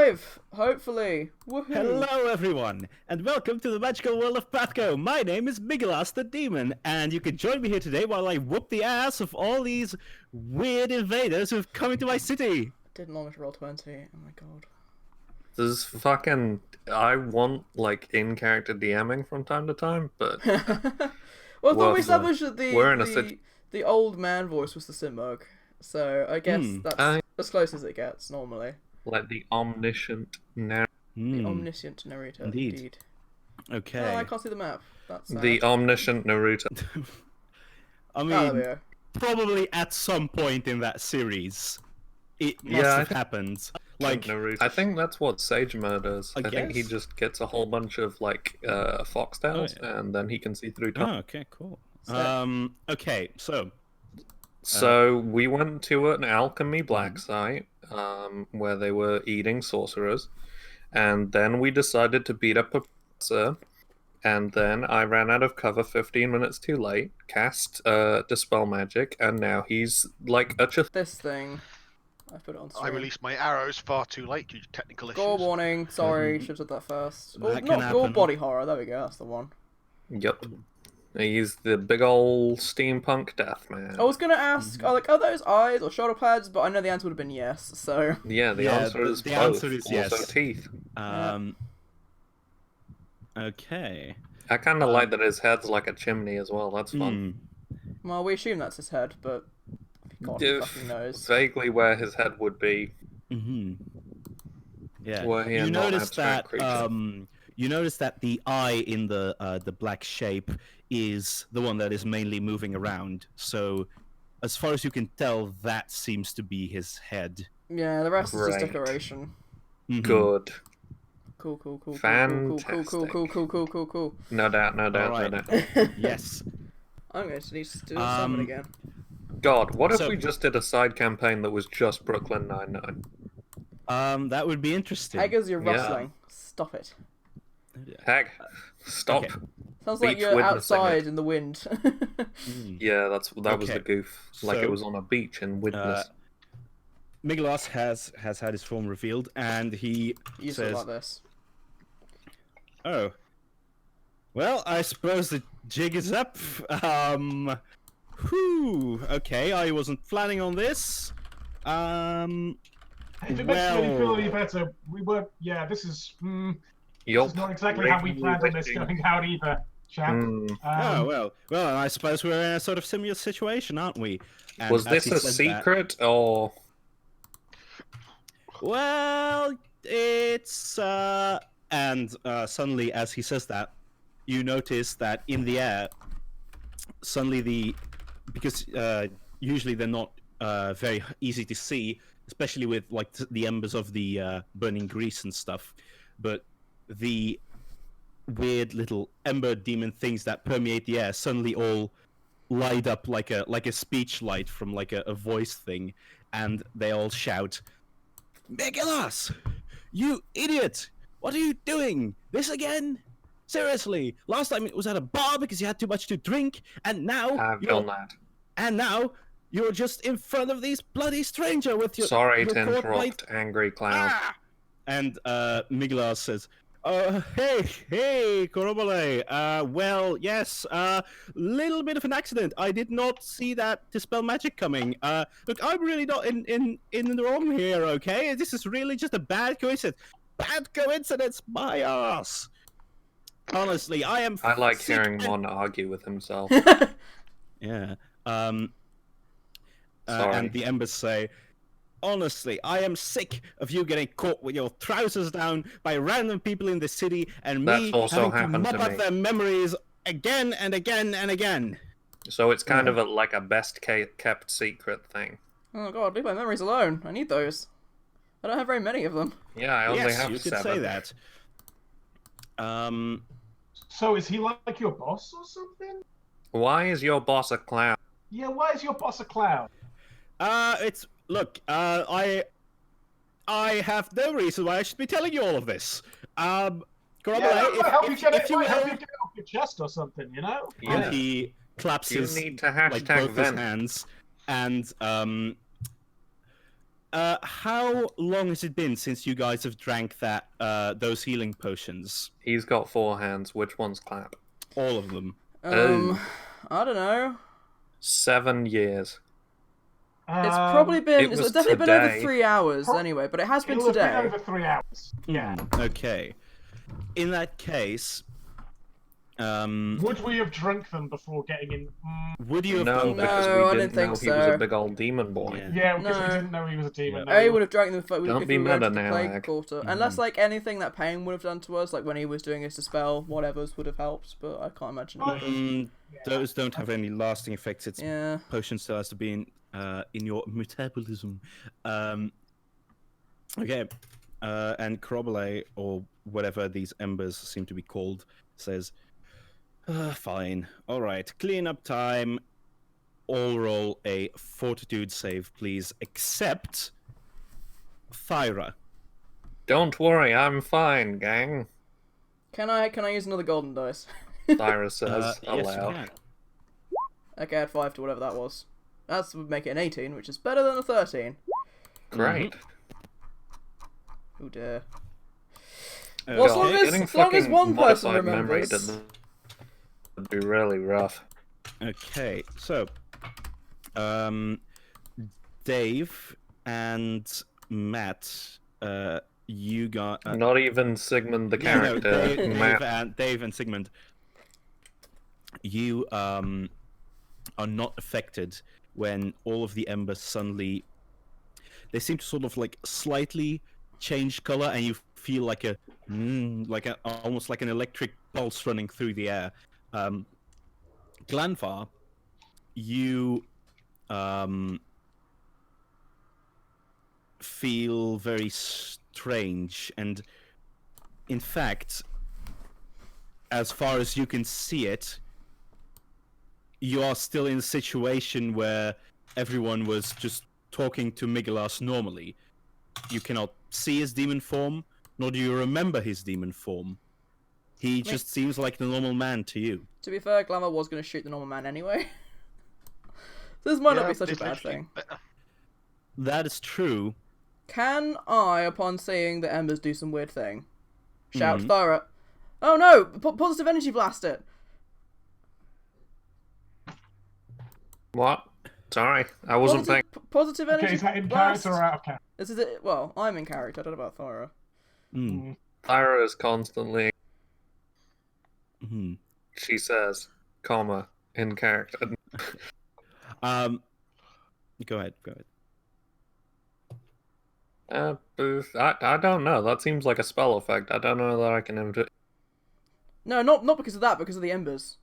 live! Hopefully. Woohoo! Hello everyone, and welcome to the magical world of PATHCO. My name is Migelas the Demon, and you can join me here today while I whoop the ass of all these weird invaders who've come into my city. Didn't want me to roll 20. Oh my god. There's fucking... I want, like, in-character DMing from time to time, but... Well, I thought we established that the old man voice was the Simurg. So I guess that's as close as it gets, normally. Like the omniscient narrator. The omniscient narrator, indeed. Okay. Oh, I can't see the map. That's sad. The omniscient Naruto. I mean, there we go. probably at some point in that series, it must have happened. Like Naruto. I think that's what Sagema does. I think he guess. just gets a whole bunch of, like, foxtails, and then he can see through time. Oh, okay, cool. Okay, so... So we went to an alchemy black site, where they were eating sorcerers, and then we decided to beat up a professor, and then I ran out of cover 15 minutes too late, cast Dispel Magic, and now he's like a This thing. I put it on stream. I released my arrows far too late due to technical issues. Gore warning. Sorry, should have said that first. Or, That can not gore happen. body horror. There we go. That's the one. Yep. He's the big ol' steampunk death man. I was gonna ask, are those eyes or shoulder pads? But I know the answer would have been yes. So Yeah, the answer is the both. answer is yes. Also teeth. Okay. I kind of like that his head's like a chimney as well. That's fun. well, we assume that's his head, but God fucking knows. Vaguely where his head would be. Yeah. Were he a You notice non-abstract that creature. you notice that the eye in the black shape is the one that is mainly moving around. So, as far as you can tell, that seems to be his head. Yeah, the rest is just Great. decoration. Good. Cool. Cool. No doubt, no doubt, Alright. no doubt. Yes. I'm going to need to do summon again. God, what if So- we just did a side campaign that was just Brooklyn Nine-Nine? That would be interesting. Eggers, you're Yeah. rustling. Stop it. Heck, stop. Okay. Sounds like Beach you're witnessing outside it. in the wind. Yeah, that was Okay. the goof. Like So, it was on a beach in Witness. Migelas has had his form revealed, and he You says, said like this. "Oh, well, I suppose the jig is up. Whew. Okay, I wasn't planning on this. If it makes you really feel any better, we were. Yeah, this is. This is not exactly how we planned on this going out either, chap. Well, I suppose we're in a sort of similar situation, aren't we?" And Was as this he a said secret or? Well, it's and suddenly, as he says that, you notice that in the air, suddenly because usually they're not very easy to see, especially with like the embers of the burning grease and stuff, but the weird little ember demon things that permeate the air suddenly all light up like a speech light from like a voice thing, and they all shout, "Migelas! You idiot! What are you doing? This again? Seriously? Last time it was at a bar because you had too much to drink, and now I've done that. and now you're just in front of these bloody stranger with your Sorry your to court light." interrupt, Angry Cloud. Ah! And Migelas says, hey, Korobole. Well, yes, little bit of an accident. I did not see that Dispel Magic coming. Look, I'm really not in the wrong here, okay? This is really just a bad coincidence. Bad coincidence, my ass. Honestly, I am I like sick hearing and- Mon argue with himself. Yeah. Sorry. And the embers say, "Honestly, I am sick of you getting caught with your trousers down by random people in the city, and me That's also having to happened mop to up me. their memories again and again and again." So it's kind of like a best kept secret thing. Oh god, leave my memories alone. I need those. I don't have very many of them. Yeah, I only Yes, have you 7. could say that. So is he like your boss or something? Why is your boss a clown? Yeah, why is your boss a clown? It's look, I have no reason why I should be telling you all of this. Korobole, Help you get if you help will, you get it off your chest or something, you know? Yeah. and he claps You his need to like hashtag both his vent. hands, and How long has it been since you guys have drank those healing potions? He's got 4 hands. Which one's clap? All of them. I don't know. 7 years. It's probably been. It's definitely been over 3 hours anyway, but it has been today. It'll have been over 3 hours. Yeah. Okay. In that case, would we have drunk them before getting in? Would you have done because we didn't know he was a big old demon boy. Yeah, because we didn't know he was a demon. Yeah. Would have drank them if we Don't were be going to meta the now, plague quarter. Unless like anything that Pain would have done to us, like when he was doing his dispel, whatever's would have helped. But I can't imagine it would have. Those don't have any lasting effects. It's Yeah. potion still has to be in your metabolism. Okay. And Crobble, or whatever these embers seem to be called, says, fine. Alright, clean up time. All roll a fortitude save, please, except Thyra. Don't worry, I'm fine, gang. Can I use another golden dice? Thyra says aloud. Yes, you can. Okay, add 5 to whatever that was. That would make it an 18, which is better than a 13. Great. Oh dear. Well, as long as one person remembers. Would be really rough. Okay, so Dave and Matt, you got not even Sigmund the character. Dave and Sigmund, you are not affected when all of the embers suddenly they seem to sort of like slightly change color, and you feel like almost like an electric pulse running through the air. Glanvar, you feel very strange, and in fact, as far as you can see it, you are still in a situation where everyone was just talking to Migelas normally. You cannot see his demon form, nor do you remember his demon form. He just seems like the normal man to you. To be fair, Glamour was going to shoot the normal man anyway. This might not be such a bad thing. That is true. Can I, upon seeing the embers do some weird thing, shout Thyra, "Oh no! Positive energy blast it!" What? Sorry, I wasn't thinking. Positive energy. Okay, is that in blast? character or out of character? This is it. Well, I'm in character. I don't know about Thyra. Thyra is constantly. She says, "Comma in character." Go ahead. I don't know. That seems like a spell effect. I don't know that I can. No, not because of that. Because of the embers.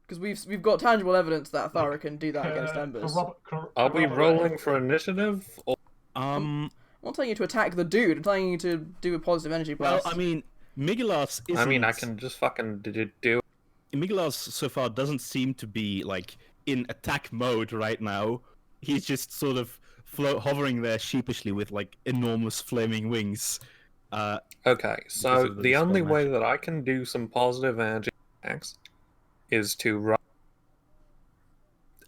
Because we've got tangible evidence that Thyra can do that against embers. Are we rolling for initiative? Or... I'm not telling you to attack the dude. I'm telling you to do a positive energy blast. Well, I mean, Migelas isn't... I mean, I can just fucking do. Migelas so far doesn't seem to be like in attack mode right now. He's just sort of hovering there sheepishly with like enormous flaming wings. Okay, so the only way that I can do some positive energy attacks is to run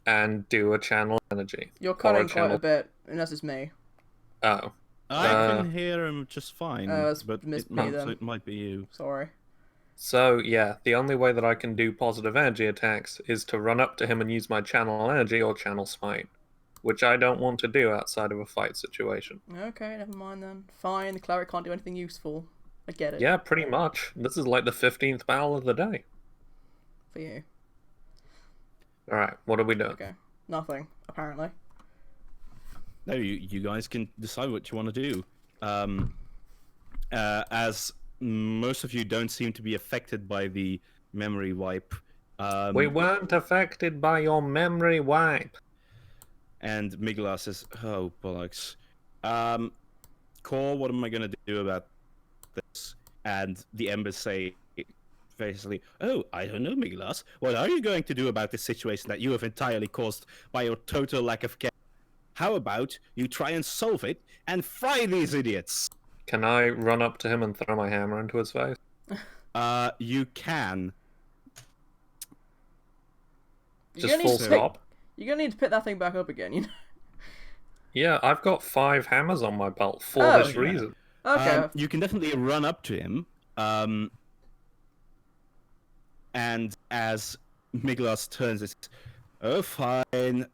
and do a channel energy. You're cutting quite a bit, unless it's me. Oh. I can hear him just fine, but it might be you. Sorry. So, yeah, the only way that I can do positive energy attacks is to run up to him and use my channel energy or channel smite, which I don't want to do outside of a fight situation. Okay, never mind then. Fine, the cleric can't do anything useful. I get it. Yeah, pretty much. This is like the 15th battle of the day. For you. Alright, what are we doing? Okay, nothing, apparently. No, you guys can decide what you want to do. As most of you don't seem to be affected by the memory wipe. We weren't affected by your memory wipe. And Migelas says, "Oh, bollocks. Core, what am I going to do about this?" And the embers say, basically, "Oh, I don't know, Migelas. What are you going to do about this situation that you have entirely caused by your total lack of care? How about you try and solve it and fry these idiots?" Can I run up to him and throw my hammer into his face? You can. Just full stop? You're gonna need to pick that thing back up again, you know? Yeah, I've got 5 hammers on my belt for this reason. Okay. You can definitely run up to him. And as Miglas turns, it's, oh, fine.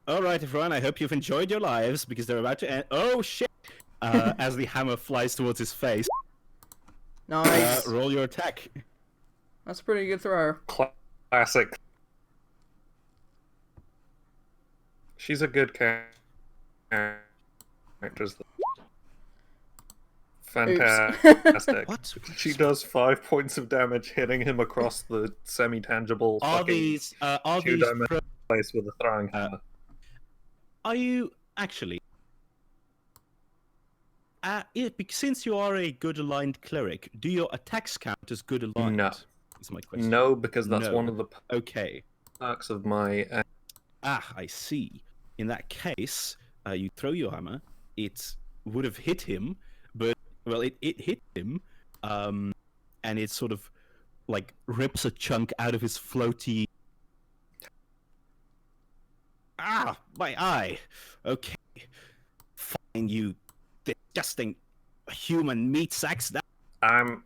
All right, everyone, I hope you've enjoyed your lives, because they're about to end. Oh, shit! As the hammer flies towards his face. Nice. Roll your attack. That's a pretty good throw. Classic. She's a good character. Fantastic. What? She does 5 points of damage hitting him across the semi-tangible Are these two-dimensional place with a throwing hammer. Are you actually? Since you are a good aligned cleric, do your attacks count as good aligned? No. Is my question. No, because that's one of the perks of my. I see. In that case, you throw your hammer. It would have hit him, but it hit him, and it sort of like rips a chunk out of his floaty. Ah, my eye. Okay, fine, you disgusting human meat sacks. I'm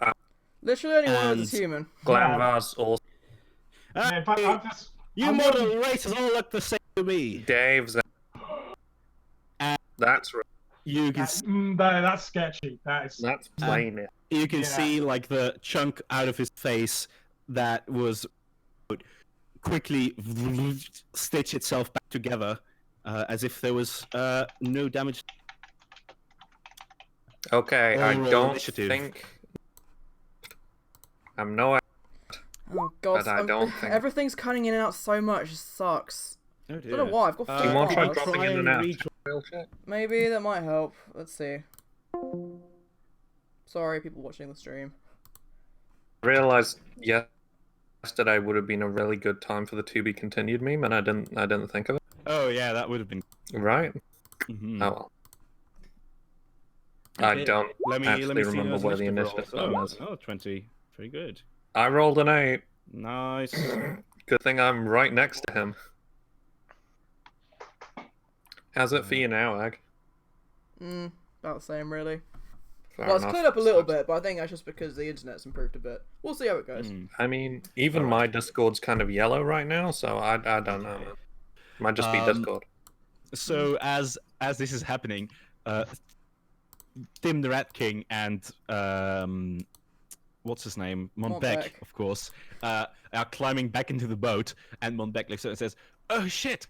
literally anyone is human. Glanvar's also. Yeah, in fact, You mortal races all look the same to me. Dave's. That's right. You can. That's sketchy. That's plain. You can see like the chunk out of his face that was quickly stitch itself back together, as if there was no damage. Okay, I don't think. I'm no. Oh god, but I don't think. Everything's cutting in and out so much. It sucks. Oh I don't know why. I've got. Do you want to try dropping in and out? Maybe that might help. Let's see. Sorry, people watching the stream. I realized yesterday would have been a really good time for the to be continued meme, and I didn't think of it. Oh yeah, that would have been right. Mm-hmm. Oh well. Okay. I don't actually remember where the initiative button is. Oh, 20. Very good. I rolled an 8. Nice. Good thing I'm right next to him. How's it for you now, Ag? About the same, really. Fair well, it's enough. cleared up a little bit, but I think that's just because the internet's improved a bit. We'll see how it goes. I mean, even my Discord's kind of yellow right now, so I don't know. Might just be Discord. So as this is happening, Tim the Rat King and what's his name? Montbec, of course, are climbing back into the boat, and Montbec looks at it and says, "Oh shit!"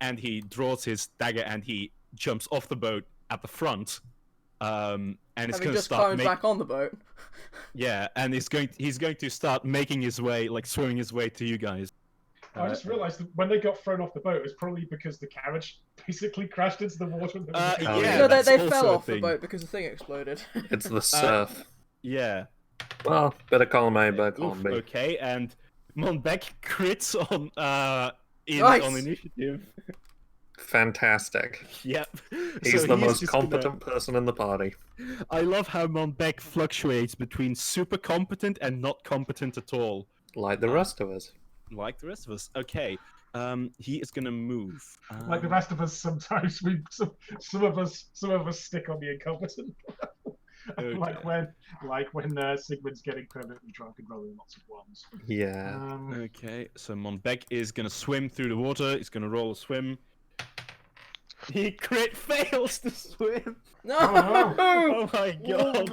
And he draws his dagger and he jumps off the boat at the front. And it's going to start back on the boat. Yeah, and he's going to start making his way, like swimming his way to you guys. I just realised that when they got thrown off the boat, it was probably because the carriage basically crashed into the water. No, they fell off the boat because the thing exploded. It's the surf. Yeah. Well, better column A, better column B. Okay, and Montbec crits on on initiative. Fantastic. Yep. He's the most competent person in the party. I love how Montbec fluctuates between super competent and not competent at all. Like the rest of us. Like the rest of us. Okay. He is gonna move. Like the rest of us, sometimes some of us stick on the incompetent. Okay. like when Sigmund's getting permanently drunk and rolling lots of ones. Yeah. Okay, so Montbec is gonna swim through the water. He's gonna roll a swim. He crit fails to swim. No! Oh my god!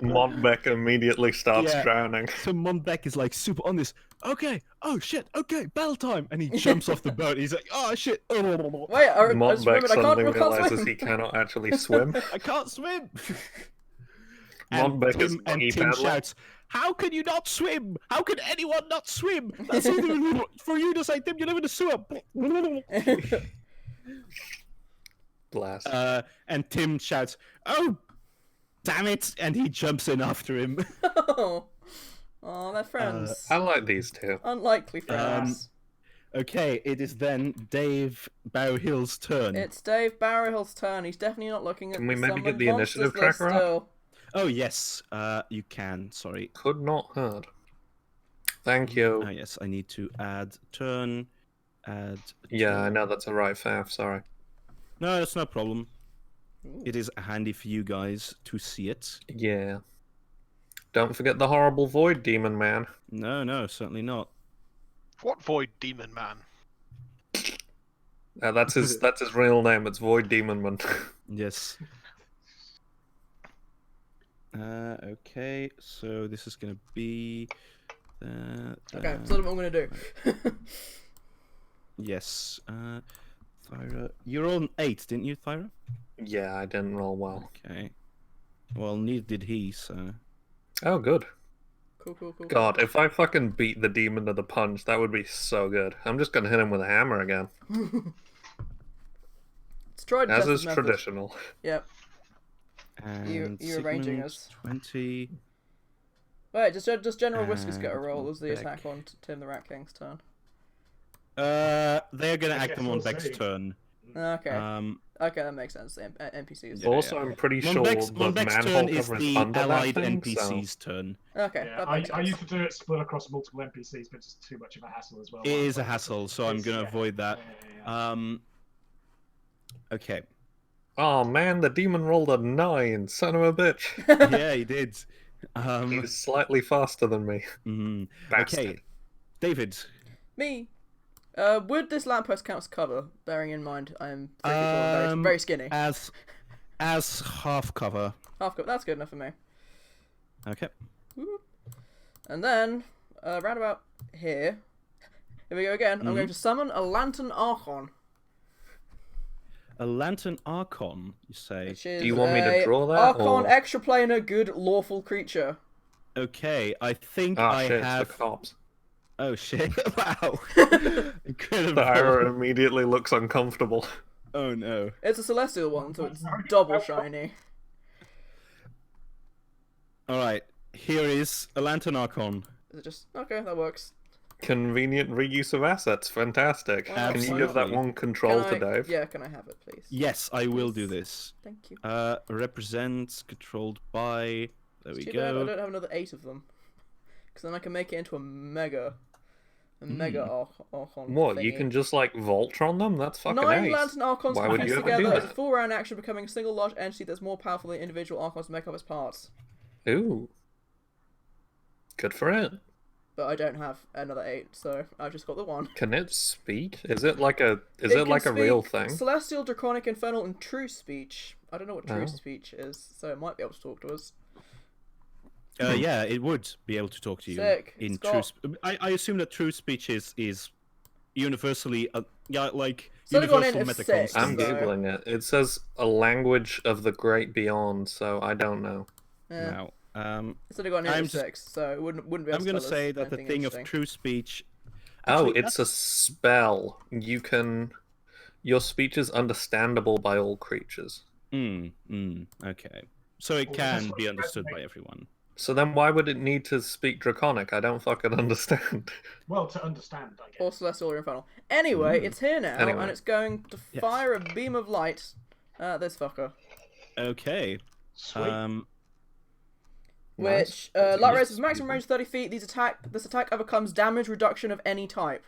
Montbec immediately starts drowning. So Montbec is like super on this. Okay. Oh shit. Okay. Battle time. And he jumps off the boat. He's like, oh shit. Wait, Montbec suddenly realizes swim. he cannot actually swim. I can't swim. Montbec is and Tim shouts, "How can you not swim? How can anyone not swim? That's either for you to say, Tim, you live in the sewer." Blast. And Tim shouts, "Oh, damn it!" And he jumps in after him. Oh, they're friends. I like these two. Unlikely friends. Okay, it is then Dave Barrowhill's turn. It's Dave Barrowhill's turn. He's definitely not looking at. Can we maybe get the initiative tracker up? Oh yes, you can. Sorry. Could not hurt. Thank you. Yes, I need to add turn. Add. Yeah, I know that's a right faff. Sorry. No, that's no problem. It is handy for you guys to see it. Yeah. Don't forget the horrible void demon man. No, certainly not. What void demon man? That's his real name. It's Void Demon Man. Yes. Okay, so this is gonna be. Okay, so what I'm gonna do. Yes. Thyra, you rolled an 8, didn't you, Thyra? Yeah, I didn't roll well. Okay. Well, neither did he, so. Oh, good. Cool. God, if I fucking beat the demon to the punch, that would be so good. I'm just gonna hit him with a hammer again. It's tried and as tested is method. traditional. Yep. And You're arranging us. 20. Wait, does General Whiskers get a roll as the attack on Tim the Rat King's turn? They're gonna act them on Beck's turn. Okay. Okay, that makes sense. NPCs. Yeah, also, I'm pretty sure the Beck's manhole turn is cover the under allied that thing, NPC's turn. Okay, Yeah, that makes I sense. used to do it split across multiple NPCs, but it's too much of a hassle as well. It is a hassle, so I'm gonna avoid that. Okay. Oh man, the demon rolled a 9, son of a bitch. Yeah, he did. He was slightly faster than me. Okay, David. Me. Would this lamppost count as cover? Bearing in mind I am 3 feet tall and very skinny. As half cover. Half cover. That's good enough for me. Okay. And then, round about here. Here we go again. I'm going to summon a Lantern Archon. A Lantern Archon, you say? Do you want me to draw that? Archon, extraplanar, good, lawful creature. Okay, I think I have. It's the cops. Oh shit! Wow. Incredible. Thyra immediately looks uncomfortable. Oh no. It's a celestial one, so it's double shiny. All right, here is a Lantern Archon. Is it just okay? That works. Convenient reuse of assets, fantastic. Can you give that one control to Dave? Yeah, can I have it, please? Yes, I will do this. Thank you. Represents, controlled by. There we Too go. bad I don't have another 8 of them, because then I can make it into a mega Archon. What? Thingy. You can just like Voltron them? That's fucking 9 ace. Lantern Archons Why would fused you ever do together as a that? full round action, becoming a single large entity that's more powerful than individual Archons to make up its parts. Ooh. Good for it. But I don't have another 8, so I've just got the 1. Can it speak? Is it like a real thing? Celestial, Draconic, Infernal, and True Speech. I don't know what True Speech is, so it might be able to talk to us. Yeah, it would be able to talk to you. Sick. In true. I assume that true speech is universally like universal metacons. I'm googling it. It says a language of the great beyond, so I don't know. Yeah. Now, it's only got an 6, so it wouldn't be able to I'm going to tell say us that the thing of true speech. Actually, it's a spell. Your speech is understandable by all creatures. Okay. So it can be understood by everyone. So then why would it need to speak Draconic? I don't fucking understand. Well, to understand, I guess. Or Celestial or Infernal. Anyway, it's here now, and it's going to fire a beam of light at this fucker. Okay. Sweet. Which, light rays has maximum range 30 feet. This attack overcomes damage reduction of any type.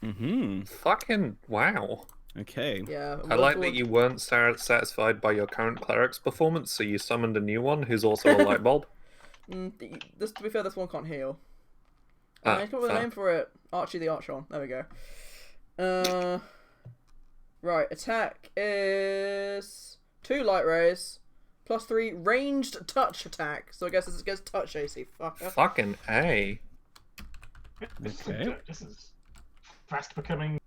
Fucking wow. Okay. Yeah. I like that you weren't satisfied by your current cleric's performance, so you summoned a new one who's also a light bulb. To be fair, this one can't heal. I come up with a name for it. Archie the Archon. There we go. Right, attack is 2 light rays, plus 3 ranged touch attack. So I guess this gets touch AC. Fucker. Fucking A. Okay. This is fast becoming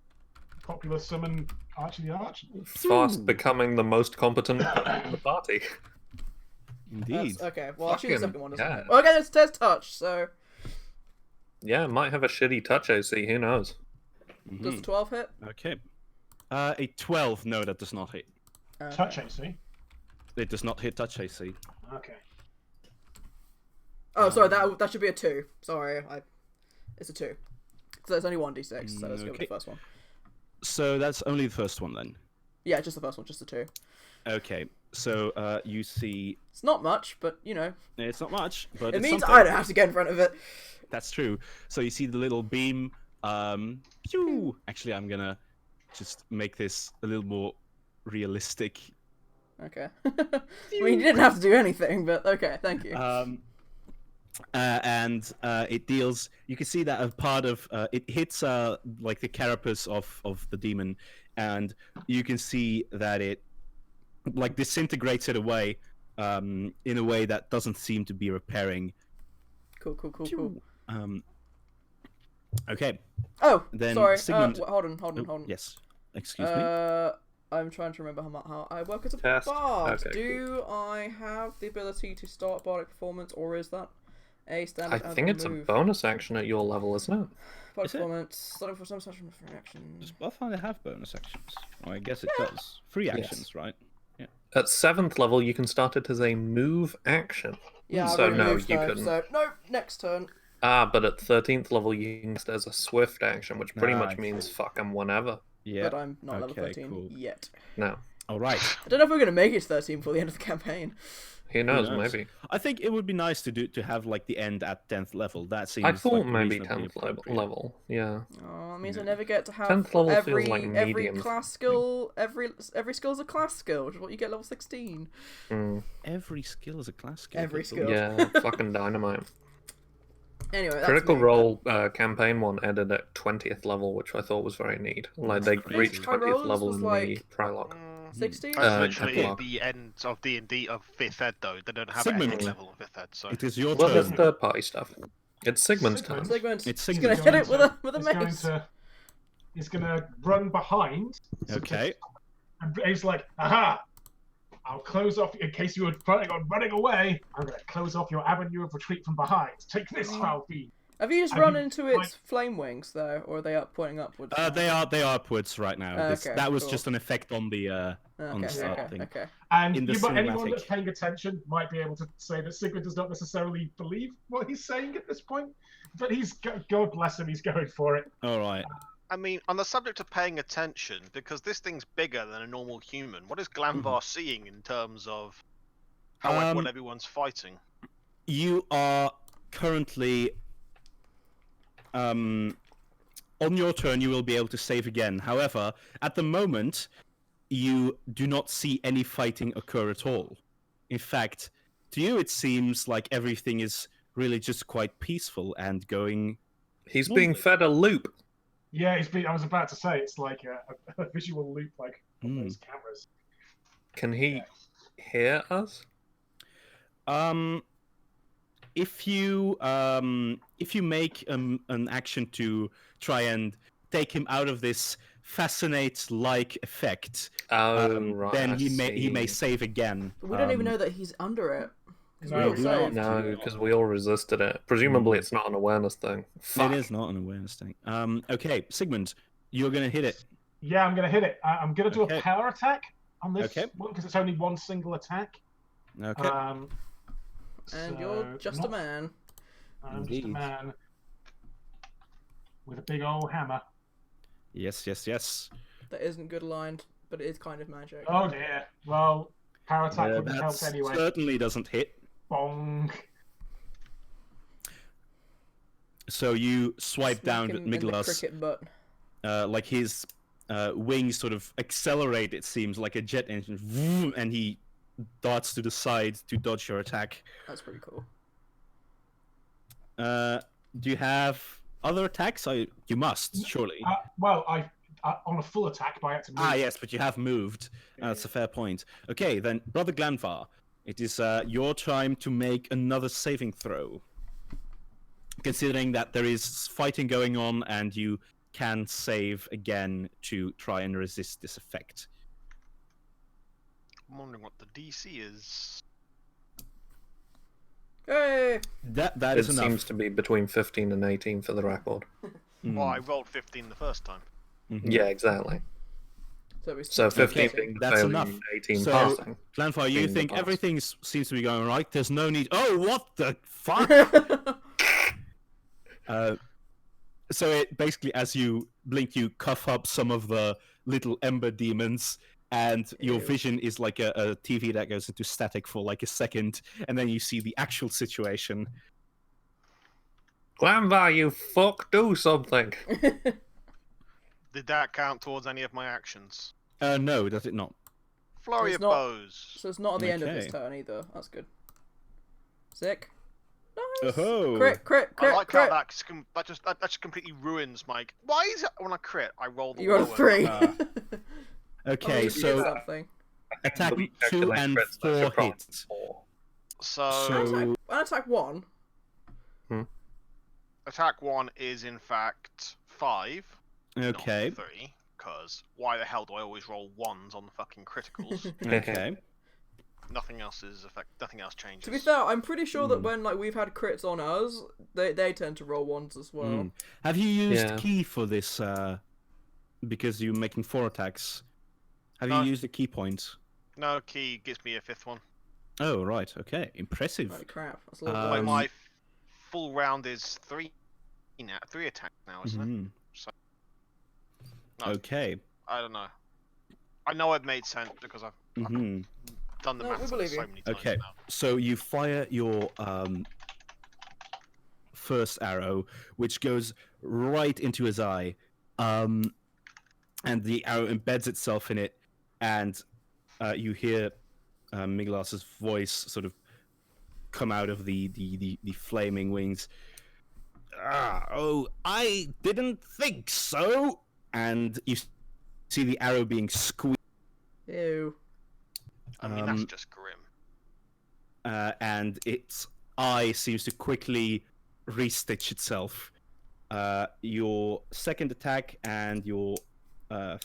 popular summon Archie the Arch. Fast becoming the most competent in the party. Indeed. Okay, well, I'll choose the second one, doesn't it? Yeah. Well, again, it's touch, so... Yeah, it might have a shitty touch AC, who knows? Does the 12 hit? Okay. A 12, no, that does not hit. Okay. Touch AC? It does not hit touch AC. Okay. Oh, sorry, that should be a 2. Sorry, it's a 2. So it's only 1d6, so let's go with the first one. So that's only the first one then? Yeah, just the first one, just the 2. Okay, so you see... It's not much, but, you know... It's not much, but it means something. I don't have to get in front of it. That's true. So you see the little beam. Pew! Actually, I'm gonna just make this a little more realistic. Okay. I mean, you didn't have to do anything, but okay, thank you. And it deals. You can see that a part of it hits like the carapace of the demon, and you can see that it like disintegrates it away in a way that doesn't seem to be repairing. Cool. Okay. Oh, Then sorry. Sigmund... Hold on. Yes. Excuse me. I'm trying to remember how I work as a Test. bard. Okay, Do I have the ability to start bardic performance, or is that a standard? I think it's move? a bonus action at your level, isn't it? Bardic performance. Starting for some session for action. Does Pathfinder have bonus actions? Well, I guess it does. 3 actions, right? Yeah. At 7th level, you can start it as a move action. Yeah, So I've no, moved you though, couldn't. So no, next turn. But at 13th level, you can start as a swift action, which pretty much Nice. means fuck 'em whenever. Yeah. But I'm not level 13 cool. yet. No. All right. I don't know if we're gonna make it to 13 before the end of the campaign. Who knows, Who knows? maybe. I think it would be nice to have like the end at 10th level. That seems. I thought like maybe reasonably 10th appropriate. level, yeah. Oh, that means I never get to have 10th level every feels like every medium. class skill. Every skill is a class skill, which is what you get level 16. Every skill is a class skill. Every that's all. skill. Yeah, fucking dynamite. Anyway, that's Critical me. Role campaign one ended at 20th level, which I thought was very neat. Like, they crazy. reached High 20th Rollers level was in like- the prologue. 16? That's Uh, literally epilogue. the end of D&D of 5th ed, though. They don't have Sigmund. any level of 5th ed, so... It is your Well, there's turn. third-party stuff. It's Sigmund's turn. Sigmund. It's He's Sigmund. gonna hit it with a He's going mace. to. He's gonna run behind. Okay. And he's like, aha! I'll close off in case you were planning on running away. I'm gonna close off your avenue of retreat from behind. Take this, foul fiend. Have you just Have run you- into its flame wings though, or are they up pointing upwards? They are upwards right now. Okay, that was cool. just an effect on the on the start thing. Okay. And In the but anyone cinematic. that's paying attention might be able to say that Sigmund does not necessarily believe what he's saying at this point. But God bless him, he's going for it. All right. I mean, on the subject of paying attention, because this thing's bigger than a normal human, what is Glanvar seeing in terms of how what everyone's fighting? You are currently on your turn. You will be able to save again. However, at the moment, you do not see any fighting occur at all. In fact, to you, it seems like everything is really just quite peaceful and going. He's being fed a loop. Yeah, I was about to say it's like a visual loop, like on those cameras. Can he hear us? If you make an action to try and take him out of this fascinate-like effect, Right, then I he may see. save again. But we don't even know that he's under it. Because we No, all we don't. saved. No, because we all resisted it. Presumably, it's not an awareness thing. Fuck. It is not an awareness thing. Okay, Sigmund, you're gonna hit it. Yeah, I'm gonna hit it. I'm gonna do Okay. a power attack on this Okay. one because it's only one single attack. Okay. And So you're just a not- man. I'm just a Indeed. man with a big old hammer. Yes. That isn't good aligned, but it is kind of magic. Oh dear. Well, power attack Yeah, wouldn't help that anyway. certainly doesn't hit. Bong. So you swipe Smack down him at in the Miglas, cricket butt. like his wings sort of accelerate. It seems like a jet engine, vroom, and he darts to the side to dodge your attack. That's pretty cool. Do you have other attacks? You must surely. Well, I on a full attack, but I had to move. Yes, but you have moved. That's a fair point. Okay, then, Brother Glanvar, it is your time to make another saving throw. Considering that there is fighting going on and you can save again to try and resist this effect. I'm wondering what the DC is. Hey! That It is enough. seems to be between 15 and 18 for the record. Well, I rolled 15 the first time. Mhm. Yeah, exactly. So, So 15 Okay, being the that's failing, enough. 18 So- passing. Glanvar, you Being the think pass. everything seems to be going right. There's no need. Oh, what the fuck? So it basically, as you blink, you cuff up some of the little ember demons, and your Ew. vision is like a TV that goes into static for like a second, and then you see the actual situation. Glanvar, you fuck, do something. Did that count towards any of my actions? No, does it not? Flurry It's of not- bows. So it's not at the end of his Okay. turn either. That's good. Sick. Nice. Oh-ho. Crit, crit, crit, I like crit. how that just completely ruins my. Why is it when I crit I roll the You got a lower 3. number? Okay, I mean, so it's something. attack We 2 calculate and crits, that 4 should probably be hits. 4. So Attack 1. attack 1 is in fact 5. Okay. Not 3. Because why the hell do I always roll 1s on the fucking criticals? Okay. Nothing else changes. To be fair, I'm pretty sure that when we've had crits on us, they tend to roll 1s as well. Mm. Have you used Yeah. key for this? Because you're making 4 attacks. Have No. you used a key point? No, key gives me a 5th one. Oh right. Okay. Impressive. Holy crap, that's a lot Um, Like my full round is 3 attacks now, isn't it? Mhm. So, no, Okay. I don't know. I know it made sense because I've Hmm. done the No, we maths on it believe so you. many times Okay. now. So you fire your first arrow, which goes right into his eye, and the arrow embeds itself in it, and you hear Miglas's voice sort of come out of the flaming wings. Oh, I didn't think so. And you see the arrow being squeezed. Ew. I mean, that's Um, just grim. And its eye seems to quickly restitch itself. Your second attack and your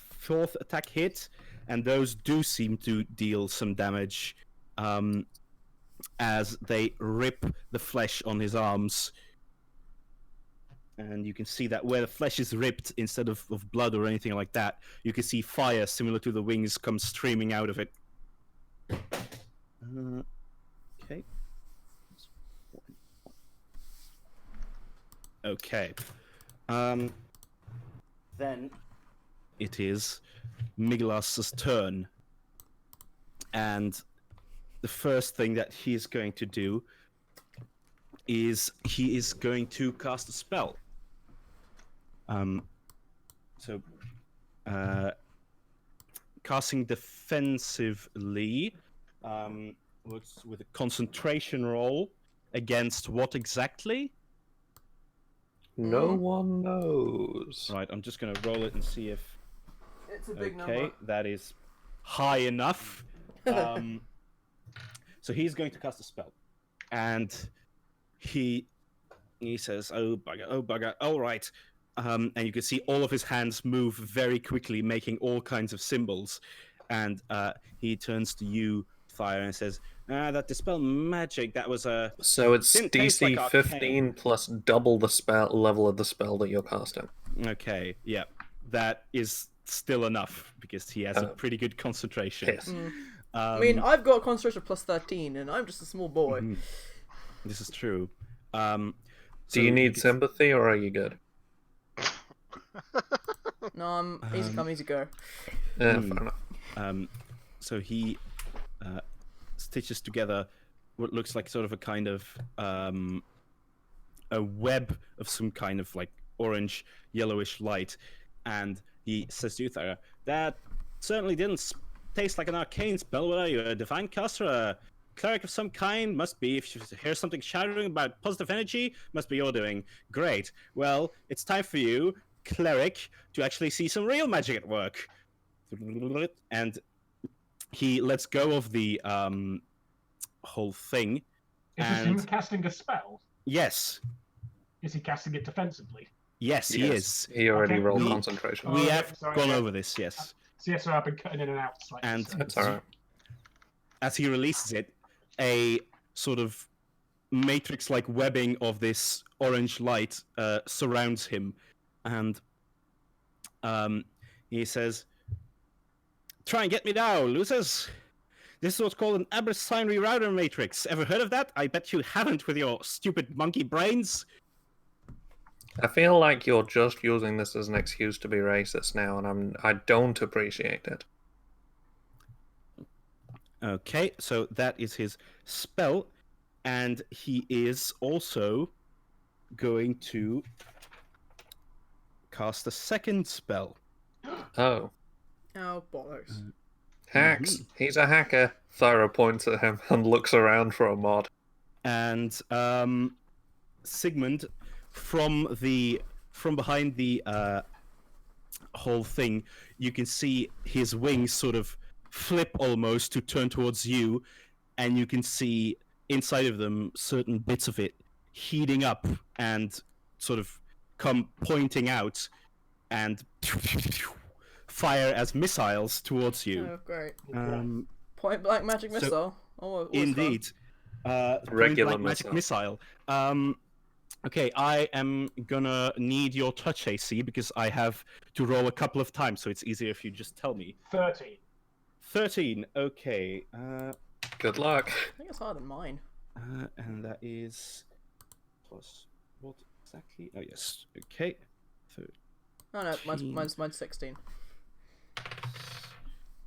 fourth attack hit, and those do seem to deal some damage as they rip the flesh on his arms. And you can see that where the flesh is ripped, instead of blood or anything like that, you can see fire similar to the wings come streaming out of it. Okay. Okay. Then it is Miglas's turn. And the first thing that he is going to do is he is going to cast a spell. So casting defensively, works with a concentration roll against what exactly? No one knows. Right, I'm just going to roll it and see if. It's a big Okay, number. that is high enough. So he's going to cast a spell, and he says, "Oh bugger! All right." And you can see all of his hands move very quickly, making all kinds of symbols. And he turns to you, Fire, and says, that dispel magic, that was a... So it's Didn't taste DC like 15 arcane. plus double the spell level of the spell that you're casting. Okay, yeah. That is still enough, because he has a pretty good concentration. Yes. I mean, I've got concentration plus 13, and I'm just a small boy. Mhm. This is true. Do So you need can- sympathy or are you good? No, I'm easy come, easy go. Yeah, fair enough. So he stitches together what looks like sort of a kind of a web of some kind of like orange, yellowish light, and he says to you, Thyra, that certainly didn't taste like an arcane spell. What are you, a divine caster, a cleric of some kind? Must be. If you hear something shouting about positive energy, must be your doing. Great. Well, it's time for you, cleric, to actually see some real magic at work. And he lets go of the whole thing. Is this him And casting a spell? yes, Is he casting it defensively? yes, he is. He already Okay. rolled We- concentration. We okay, have sorry, gone yeah. over this, yes. So yes, I've been cutting in and out slightly. And so- That's alright. as he releases it, a sort of matrix-like webbing of this orange light surrounds him, and he says, "Try and get me now, losers. This is what's called an Abyssine Rerouter Matrix. Ever heard of that? I bet you haven't with your stupid monkey brains." I feel like you're just using this as an excuse to be racist now, and I don't appreciate it. Okay, so that is his spell, and he is also going to cast a second spell. Oh, Oh, bollocks. Hacks. He's a hacker. Thyra points at him and looks around for a mod. And Sigmund, from behind the whole thing, you can see his wings sort of flip almost to turn towards you, and you can see inside of them certain bits of it heating up and sort of come pointing out and fire as missiles towards you. Oh, great. Point blank magic missile. Oh, indeed. Regular point blank magic missile. Okay, I am gonna need your touch AC because I have to roll a couple of times, so it's easier if you just tell me. 13. 13. Okay. Good luck. I think it's higher than mine. And that is plus what exactly? Oh yes. Okay. Oh no, mine's 16.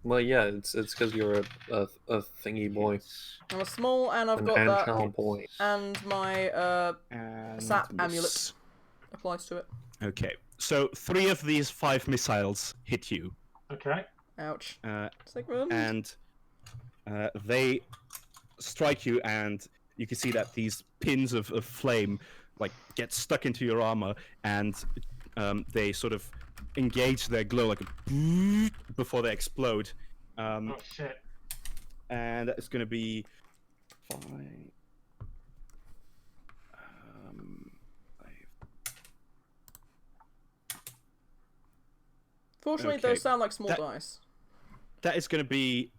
Well, yeah, it's because you're a thingy boy. I'm a small, and I've An got agile that, boy. and my and sap miss. amulet applies to it. Okay. So 3 of these 5 missiles hit you. Okay. Ouch. Sigmund. And they strike you, and you can see that these pins of flame like get stuck into your armor, and they sort of engage their glow like a before they explode. Oh shit. And it's going to be 5. Fortunately, okay. those sound like small dice. That is going to be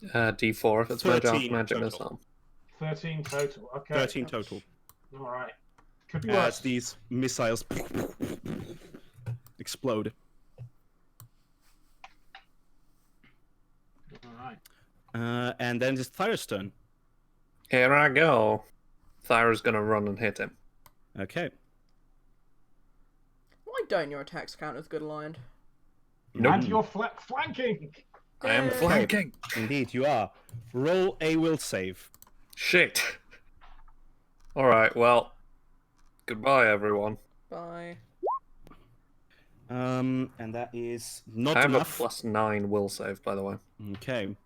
D4 if it's 13 magic total. missile. 13 total. Okay. 13 total. All right. Could be As worse. these missiles explode. All right. And then it's Thyra's turn. Here I go. Thyra's gonna run and hit him. Okay. Why don't your attacks count as good aligned? Nope. And you're flanking. I am Yay. flanking. Indeed, you are. Roll a will save. Shit. Alright, well. Goodbye, everyone. Bye. And that is not I have enough. a +9 will save, by the way. Okay.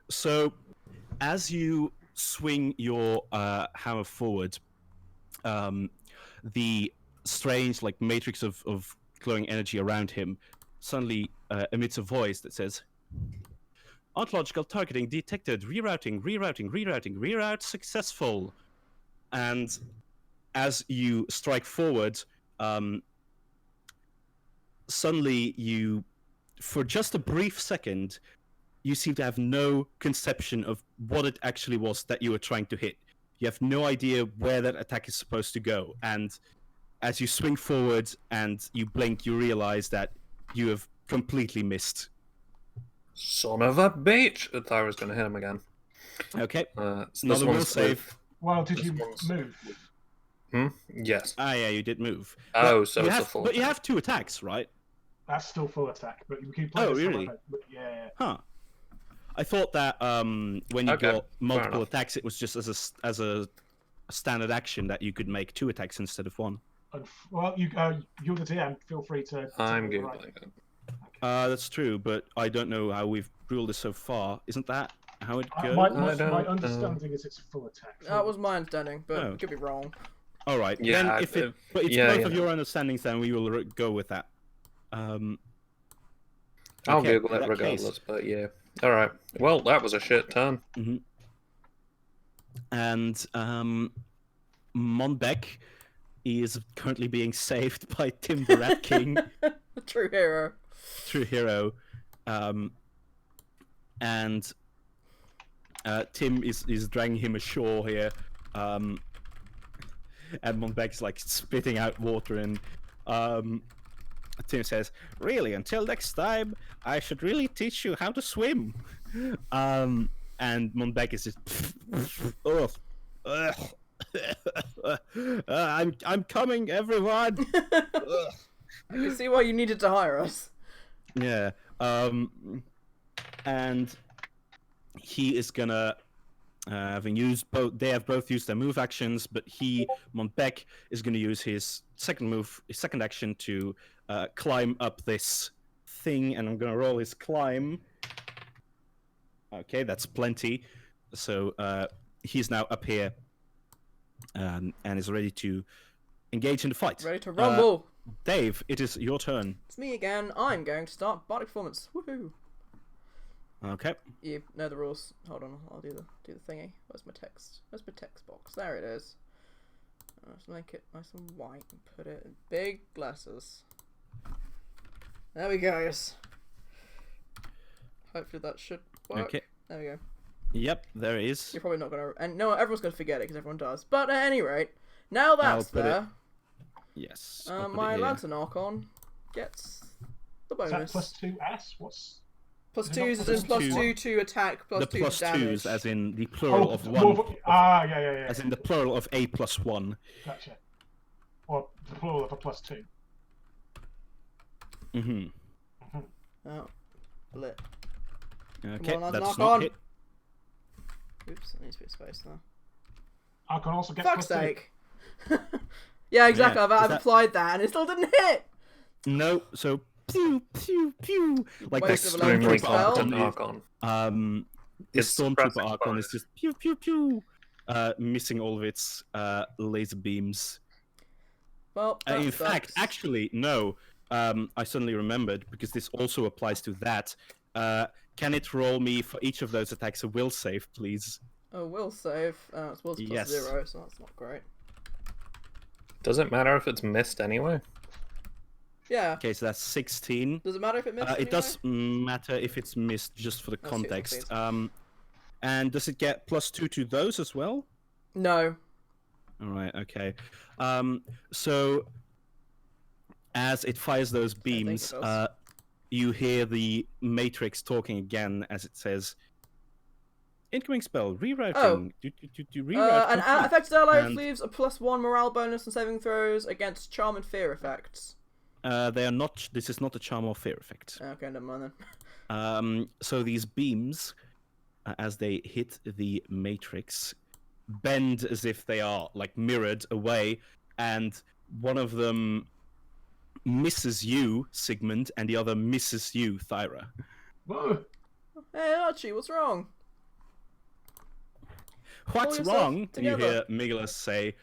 So, as you swing your hammer forward, the strange, like, matrix of glowing energy around him suddenly emits a voice that says, "Ontological targeting detected. Rerouting. Reroute successful." And as you strike forward, suddenly you, for just a brief second, you seem to have no conception of what it actually was that you were trying to hit. You have no idea where that attack is supposed to go. And as you swing forward and you blink, you realize that you have completely missed. Son of a bitch! Thyra's gonna hit him again. Okay. This Another will one's save. Well, did This you one's- move? Yes. Ah, yeah, you did move. Oh, But so you it's have, a full But you attack. have 2 attacks, right? That's still full attack, but you can play Oh, this really? however- but yeah. Huh. I thought that when you Okay, got multiple enough. attacks, it was just as a standard action that you could make 2 attacks instead of 1. Well, you're the DM. Feel free to. I'm go googling right. it. That's true, but I don't know how we've ruled this so far. Isn't that how it goes? My I don't, understanding is it's a full attack. That was my understanding, but Oh. could be wrong. All right. Yeah, then if it, but it's yeah, both of yeah. your understandings, then we will go with that. I'll Okay, Google in it that case- regardless, but yeah. Alright. Well, that was a shit turn. And Monbeck is currently being saved by Tim the Rat King, The true hero. true hero. And Tim is dragging him ashore here. And Monbeck's like spitting out water, and Tim says, "Really, until next time, I should really teach you how to swim." And Monbeck is just, "Ugh. I'm coming, everyone." Ugh. I can see why you needed to hire us. Yeah. And he is gonna, having used both, they have both used their move actions, but Monbeck, is gonna use his second action to climb up this thing, and I'm gonna roll his climb. Okay, that's plenty. So he's now up here, and is ready to engage in the fight. Ready to rumble. Dave, it is your turn. It's me again. I'm going to start Bardic Performance. Woohoo! Okay. You know the rules. Hold on, I'll do the thingy. Where's my text? Where's my text box? There it is. Let's make it nice and white and put it in big letters. There we go. Hopefully that should work. Okay. There we go. Yep, there it is. You're probably not gonna, and no, everyone's gonna forget it because everyone does. But at any rate, now that's put there. Yes. I'll put My it here. Lantern Archon gets the Is bonus. that plus 2s? What's Plus Is it not 2s is plus in plus two? 2 to attack, plus The 2 plus to damage. twos, as in the plural of more one. yeah. As in the plural of a plus one. Gotcha. Or the plural of a plus 2. Mm-hmm. Oh, lit. Okay, on, that's knock not on. hit. Oops, that needs to be a space now. I can also get Fuck's plus 2. sake. Yeah, exactly. Yeah, I've is that- applied that and it still didn't hit. No, so pew pew pew, like Waste this of a level Extremely three spell. competent Stormtrooper Archon. This It's Stormtrooper suppressing Archon is bonus. just pew pew pew, missing all of its laser beams. Well, that In sucks. fact, actually, no. I suddenly remembered because this also applies to that. Can it roll me for each of those attacks a will save, please? Oh, will save. It's will's plus Yes. 0, so that's not great. Does it matter if it's missed anyway? Yeah. Okay, so that's 16. Does it matter if it misses? It does matter if it's missed, just for the Let's see what that context. means. And does it get plus 2 to those as well? No. All right, okay. So as it fires those think beams, it does. you hear the Matrix talking again as it says, "Incoming spell, rerouting. Oh. Reroute An complete." affected ally And- receives a +1 morale bonus on saving throws against charm and fear effects. They are not. This is not a charm or fear effect. Okay, never mind then. So these beams, as they hit the Matrix, bend as if they are like mirrored away, and one of them misses you, Sigmund, and the other misses you, Thyra. Whoa. Hey Archie, what's wrong? What's yourself wrong? You together. hear Migulus say.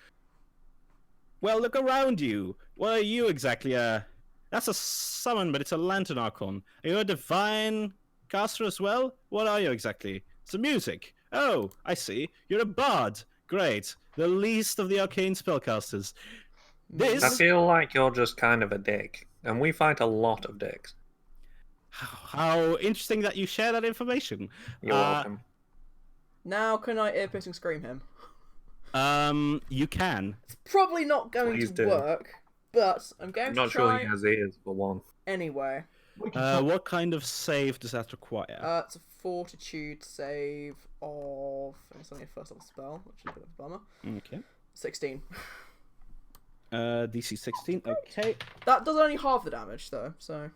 Well, look around you. What are you exactly? That's a summon, but it's a Lantern Archon. Are you a divine caster as well? What are you exactly? It's a music. Oh, I see. You're a bard. Great. The least of the arcane spellcasters. This. I feel like you're just kind of a dick, and we fight a lot of dicks. How interesting that you share that information. You're welcome. Now can I ear-piercing scream him? You can. It's probably not going Please to do. work, but I'm going I'm to not try sure he has ears, for one. anyway. We can What kind of save does that require? It's a fortitude save of... It's only a first level spell, which is a bit of a bummer. Okay. 16. DC 16. Okay. That does only half the damage, though, so...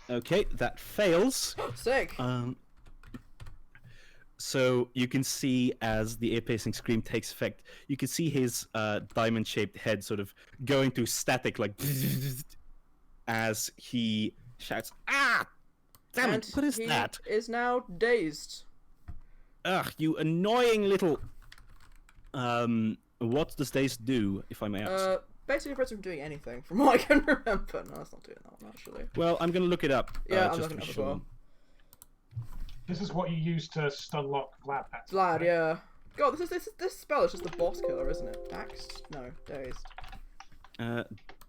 Okay, that fails. Sick! So you can see as the ear-piercing scream takes effect, you can see his diamond-shaped head sort of going to static, like as he shouts, "Ah! Damn and it! What is he that? is now dazed. Ugh, you annoying little." What does Daze do, if I may ask? Basically prevents him from doing anything, from what I can remember. No, that's not doing that one, actually. Well, I'm gonna look it up. Yeah, I'm just looking to it up be as sure. well. This is what you use to stun lock Vlad. Vlad, yeah. God, this spell is just the boss killer, isn't it? Axed? No, dazed.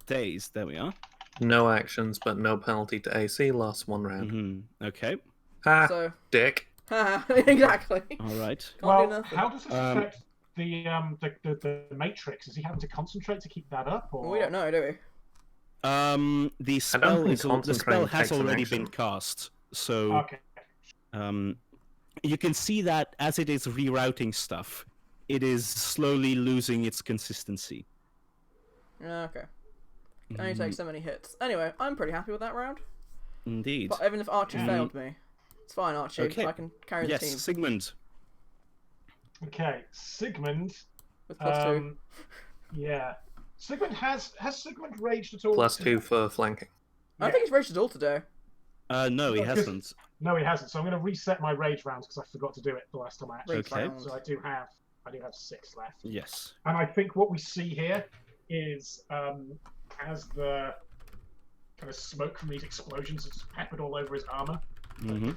Daze, there we are. No actions, but no penalty to AC. Lasts 1 round. Okay, Ha! So, Dick. exactly. all right. Can't do Well, nothing. how does this affect the Matrix? Is he having to concentrate to keep that up? Or... Well, we don't know, do we? The spell think is the concentrating spell has takes an already action. been cast, so Okay. you can see that as it is rerouting stuff, it is slowly losing its consistency. Okay. Can only take so many hits. Anyway, I'm pretty happy with that round. Indeed. But even if Archie failed me, it's fine, Archie. Okay. I can carry the Yes, team Sigmund. Okay, Sigmund. with +2. Yeah. Sigmund has Sigmund raged at all? +2 for flanking. I think he's raged all today. No, he No, 'cause- hasn't. No, he hasn't. So I'm going to reset my rage rounds because I forgot to do it the last time I actually Rage played. round. So I do have 6 left. Yes. And I think what we see here is as the kind of smoke from these explosions is peppered all over his armor. Mm-hmm.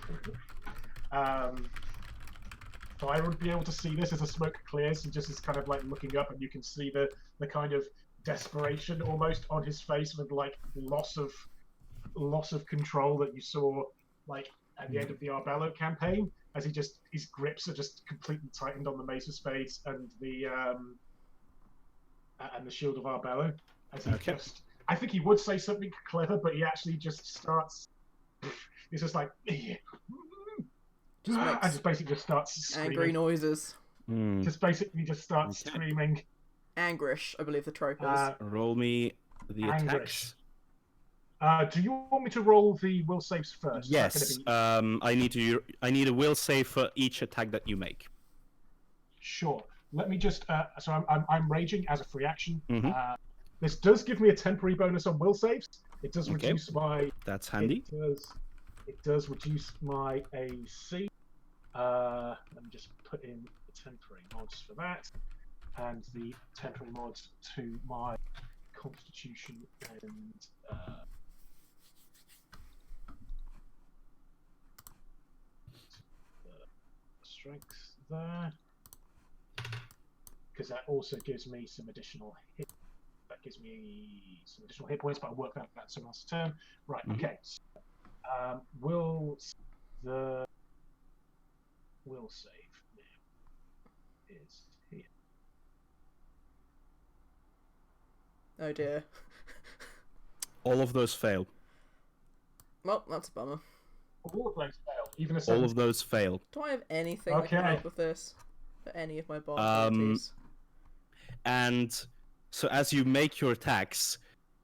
Fire would be able to see this as the smoke clears. He just is kind of like looking up, and you can see the kind of desperation almost on his face, with like loss of control that you saw like at the end of the Arbello campaign, as his grips are just completely tightened on the Mace of Spades and the Shield of Arbello. As he I think he would say something clever, but he actually just starts. He's just like. And just basically just starts screaming. Angry noises. Just basically just starts screaming. Angrish, I believe the trope is. Roll me the attacks. Do you want me to roll the will saves first? Yes. I need a will save for each attack that you make. Sure. Let me just. So I'm raging as a free action. Mhm. This does give me a temporary bonus on will saves. It does reduce my. That's handy. It does reduce my AC. Let me just put in the temporary mods for that, and the temporary mods to my Constitution and strength there, because that also gives me some additional hit. That gives me some additional hit points, but I'll work that someone else's turn. Right. Okay. So, the will save now is here. Oh dear. All of those fail. Well, that's a bummer. All of those fail. Even a All 7. of those fail. Do I have anything that can Okay. help with this? For any of my bar abilities? And so as you make your attacks,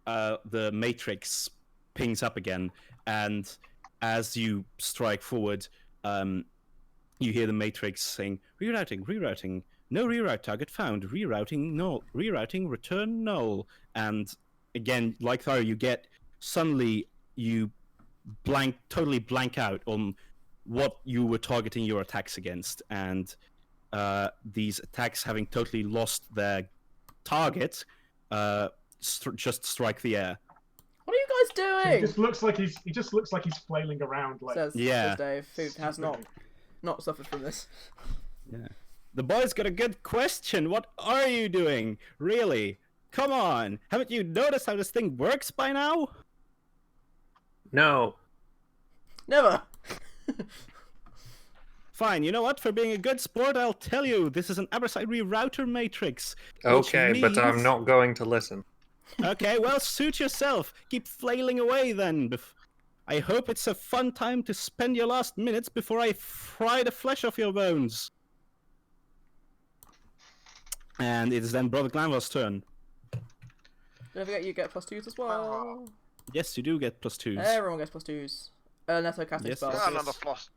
the matrix pings up again, and as you strike forward, you hear the matrix saying, rerouting, no reroute target found, rerouting, null, rerouting, return null. And again, like Thar, suddenly you totally blank out on what you were targeting your attacks against, and these attacks having totally lost their target, just strike the air. What are you guys So doing? he just looks like he's flailing around like. Says Dave, who has not suffered from this. Yeah. The boy's got a good question. What are you doing? Really? Come on. Haven't you noticed how this thing works by now? No. Never. Fine, you know what? For being a good sport, I'll tell you. This is an adversary router matrix. which Okay, but I'm means- not going to listen. Okay, well, suit yourself. Keep flailing away then. I hope it's a fun time to spend your last minutes before I fry the flesh off your bones. And it is then Brother Glanvar's turn. Don't forget you get +2s as well. Yes, you do get +2s. Everyone gets +2s. Unless I cast a Yes, spell. yes, Ah, another plus.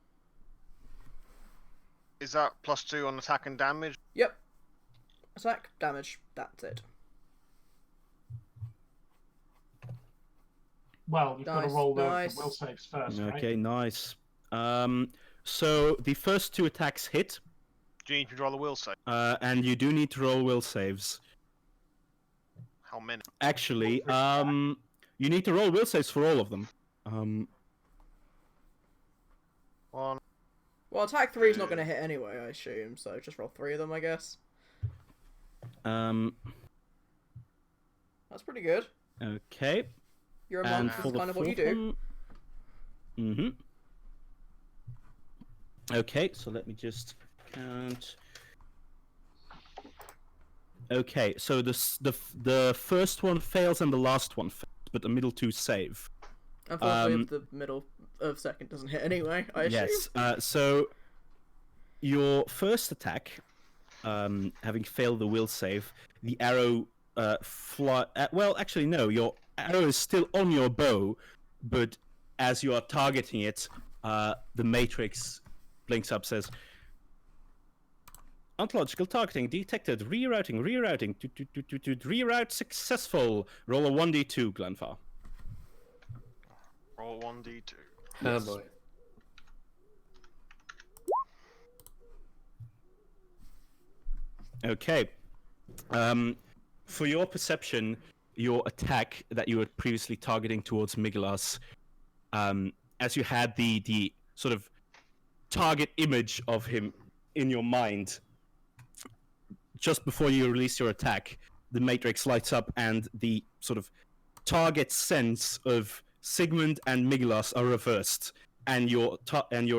Is that +2 on attack and damage? Yep. Attack, damage, that's it. Well, you've got to Nice, roll the nice. will saves first, Okay, right? nice. So the first 2 attacks hit, Do you need to roll the will save? and you do need to roll will saves. How many? Actually, you need to roll will saves for all of them. One. Well, attack 3 is not going to hit anyway, I assume, so just roll 3 of them, I guess. That's pretty good. Okay. You're a And monk, for that's the kind of what you fourth do. one... Mm-hmm. Okay, so let me just count. Okay, so the first one fails and the last one fails, but the middle 2 save. Unfortunately, the middle of second doesn't hit anyway, I assume. Yes. So your first attack, having failed the will save, the arrow well, actually no. Your arrow is still on your bow, but as you are targeting it, the matrix blinks up, says, "Ontological targeting detected. Rerouting. Reroute successful. Roll a 1d2, Glenfar." a 1d2. Oh Yes. boy. Okay. For your perception, your attack that you were previously targeting towards Migilas, as you had the sort of target image of him in your mind, just before you release your attack, the matrix lights up and the sort of target sense of Sigmund and Migilas are reversed, and your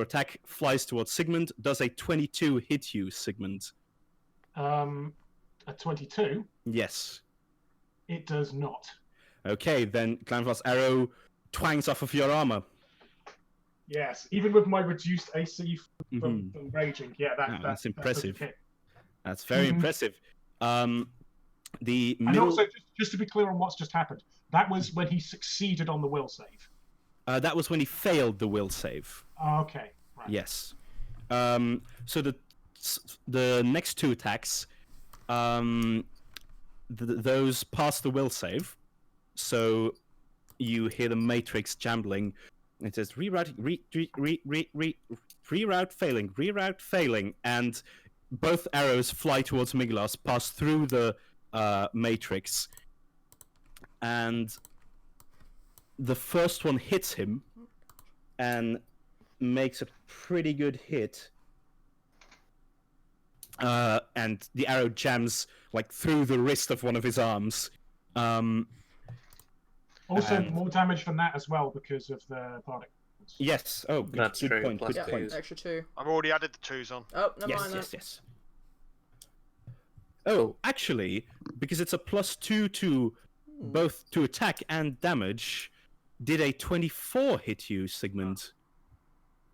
attack flies towards Sigmund. Does a 22 hit you, Sigmund? At 22, Yes. it does not. Okay, then Glanval's arrow twangs off of your armor. Yes, even with my reduced AC Mhm. from raging, yeah, That's impressive. That That's very Mhm. impressive. The and middle, also, just to be clear on what's just happened, that was when he succeeded on the will save. that was when he failed the will save. Okay, right. Yes. So the next two attacks, those pass the will save. So you hear the matrix jambling. It says reroute failing, and both arrows fly towards Migilas, pass through the matrix, and the first one hits him and makes a pretty good hit. And the arrow jams like through the wrist of one of his arms. Also, and- more damage than that as well because of the particles. Yes. Oh, That's good true, point. plus Good Yeah, point. extra 2. I've already added the 2s on. Oh, never Yes, mind yes, that. yes. Oh, actually, because it's a +2 to both to attack and damage, did a 24 hit you, Sigmund?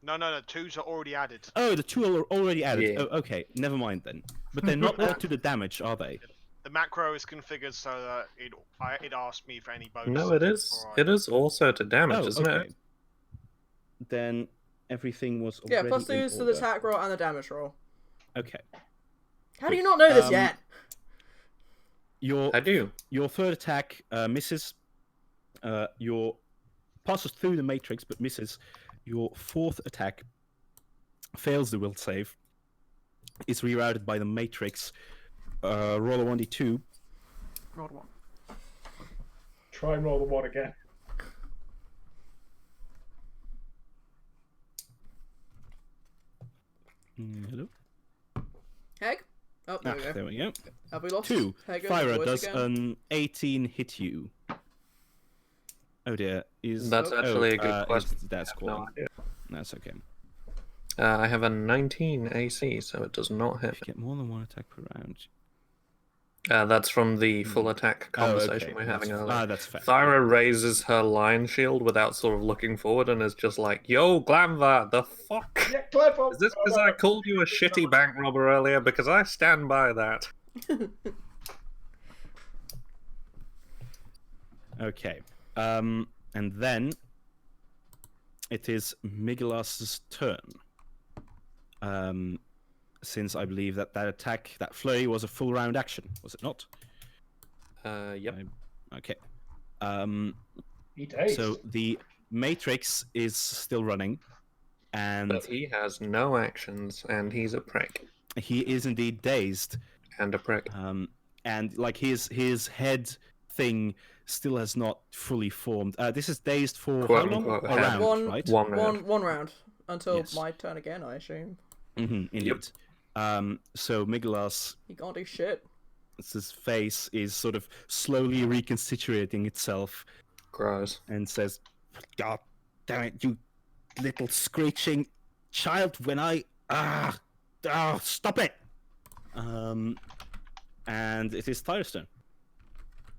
No, 2s are already added. Oh, the 2 are already added. Yeah. Oh, okay, never mind then. But they're not added to the damage, are they? The macro is configured so that it asks me for any bonuses. No, it is. before It is also to damage, Oh, isn't okay. it? Then everything was Yeah, already plus in 2s to the order. attack roll and the damage roll. Okay. How do you not know this Um, yet? I do. Your third attack misses. Your passes through the matrix but misses. Your fourth attack fails the will save. Is rerouted by the matrix. Roll a 1d2. Rolled 1. Try and roll the 1 again. Hello. Heg? Oh, there we go. There we go. Have we lost 2. Heg and Fyra voice does again? an 18 hit you. Oh dear. Is That's actually a good question. That's I have no calling. idea. That's okay. I have a 19 AC, so it does not hit. If you get more than one attack per round. That's from the full attack conversation we're having earlier. That's fair. Thyra raises her lion shield without sort of looking forward and is just like, "Yo, Glamvar, the fuck? Yeah, clever. Is this because I called you a shitty bank robber earlier? Because I stand by that." Okay. And then it is Migilas's turn. Since I believe that attack, that flurry, was a full round action, was it not? Yep. Okay. He dazed. So the Matrix is still running, and But he has no actions, and he's a prick. he is indeed dazed. And a prick. And like his head thing still has not fully formed. This is dazed for Quote, how long? unquote, A head. round, One- right? One round. One round. Until Yes. my turn again, I assume. Indeed. So Migilas, He can't do shit. his face is sort of slowly reconstituting itself Gross. and says, "God damn it, you little screeching child! When I stop it!" And it is Thyra's turn.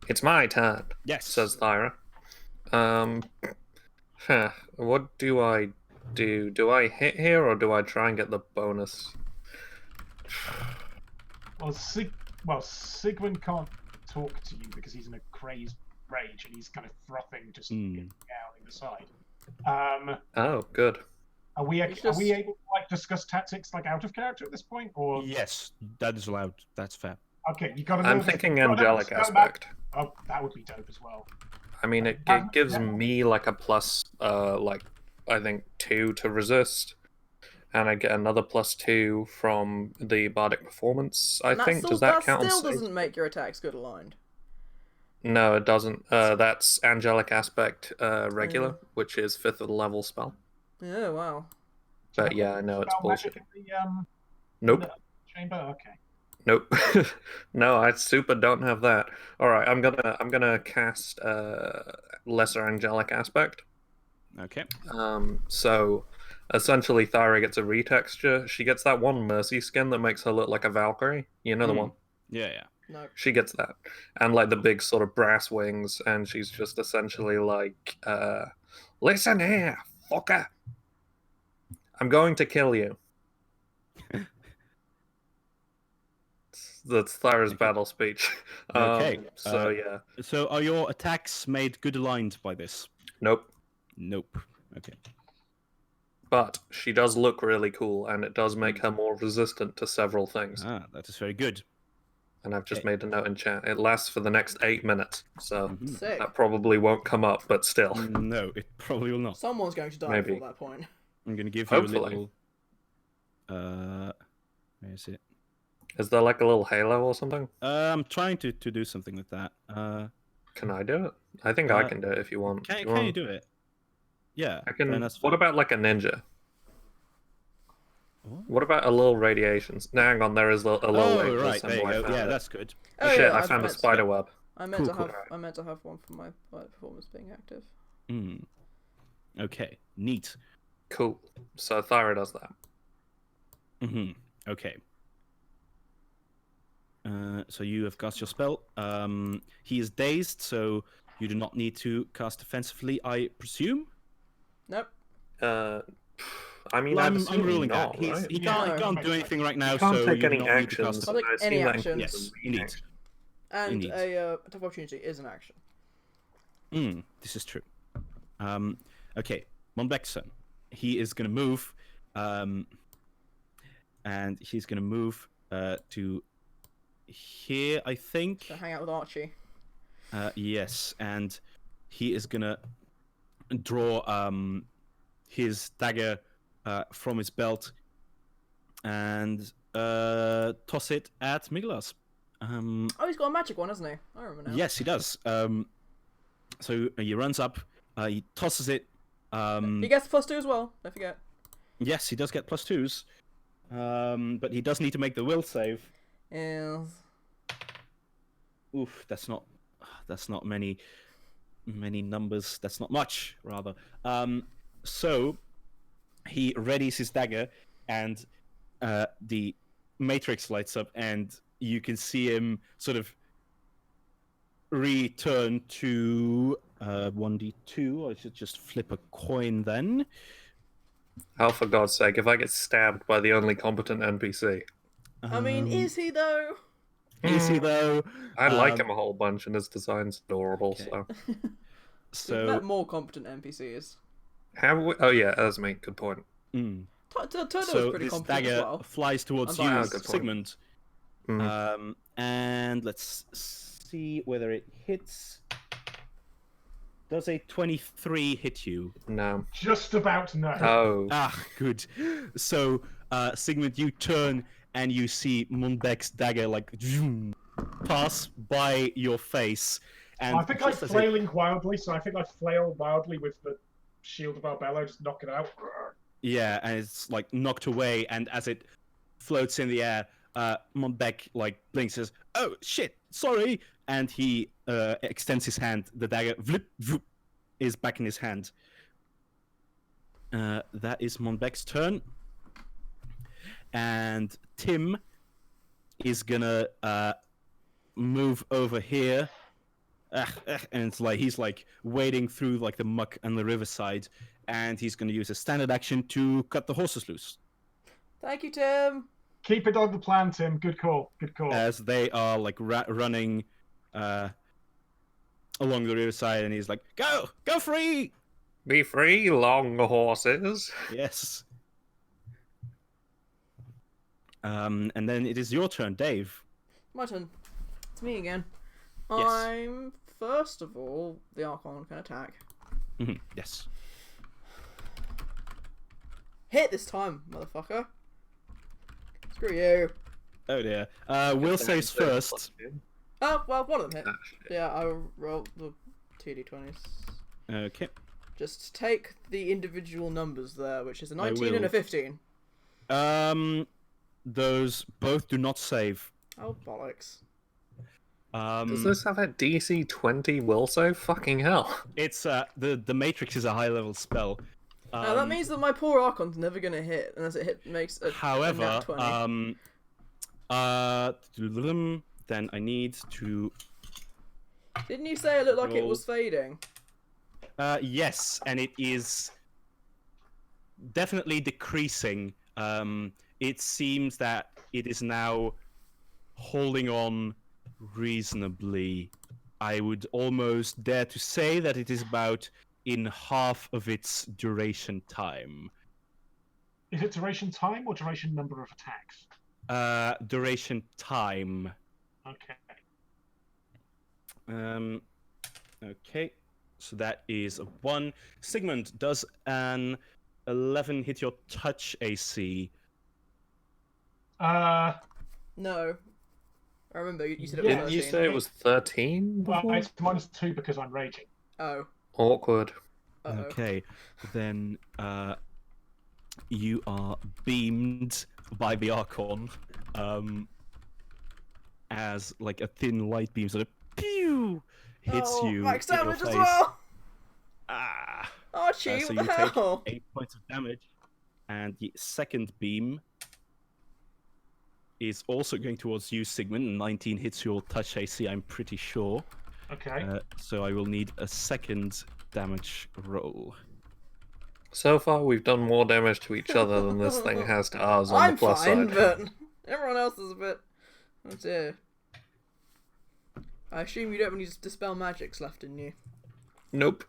It's my turn, Yes. says Thyra. What do I do? Do I hit here, or do I try and get the bonus? Well, Sigmund can't talk to you because he's in a crazed rage and he's kind of frothing, just getting out in the side. Oh, good. Are we It's able just- to like discuss tactics like out of character at this point, or Yes, that is allowed. That's fair. okay? You got to. I'm thinking angelic aspect. Oh, that would be dope as well. I mean, it gives me like a plus, like I think 2 to resist, and I get another +2 from the bardic performance. I think does that count? That still doesn't make your attacks good aligned. No, it doesn't. That's angelic aspect regular, which is 5th of the level spell. Oh wow. But yeah, I know it's Spell bullshit. magic in the, Nope. in the chamber. Okay. Nope. No, I super don't have that. All right, I'm gonna cast lesser angelic aspect. Okay. So essentially Thyra gets a retexture. She gets that one mercy skin that makes her look like a Valkyrie. You know the one? Yeah. No. She gets that. And like the big sort of brass wings, and she's just essentially like, listen here, fucker. I'm going to kill you. That's Thyra's battle speech. Okay. So yeah. So are your attacks made good aligned by this? Nope. Nope. Okay. But she does look really cool, and it does make her more resistant to several things. Ah, that is very good. And I've just made a note in chat. It lasts for the next 8 minutes, so Sick. that probably won't come up, but still. No, it probably will not. Someone's going to die Maybe. before that point. I'm going to give you Hopefully. a little... Where is it? Is there like a little halo or something? I'm trying to do something with that. Can I do it? I think I can do it if you want. Can you do it? Yeah. I can. then that's What fine. about like a ninja? What? What about a little radiation? No, hang on, there is a little. Oh, radiation right. There you symbol. I go. found Yeah, it. that's good. Oh, Shit, yeah, I found a spider web. I meant Cool, to have. I meant to have one for my performance being active. Okay. Neat. Cool. So Thyra does that. Okay. So you have cast your spell. He is dazed, so you do not need to cast defensively, I presume. Nope. I mean, Well, I'm I'm ruling not, that. right? He Yeah, can't do anything right now, He can't so take you do any not need to actions. cast I'll take I've any seen that action. Yes, in indeed. And Indeed. a attack of opportunity is an action. This is true. Okay, Monbekson. He is going to move, and he's going to move to here, I think. To hang out with Archie. Yes, and he is going to draw his dagger from his belt and toss it at Miglas. Oh, he's got a magic one, hasn't he? I remember now. Yes, he does. So he runs up, he tosses it. He gets +2 as well. Don't forget. Yes, he does get +2s, but he does need to make the will save. Yes. Oof, that's not many numbers. That's not much, rather. So he readies his dagger, and the matrix lights up, and you can see him sort of return to 1d2. I should just flip a coin then. Oh, for God's sake! If I get stabbed by the only competent NPC, I mean, is he though? Is he though? I like him a whole bunch, and his design's adorable. Okay. We've met more competent NPCs. Have we? Oh yeah, that's me. Good point. Mm. Turtle was So pretty this competent dagger as well. flies towards I'm you, biased. Good point. Sigmund. Mm. And let's see whether it hits. Does a 23 hit you? No. Just about no. Oh. Ah, good. So, Sigmund, you turn and you see Mundek's dagger like zoom, pass by your face. And I think I'm just as it- flailing wildly, so I think I flail wildly with the shield of Arbello, just knock it out. Yeah, and it's like knocked away, and as it floats in the air, Mundek like blinks, says, "Oh shit, sorry," and he extends his hand. The dagger vlip, vloop, is back in his hand. That is Mundek's turn, and Tim is gonna move over here. And it's like he's like wading through like the muck and the riverside, and he's going to use a standard action to cut the horses loose Thank you, Tim. Keep it on the plan, Tim. Good call. Good call. as they are like running along the riverside, and he's like, "Go free!" Be free, long horses. Yes. And then it is your turn, Dave. My turn. It's me again. Yes. I'm first of all, the Archon can attack. Yes. Hit this time, motherfucker. Screw you. Oh dear. Will saves first. Oh, well, one of them hit. Ah, shit. Yeah, I rolled the 2d20s. Okay. Just take the individual numbers there, which is a I 19 and a will. 15. Those both do not save. Oh, bollocks. Does this have a DC 20 will save? Fucking hell. It's the Matrix is a high level spell. Now, that means that my poor Archon's never gonna hit unless it makes a However, nat 20. then I need to. Didn't you say it looked like it roll. was fading? Yes, and it is definitely decreasing. It seems that it is now holding on reasonably. I would almost dare to say that it is about in half of its duration time. Is it duration time or duration number of attacks? Duration time. Okay. Okay. So that is a 1. Sigmund, does an 11 hit your touch AC? Uh, No. I remember you said it Yeah. was Didn't you 13. say it was 13 well, before? it's -2 because I'm raging. Oh. Awkward. Uh-oh. Okay. Then you are beamed by the Archon as like a thin light beam sort of pew hits Oh, you max in your damage as face. well! Ah. Archie, So what you the take hell? 8 points of damage, and the second beam is also going towards you, Sigmund. 19 hits your touch AC, I'm pretty sure. Okay. So I will need a second damage roll. So far, we've done more damage to each other than this thing has to ours on I'm the plus fine, side. but everyone else is a bit... Oh dear. I assume you don't have any Dispel Magics left in you. Nope.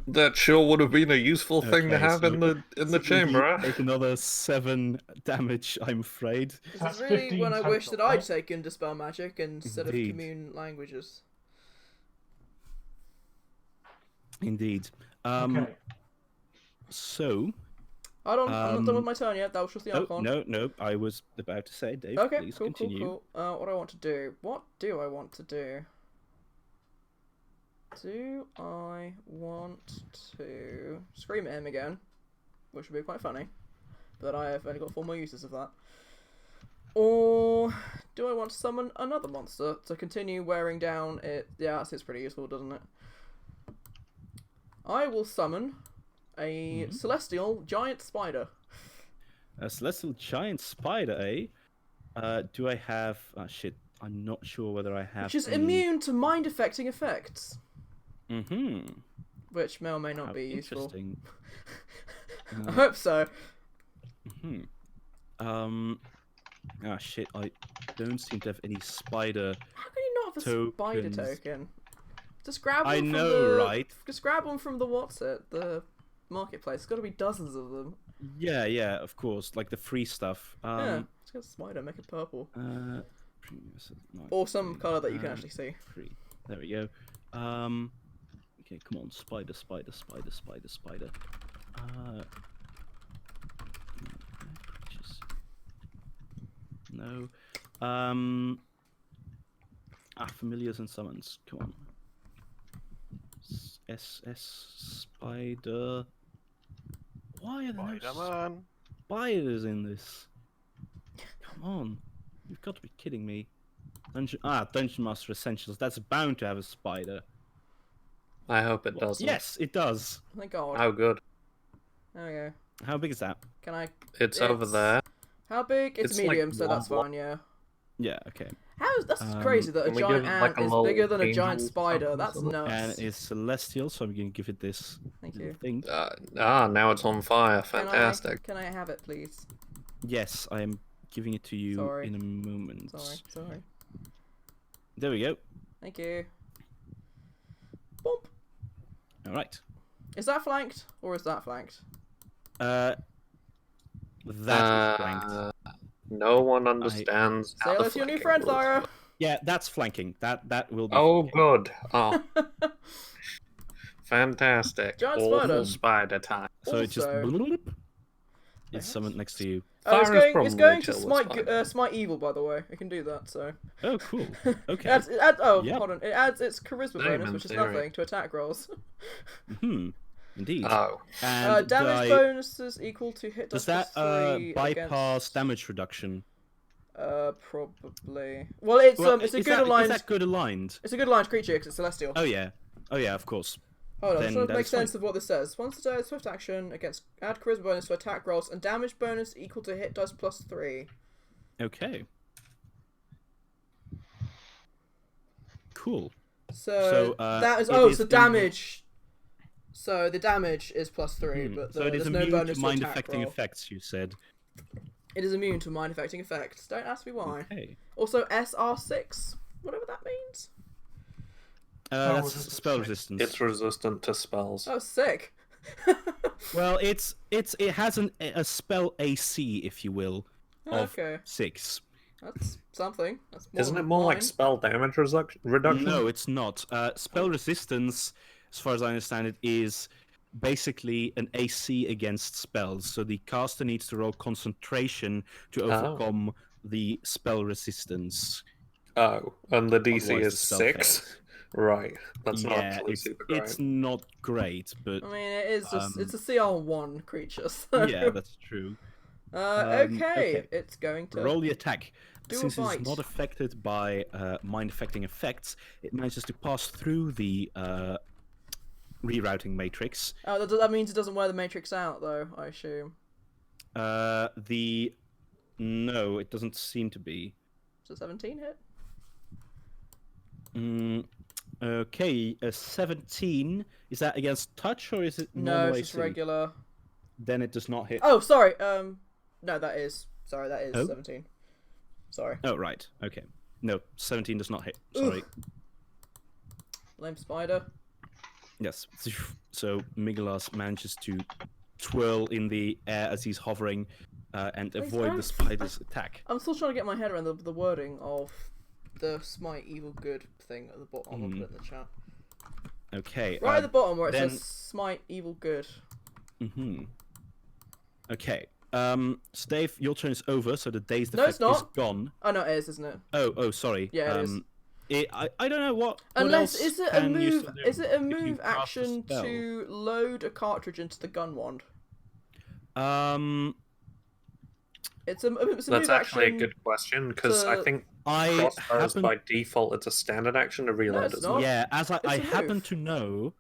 That sure would have been a useful thing to Okay, have so- in the So chamber. you take another 7 damage, I'm afraid. This That's is really 15 when I wish total, that I'd right? taken Dispel Magic instead Indeed. of Commune Languages. Indeed. Okay. So... Hold on, I'm not done with Um, my turn yet. That was just the Archon. No, I was about to say, Dave, Okay, please cool, continue. cool. What do I want to do? What do I want to do? Do I want to scream at him again? Which would be quite funny. But I have only got 4 more uses of that. Or do I want to summon another monster to continue wearing down it? Yeah, that seems pretty useful, doesn't it? I will summon a celestial giant spider. A celestial giant spider, eh? Do I have... Oh, shit. I'm not sure whether I have Which is any... immune to mind-affecting effects. Mm-hmm. Which may or may not How be useful. interesting. I hope so. Ah, shit. I don't seem to have any spider... How can you not have a spider Tokens. token? Just grab one I from know, the... right? Just grab one from the the marketplace. There's got to be dozens of them. Yeah, of course. Like the free stuff. Yeah, just get a spider, make it purple. Previous- not Or some free. colour that you can actually see. Free. There we go. Okay, come on, spider. Creatures. No. Familiars and summons. Come on. SS spider. Why are there no Spider-Man. spiders in this? Come on. You've got to be kidding me. Dungeon Master Essentials. That's bound to have a spider. I hope it doesn't. Yes, it does. Thank God. How good. There we go. How big is that? Can I... It's over there. How big? It's It's like medium, so that's one- fine, yeah. Yeah, okay. That's crazy that a Can we give giant it ant like a is little bigger than a giant angel spider. something That's or something? nuts. And it is celestial, so I'm going to give it this Thank little you. thing. Now it's on fire. Can Fantastic. Can I have it, please? Yes, I am giving it to you Sorry. in a moment. Sorry. There we go. Thank you. Boop. All right. Is that flanked or is that flanked? That is flanked. No one understands. Say hello to your new friend, Lara. Yeah, that's flanking. That will be. Oh, flanking. good. Oh, fantastic. Giant Awful spider. spider time. So it just Also- bloop, it's summoned next to you. It's Fire is going. It's probably going to chill with spider. smite evil. By the way, it can do that. So. Oh, cool. Okay. it adds, Yep. hold on. It adds its charisma Same bonus, in which is theory. nothing, to attack rolls. Indeed. Oh, And Damage bonuses equal to hit does dice that plus 3 bypass against... damage reduction? Probably. Well, it's a is good that, aligned. Is that good aligned? It's a good aligned creature because it's celestial. Oh yeah, of course. Hold on, Then I'm trying to that make is fine. sense of what this says. Once a day, swift action against add charisma bonus to attack rolls and damage bonus equal to hit dice plus 3. Okay. Cool. So that is it is so damage. So the damage is plus 3, but so it is there's no immune bonus to to attack mind-affecting roll. effects. You said. It is immune to mind-affecting effects. Don't ask me why. Okay. Also, SR6, whatever that means. That's resistance. spell resistance. it's resistant to spells. Oh, sick. Well, it has a spell AC, if you will, of Okay. 6. That's something. That's more Isn't it than more like mine. spell damage reduction? No, it's not. Spell resistance, as far as I understand it, is basically an AC against spells. So the caster needs to roll concentration to overcome the spell resistance. Oh, and the DC Otherwise, is the spell 6? fails. Right. That's not Yeah, actually super great. it's not great, but I mean, it is just it's a CR1 creature. So. yeah, that's true. Okay. okay. It's going to Roll the attack. Do a Since it's bite. not affected by mind-affecting effects, it manages to pass through the rerouting matrix. Oh, that means it doesn't wear the matrix out, though. I assume. No, it doesn't seem to be. Does 17 hit? Okay, a 17. Is that against touch or is it No, normal it's just AC? regular. Then it does not hit. Oh, sorry. No, that is 17. Sorry. Oh, right. Okay. No, 17 does not hit. Sorry. Lame spider. Yes. So Migelas manages to twirl in the air as he's hovering and avoid the spider's attack. I'm still trying to get my head around the wording of the smite evil good thing at the bottom. I'll put it in the chat. Okay. Right at the bottom where it then- says smite evil good. Okay. Stave, your turn is over, so the dazed No, effect it's not. is gone. Oh no, it is, isn't it? Oh, sorry. Yeah, it is. I don't know what. Unless else is it a can you move? still do Is it a if you move cast a action spell? to load a cartridge into the gun wand? It's a That's move actually action. a good question, because I to- think I crossbows happen, by default it's a standard action to reload, it's isn't not. it? yeah, as I a happen move. to know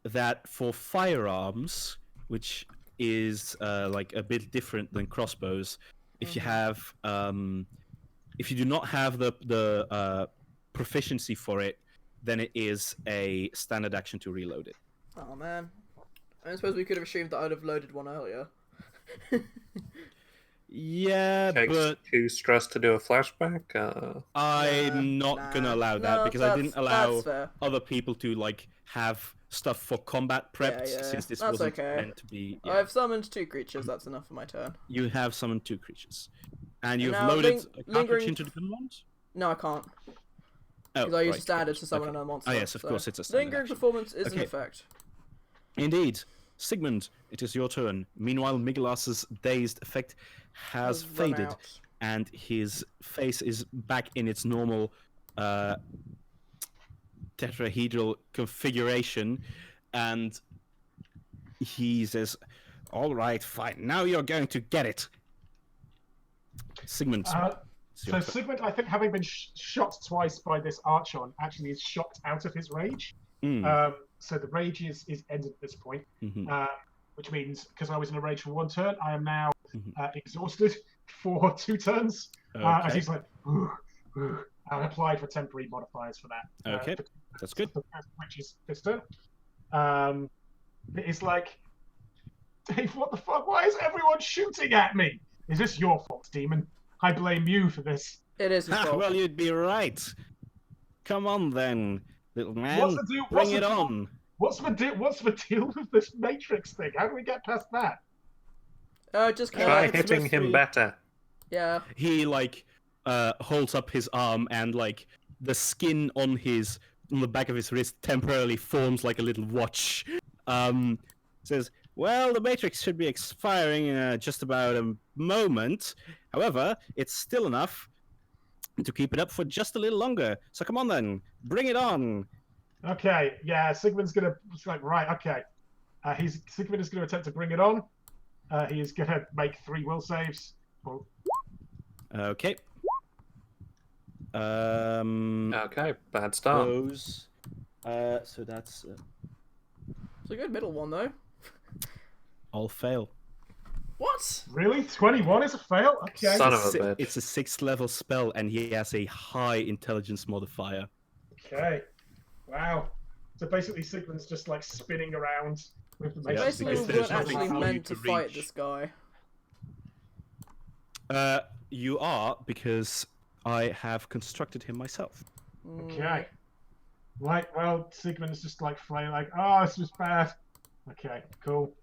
that for firearms, which is like a bit different than crossbows, if you have if you do not have the proficiency for it, then it is a standard action to reload it. Oh man, I suppose we could have assumed that I'd have loaded one earlier. Yeah, Takes but 2 stress to do a flashback. I'm not gonna allow that No, because I didn't allow that's fair. other people to like have stuff for combat prepped Yeah, since this that's wasn't okay. meant to be. Yeah. I've summoned 2 creatures. That's enough for my turn. You have summoned 2 creatures, and you've now loaded a cartridge lingering- into the gun wand. No, I can't Oh, because I use right, standard of to summon course. another monster. Oh yes, of so course, it's a standard lingering action. performance is in Okay. effect. Indeed, Sigmund, it is your turn. Meanwhile, Migelas's dazed effect has Has run faded, out. and his face is back in its normal tetrahedral configuration, and he says, "All right, fine. Now you're going to get it." Sigmund. it's your So turn. Sigmund, I think, having been shot twice by this Archon, actually is shocked out of his rage. So the rage is ended at this point, which means because I was in a rage for 1 turn, I am now exhausted for 2 turns. As Okay. he's like, I applied for temporary modifiers for that. Okay, that's good. The first, which is this turn. It's like, Dave, what the fuck? Why is everyone shooting at me? Is this your fault, demon? I blame you for this. It is his Ha, fault. well, you'd be right. Come on then, little man. What's the deal? Bring it on. What's the deal with this Matrix thing? How do we get past that? Just Try it's hitting supposed him to be- better. yeah. He like holds up his arm, and like the skin on the back of his wrist temporarily forms like a little watch. Says, "Well, the matrix should be expiring in just about a moment. However, it's still enough to keep it up for just a little longer. So come on then, bring it on." Okay, yeah, Sigmund's gonna. It's like, right, okay. Sigmund is gonna attempt to bring it on. He is gonna make 3 will saves. Okay. Okay, bad start. Those. So that's. It's a good middle one though. I'll fail. What? Really? 21 is a fail? Okay. Son of a bitch. It's a 6th level spell, and he has a high intelligence modifier. Okay. Wow. So basically, Sigmund's just like spinning around with the Yeah, matrix. Basically, because we there's weren't nothing actually for you meant to to fight reach. this guy. You are, because I have constructed him myself. Okay. Right, well, Sigmund's just like flailing, like, oh, this was bad. Okay, cool.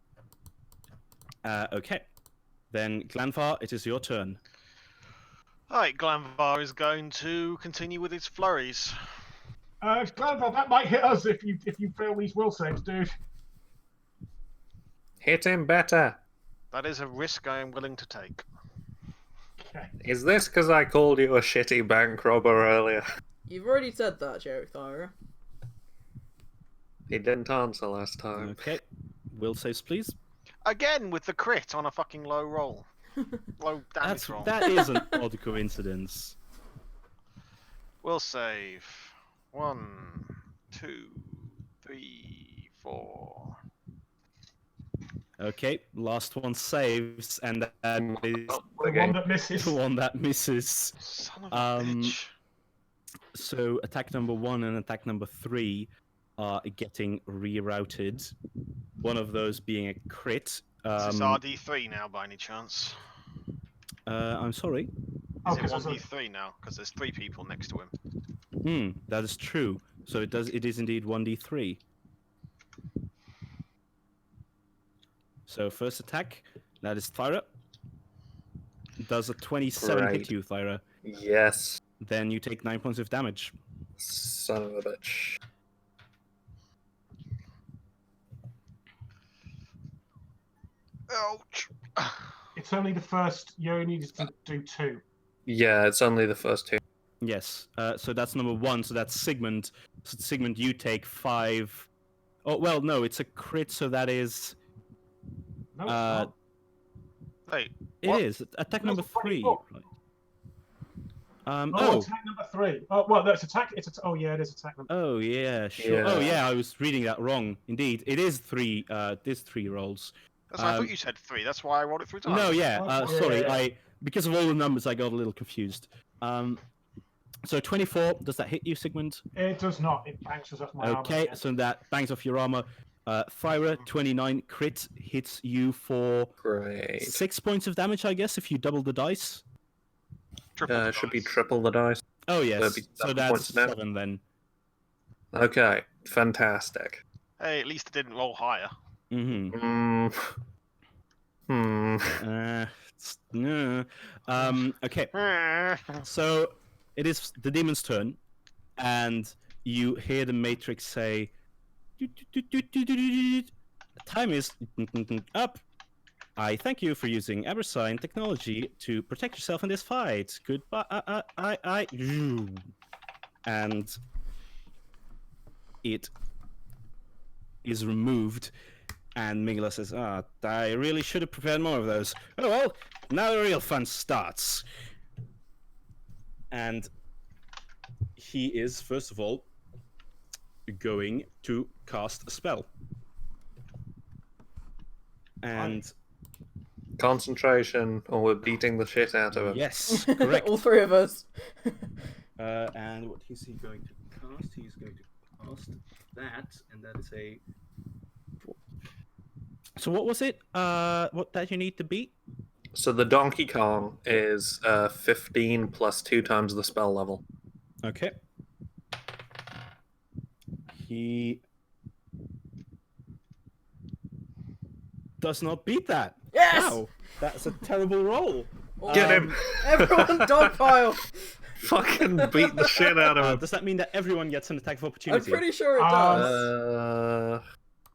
Okay. Then, Glanvar, it is your turn. Alright, Glanvar is going to continue with his flurries. Glanville, that might hit us if you fail these will saves, dude. Hit him better. That is a risk I am willing to take. Okay. Is this because I called you a shitty bank robber earlier? You've already said that, Jerick Thyra. He didn't answer last time. Okay. Will saves, please. Again with the crit on a fucking low roll. Low damage roll. That is an odd coincidence. We'll save. 1, 2, 3, 4. Okay, last one saves, and that is The one that misses. the one that misses. Son of a bitch. So attack number 1 and attack number 3 are getting rerouted. One of those being a crit. Is this RD3 now by any chance? I'm sorry. Is Okay, it so 1D3 now? Because there's 3 people next to him. That is true. So it is indeed 1d3. So first attack, that is Thyra. Does a 27 Great. hit you, Thyra? Yes. Then you take 9 points of damage. Son of a bitch. Ouch. It's only the first. You only needed to do 2. Yeah, it's only the first 2. Yes. So that's number 1. So that's Sigmund. So Sigmund, you take 5. Oh well, no, it's a crit. So that is. No, it's not. Wait, It What? is attack No, number it's 3. 24. Right. Oh, attack number 3. Oh, well, that's attack. Oh, yeah, it is attack number. Oh yeah, sure. Yeah. Oh yeah, I was reading that wrong. Indeed, it is 3. There's 3 rolls. that's I Um, thought you said 3. That's why I rolled it 3 times. No, yeah. Okay, Sorry, yeah. because of all the numbers, I got a little confused. So 24. Does that hit you, Sigmund? It does not. It bounces off my armor. Okay, again. so that bangs off your armor. Thyra, 29 crit hits you for Great. 6 points of damage, I guess, if you double the dice. Triple the Should be dice. triple the dice. Oh That'd yes, be so 7 that's points of damage. 7 then. Okay, fantastic. Hey, at least it didn't roll higher. Mm-hmm. No. Okay. So it is the demon's turn, and you hear the Matrix say, "Time is up. I thank you for using Ebersign technology to protect yourself in this fight. Goodbye." And it is removed. And Mingla says, I really should have prepared more of those. Oh well, now the real fun starts. And he is, first of all, going to cast a spell. And Concentration, or we're beating the shit out of him. yes, correct. All 3 of us. And what is he going to cast? He's going to cast that, and that is a... So what was it? What that you need to beat? So the Donkey Kong is 15 plus 2 times the spell level. Okay. He does not beat that. Yes! Wow, that's a terrible roll. Get him! Everyone dogpile! Fucking beat the shit out of him. Does that mean that everyone gets an attack of I'm opportunity? pretty sure it does.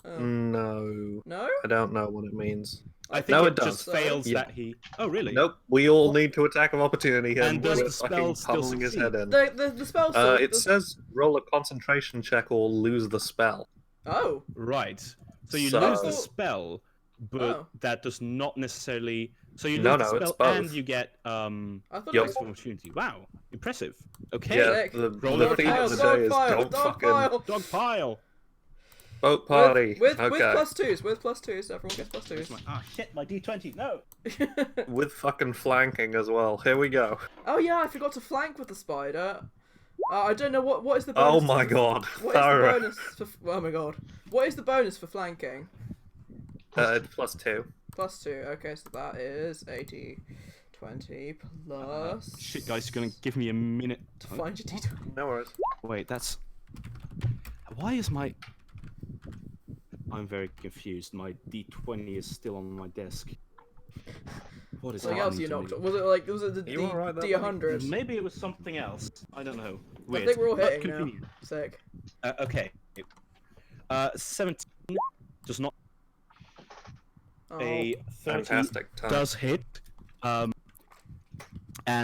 Oh. No. No? I don't know what it means. I think No, it it does. just fails Yeah. that he. Oh, really? Nope. We all need to attack of opportunity him. And does We're the spell fucking still pummeling his head in. The spell still... It says roll a concentration check or lose the spell. Oh. Right. So you So- lose the spell, but Oh. that does not necessarily. So you lose No, the no, it's spell and both. you get I thought Yup. it was... extra opportunity. Wow, impressive. Okay. Yeah, Sick. Roll the your theme attacks. of the day is Dogpile! don't fucking Dogpile! Dog pile. boat party. With Okay. +2s, with +2s, everyone gets +2s. Ah, shit, my D20. No. With fucking flanking as well. Here we go. Oh yeah, I forgot to flank with the spider. I don't know what is the Oh bonus. my god. What is the Thara. bonus for? Oh my god. What is the bonus for flanking? It's +2. +2. Okay, so that is 80, 20 plus. Shit, guys, you're gonna give me a minute. To find your D20. No worries. Wait, that's. Why is my. I'm very confused. My D20 is still on my desk. What is Something else happening you to knocked. me? Was it the You alright there, D100? Maybe it was something else. I don't know. I Weird. think we're all but hitting now. convenient. Sick. Okay. 17 does not. Oh. A 30 Fantastic time. does hit. And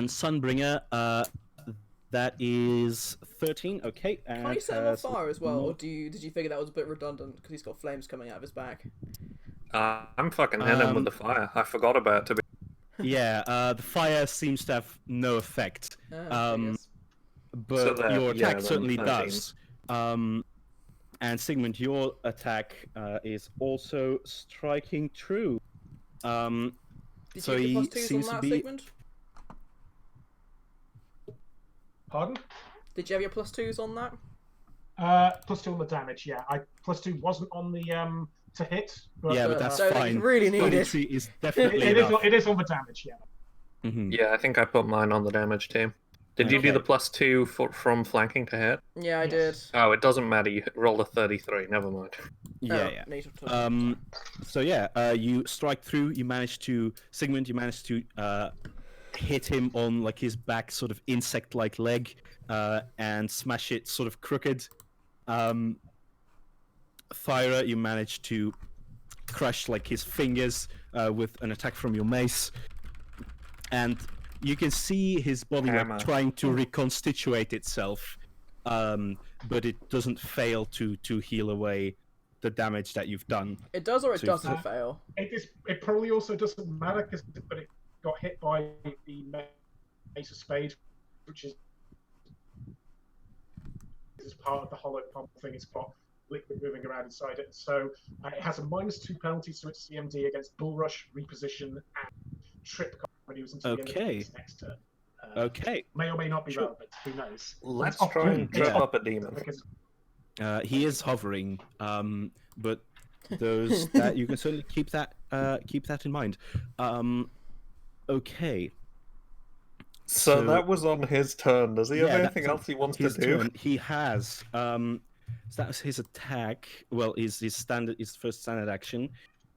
Sunbringer, that is 13. Okay. And Can you set him on has fire as well, more- or did you figure that was a bit redundant because he's got flames coming out of his back? I'm fucking hitting him with the fire. I forgot about it, to be. Yeah, the fire seems to have no effect. Figures. But So there, your yeah, attack then certainly 13. does. And Sigmund, your attack is also striking true. Did so you he get +2s seems on to that be. segment? Pardon? Did you have your +2s on that? +2 on the damage. Yeah, +2 wasn't on the to hit. But, Yeah, but that's so fine. You really need it. 23 is it, definitely it is. enough. It is on the damage. Yeah. Mhm. Yeah, I think I put mine on the damage too. Did you do Okay. the +2 from flanking to hit? Yeah, I Yes. did. Oh, it doesn't matter. You rolled a 33. Never mind. Yeah, Oh, yeah. need to So yeah, you strike through. You manage to Sigmund. You manage to hit him on like his back, sort of insect-like leg, and smash it sort of crooked. Thyra, you manage to crush like his fingers with an attack from your mace, and you can see his body Hammer. like trying to reconstitute itself, but it doesn't fail to heal away the damage that you've done. It does or it So- doesn't fail. It probably also doesn't matter but it got hit by the Ace of Spades, which is part of the hollow pump thing. It's got liquid moving around inside it, so it has a -2 penalty to its CMD against Bull Rush, Reposition, and Trip maneuvers until the end Okay. of its next turn. Okay. May or may not be Sure. relevant. Who knows? Let's It's try and it's drip Yeah. up a demon. because He is hovering, but those that you can certainly keep that in mind. Okay. So that was on his turn. Does he have Yeah, anything that's on else he wants to his do? turn. He has. So that was his attack. Well, his first standard action,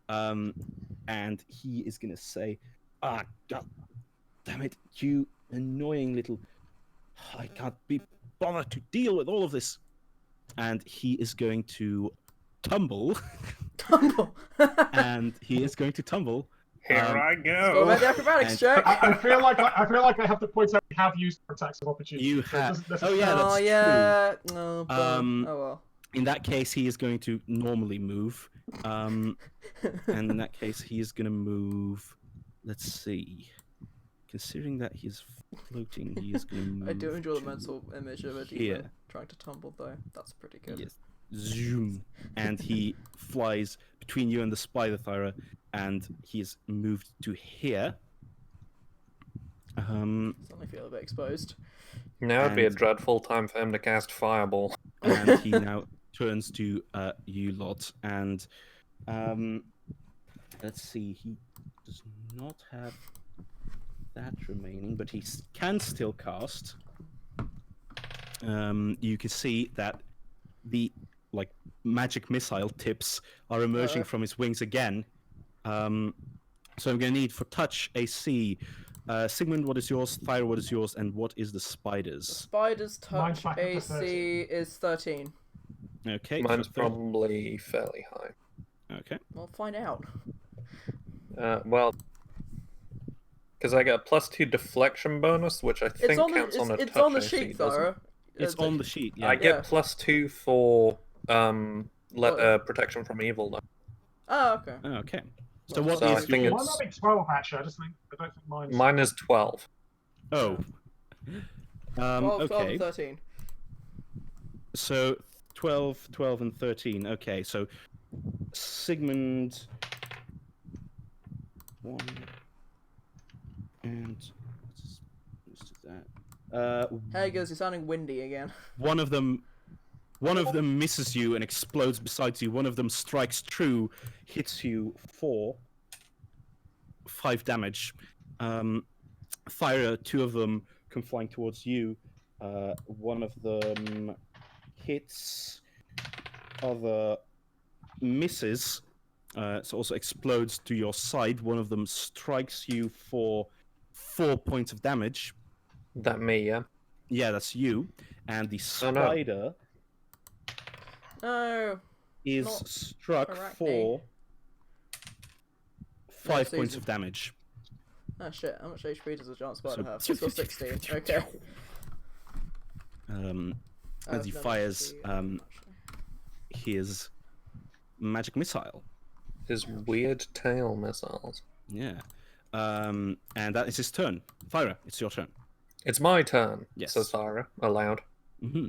and he is gonna say, "Ah, God damn it, you annoying little! I can't be bothered to deal with all of this." And he is going to tumble, Tumble. and he is going to tumble. Here I Go about go. the acrobatics And- check. I feel like I have to point out we have used attacks of opportunity. You so it have. doesn't Oh necessarily- yeah, Oh that's yeah. Oh, bum. Um, Oh well. In that case, he is going to normally move. And in that case, he is going to move. Let's see. Considering that he's floating, he is going to move. I do enjoy the to mental image of a here. demon trying to tumble though. That's pretty good. Yes. Zoom. And he flies between you and the spider, Thyra, and he's moved to here. Suddenly feel a bit exposed. Now would be a And- dreadful time for him to cast Fireball. And he now turns to you lot, and let's see, he does not have that remaining, but he can still cast. You can see that the like magic missile tips are emerging from his wings again. So I'm gonna need for touch AC Sigmund, what is yours? Thyra, what is yours? And what is the spider's? Spider's Mine's touch back up to AC 13. is 13. Okay. Mine's so probably fairly high. Okay. We'll find out. Well, because I get a +2 deflection bonus, which I think counts on a touch it's on the AC, sheet, doesn't it? Thyra. It's on the sheet. Yeah. I get Yeah. +2 for protection from evil. Though. Oh, okay. Okay. So Well, what so I is think your? Mine might be 12 actually. I don't think mine's. Mine is 12. Oh. 12, 12 Okay. and 13. So 12, 12, and 13. Okay. So Sigmund. 1. And what's that? Hey, goes, you're sounding windy again. One of them misses you and explodes beside you. One of them strikes true, hits you for 5 damage. Fire, 2 of them come flying towards you. One of them hits, other misses. It also explodes to your side. One of them strikes you for 4 points of damage. That me, yeah. Yeah, that's you. And the Oh, no. spider No. is Not struck Arachne. for 5 points Susan. of damage. Oh shit, how much HP does a giant spider So- have? It's got 16. Okay. As he I've never fires seen- his magic missile. His weird tail missiles. Yeah. And that is his turn. Thyra, it's your turn. It's my turn, Yes. says Thyra, aloud. Mm-hmm.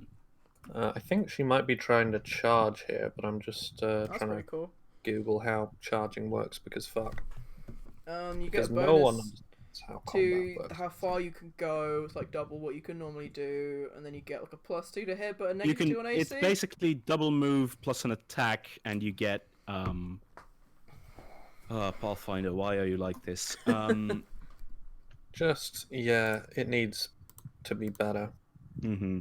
I think she might be trying to charge here, but I'm just That's trying pretty to cool. Google how charging works because fuck. You get Because a no one bonus understands how to combat works. how far you can go. It's like double what you can normally do, and then you get like a +2 to hit, but a You can. -2 on AC. It's basically double move plus an attack, and you get Pathfinder, why are you like this? Just, yeah, it needs to be better. Mm-hmm.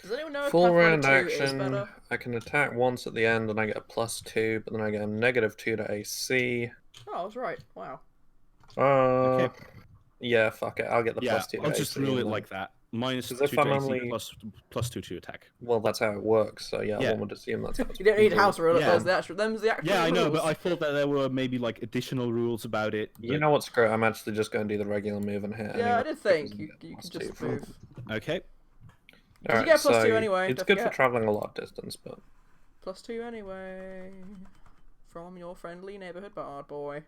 Does anyone know if Full Pathfinder round 2 is action, better? I can attack once at the end and I get a +2, but then I get a -2 to AC. Oh, I was right. Wow. Okay. Yeah, fuck it, I'll get the Yeah, +2 to I'll just AC rule it and then- like that. Minus 2 'Cause if to I'm AC only- plus 2 to attack. Well, that's how it works, so yeah, Yeah. one would assume that's how it's You don't need house rule. Yeah. Them's the actual Yeah, I know, rules. but I thought that there were maybe like additional rules about it. You but- know what, screw it, I'm actually just going to do the regular move and hit. Yeah, I anyway, did think because you get can +2 just from- move. Okay. you Alright, get a +2 so anyway, It's don't good forget. for traveling a lot of distance, but +2 anyway. From your friendly neighborhood bard boy.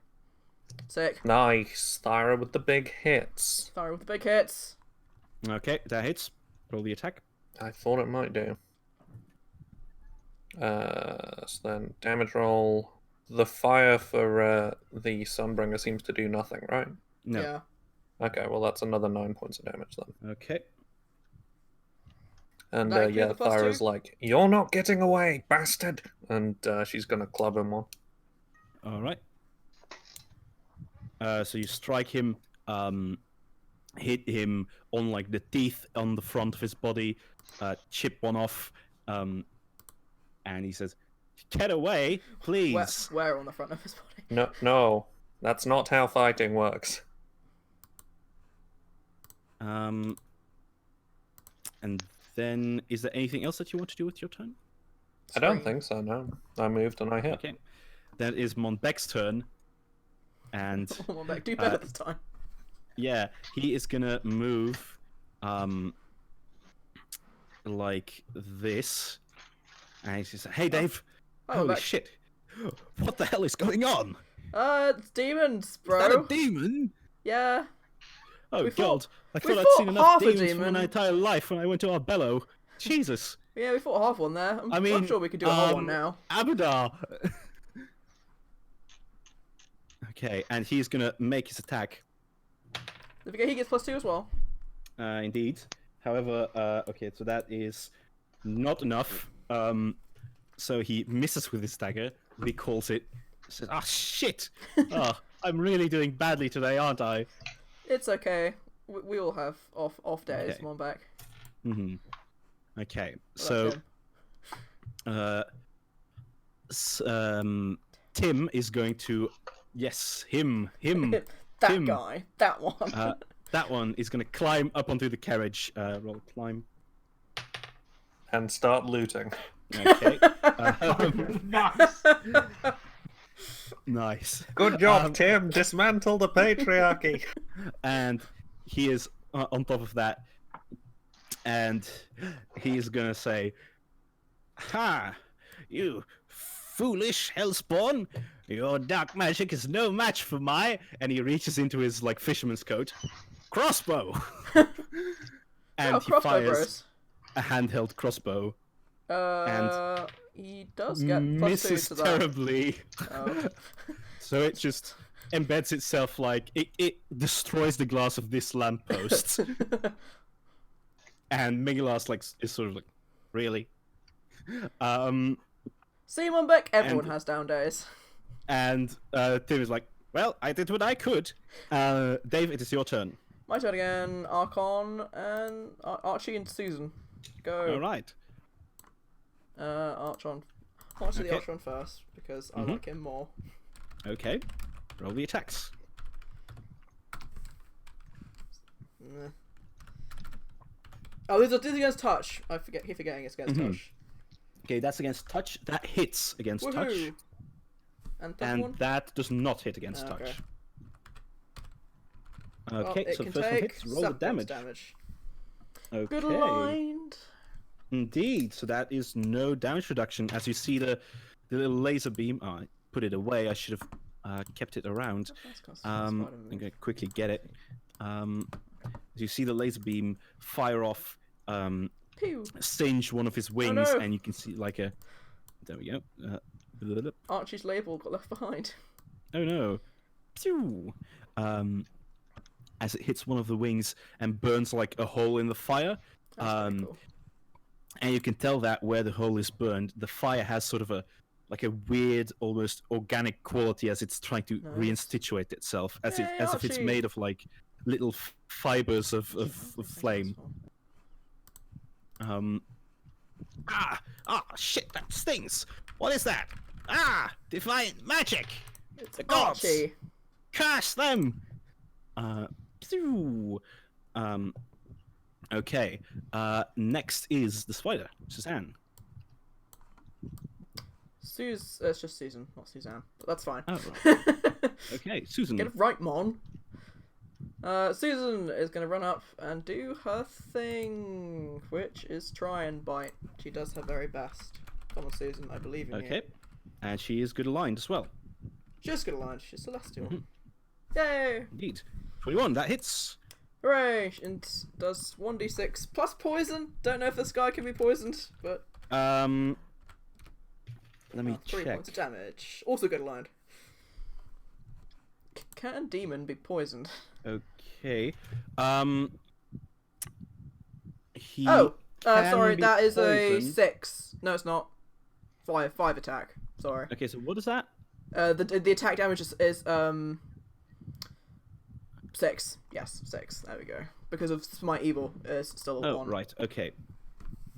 Sick. nice. Thyra with the big hits. Sorry with the big hits. Okay, that hits. Roll the attack. I thought it might do. So then damage roll. The fire for the Sunbringer seems to do nothing, right? No. Yeah. Okay, well that's another 9 points of damage then. Okay. And That include yeah, the +2? Thyra's like, "You're not getting away, bastard!" And she's gonna club him one. All right. So you strike him, hit him on like the teeth on the front of his body, chip one off, and he says, "Get away, please." Where on the front of his body? No, that's not how fighting works. And then, is there anything else that you want to do with your turn? I don't Scream. think so. No, I moved and I hit. Okay. Then it is Monbec's turn, and Oh, my back. Do better this time. yeah, he is gonna move, like this, and he's just, "Hey, Dave! Oh, Holy back. shit! What the hell is going on? It's demons, bro. Is that a demon? Yeah. Oh We god! fought- I we thought I'd fought seen enough half a demons for demon. my entire life when I went to Arbello. Jesus! Yeah, we fought half one there. I mean, I'm sure we could do a whole one now. Abadar. Okay, and he's gonna make his attack. Don't forget he gets +2 as well. Indeed. However, okay, so that is not enough. So he misses with his dagger. Recalls it. Says, "Ah, shit! Oh, I'm really doing badly today, aren't I?" It's okay. We all have off days. Okay. Come on back. Mm-hmm. Okay, Well, so, Tim is going to, yes, him. That Tim, guy. That one. that one is going to climb up onto the carriage. Roll climb. And start looting. Okay. Nice. Nice. Good job, Tim. Dismantle the patriarchy. And he is on top of that. And he is going to say, "Ha! You foolish hellspawn! Your dark magic is no match for my..." And he reaches into his like fisherman's coat. Crossbow! And he fires a handheld crossbow. He does get +2 misses to that. terribly. Oh. So it just embeds itself like it destroys the glass of this lamppost. And Megalas like is sort of like, really? Simon Beck, everyone has down days. And Tim is like, well, I did what I could. Dave, it is your turn. My turn again. Archon and Archie and Susan. Go. All right. Archon. I'll do the Okay. Archon first because I like him more. Okay. Roll the attacks. Meh. Oh, these are against touch. Keep forgetting it's against touch. Okay, that's against touch. That hits against touch. Woohoo! And that And one? that does not hit against Okay. touch. Well, Okay, it so can the first one take hits. Roll the 7 points damage. damage. Good Okay. aligned. Indeed. So that is no damage reduction. As you see the little laser beam. Oh, I put it away. I should have kept it around. I'm gonna quickly get it. As you see the laser beam fire off, Pew. singe one of his wings, no. and you can see like a. There we go. Archie's label got left behind. Oh no! Pew! As it hits one of the wings and burns like a hole in the fire. That's pretty cool. And you can tell that where the hole is burned, the fire has sort of a weird, almost organic quality as it's trying to Nice. reinstitute itself, as Yay, if it's Archie. made of like little fibers of flame. Shit, that stings! What is that? Divine magic! It's The gods! Archie. Curse them! Phew. Okay. Next is the spider, Suzanne. It's just Susan, not Suzanne. But that's fine. Oh, Okay, Susan. Get it right, Mon. Susan is going to run up and do her thing, which is try and bite. She does her very best. Come on, Susan, I believe in you. Okay. And she is good aligned as well. She's good aligned. She's celestial. Yay! Indeed. 21, that hits. Hooray! And does 1d6 plus poison. Don't know if this guy can be poisoned, but Let me 3 check. points of damage. Also good aligned. Can demon be poisoned? Okay. He Oh, can sorry, be that is a poisoned. 6. No, it's not. 5 attack. Sorry. Okay, so what is that? The attack damage is 6. Yes, 6. There we go. Because of Smite Evil is still a Oh, 1. right. Okay.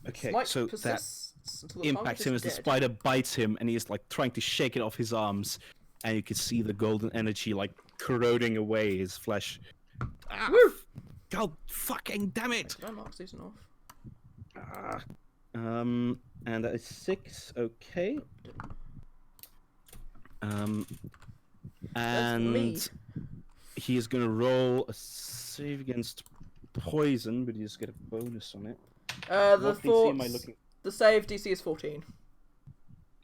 Okay, Smite so that persists until the impacts target him is as the dead. spider bites him, and he is like trying to shake it off his arms, and you can see the golden energy like corroding away his flesh. Woo! God fucking damn it! Did I mark Susan off? And that is 6. Okay. And me. he is gonna roll a save against poison, but you just get a bonus on it. The What DC am I thoughts. looking? The save DC is 14.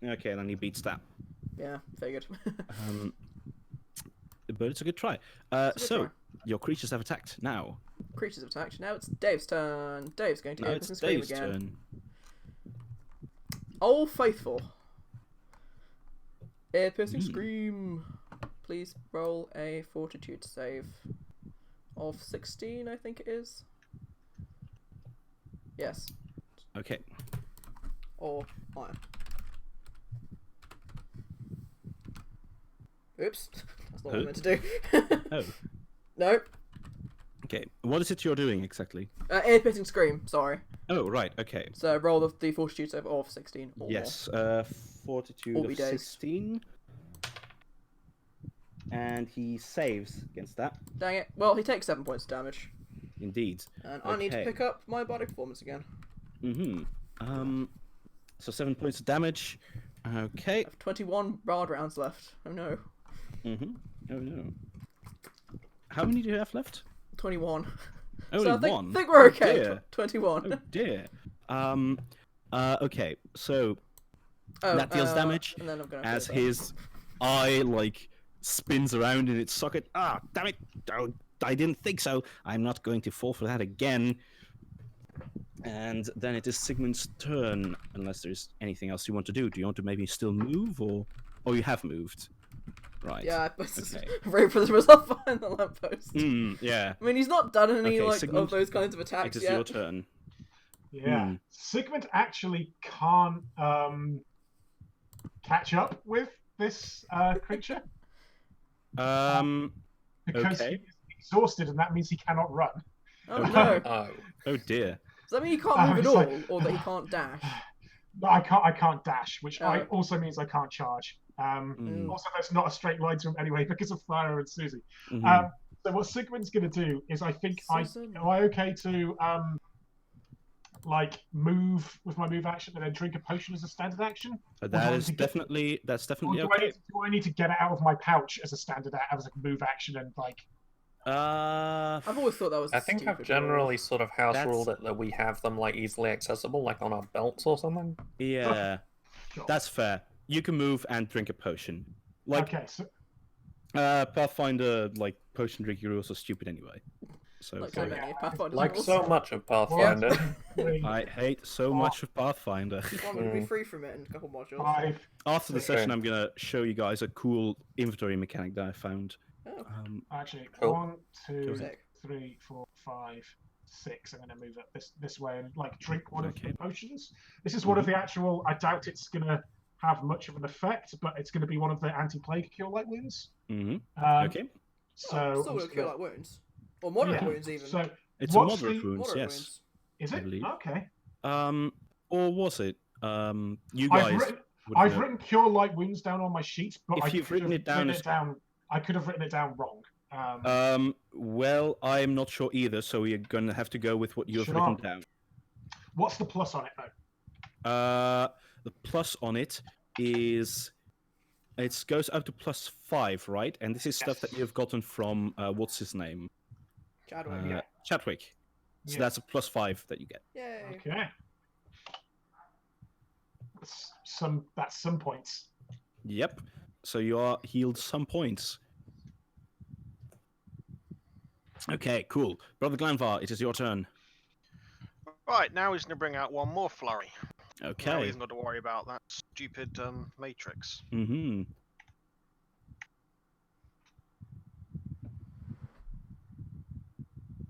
Okay, then he beats that. Yeah, figured. But it's a good try. a good So try. your creatures have attacked now. Creatures have attacked. Now it's Dave's turn. Dave's going to Now go it's and scream Dave's again. turn. All faithful. Ear piercing scream. Please roll a fortitude save of 16, I think it is. Yes. Okay. Or iron. Oops. That's not what I meant to do. Oh. No. Okay. What is it you're doing exactly? Ear piercing scream, sorry. Oh, right. Okay. So roll the fortitude save of 16 or Yes. Fortitude All of be days. 16. and he saves against that. Dang it. Well, he takes 7 points of damage. Indeed. And I need to pick up my body performance again. So 7 points of damage. Okay. I have 21 bard rounds left. Oh no. Oh no. How many do you have left? 21. Only so I one. think we're okay. Dear. 21. Oh dear. Okay. So Oh, that deals damage and then I'm gonna as put it back. his eye like spins around in its socket. Ah, damn it! Oh, I didn't think so. I'm not going to fall for that again. And then it is Sigmund's turn, unless there's anything else you want to do. Do you want to maybe still move, or you have moved? Right. Yeah, but Okay. Ray puts himself behind the lamppost. Yeah. I mean, he's not done any Okay, like Sigmund, of those kinds of It attacks is yet. your turn. Yeah. Sigmund actually can't catch up with this creature because Okay. he's exhausted, and that means he cannot run. Oh no! Oh. Oh dear. Does that mean he can't move at it's like- all, or that he can't dash? No, I can't dash, which Oh. also means I can't charge. Mm. Also, that's not a straight line to him anyway because of Fire and Susie. Mhm. So what Sigmund's going to do is, I think, Susan. am I okay to like move with my move action and then drink a potion as a standard action? That's to get- definitely Or okay. do I need to get it out of my pouch as a standard as a move action and like? I've always thought that was. I think I've stupid generally sort of house That's- ruled it that we have them like easily accessible, like on our belts or something. Yeah, Sure. that's fair. You can move and drink a potion. Like Okay, so Pathfinder, like potion drinking rules are stupid anyway. So Like so sorry. many Pathfinder Like rules. so much of Pathfinder. I hate so much of Pathfinder. I'm going to be free from it in a couple modules. 5. After the Okay. session, I'm gonna show you guys a cool inventory mechanic that I found. Oh, Actually, Cool. 1, 2, Sick. 3, 4, 5, 6. I'm going to move it this way and like drink one Okay. of the potions. This is one of the actual. I doubt it's going to have much of an effect, but it's going to be one of the anti-plague cure light wounds. Okay, So oh, I'm still going just to cure gonna- like wounds, or moderate Yeah. wounds even. So it's What's a moderate the- wounds, Moderate yes. wounds. is I it believe. okay? Or was it? You I've guys. written, would I've know. written cure light wounds down on my sheet, but If I you've could written have it down I could have written it down wrong. Well, I'm not sure either, so we're gonna have to go with what you've Sure. written down. What's the plus on it though? The plus on it is it goes up to +5, right? And this is stuff that Yes. you've gotten from what's his name? Chadwick. Yeah. Chadwick. So Yeah. that's a +5 that you get. Yay. Okay. That's some points. Yep. So you are healed some points. Okay, cool. Brother Glanvar, it is your turn. Right, now he's going to bring out one more flurry. Now he Okay. hasn't got to worry about that stupid matrix. Mm-hmm.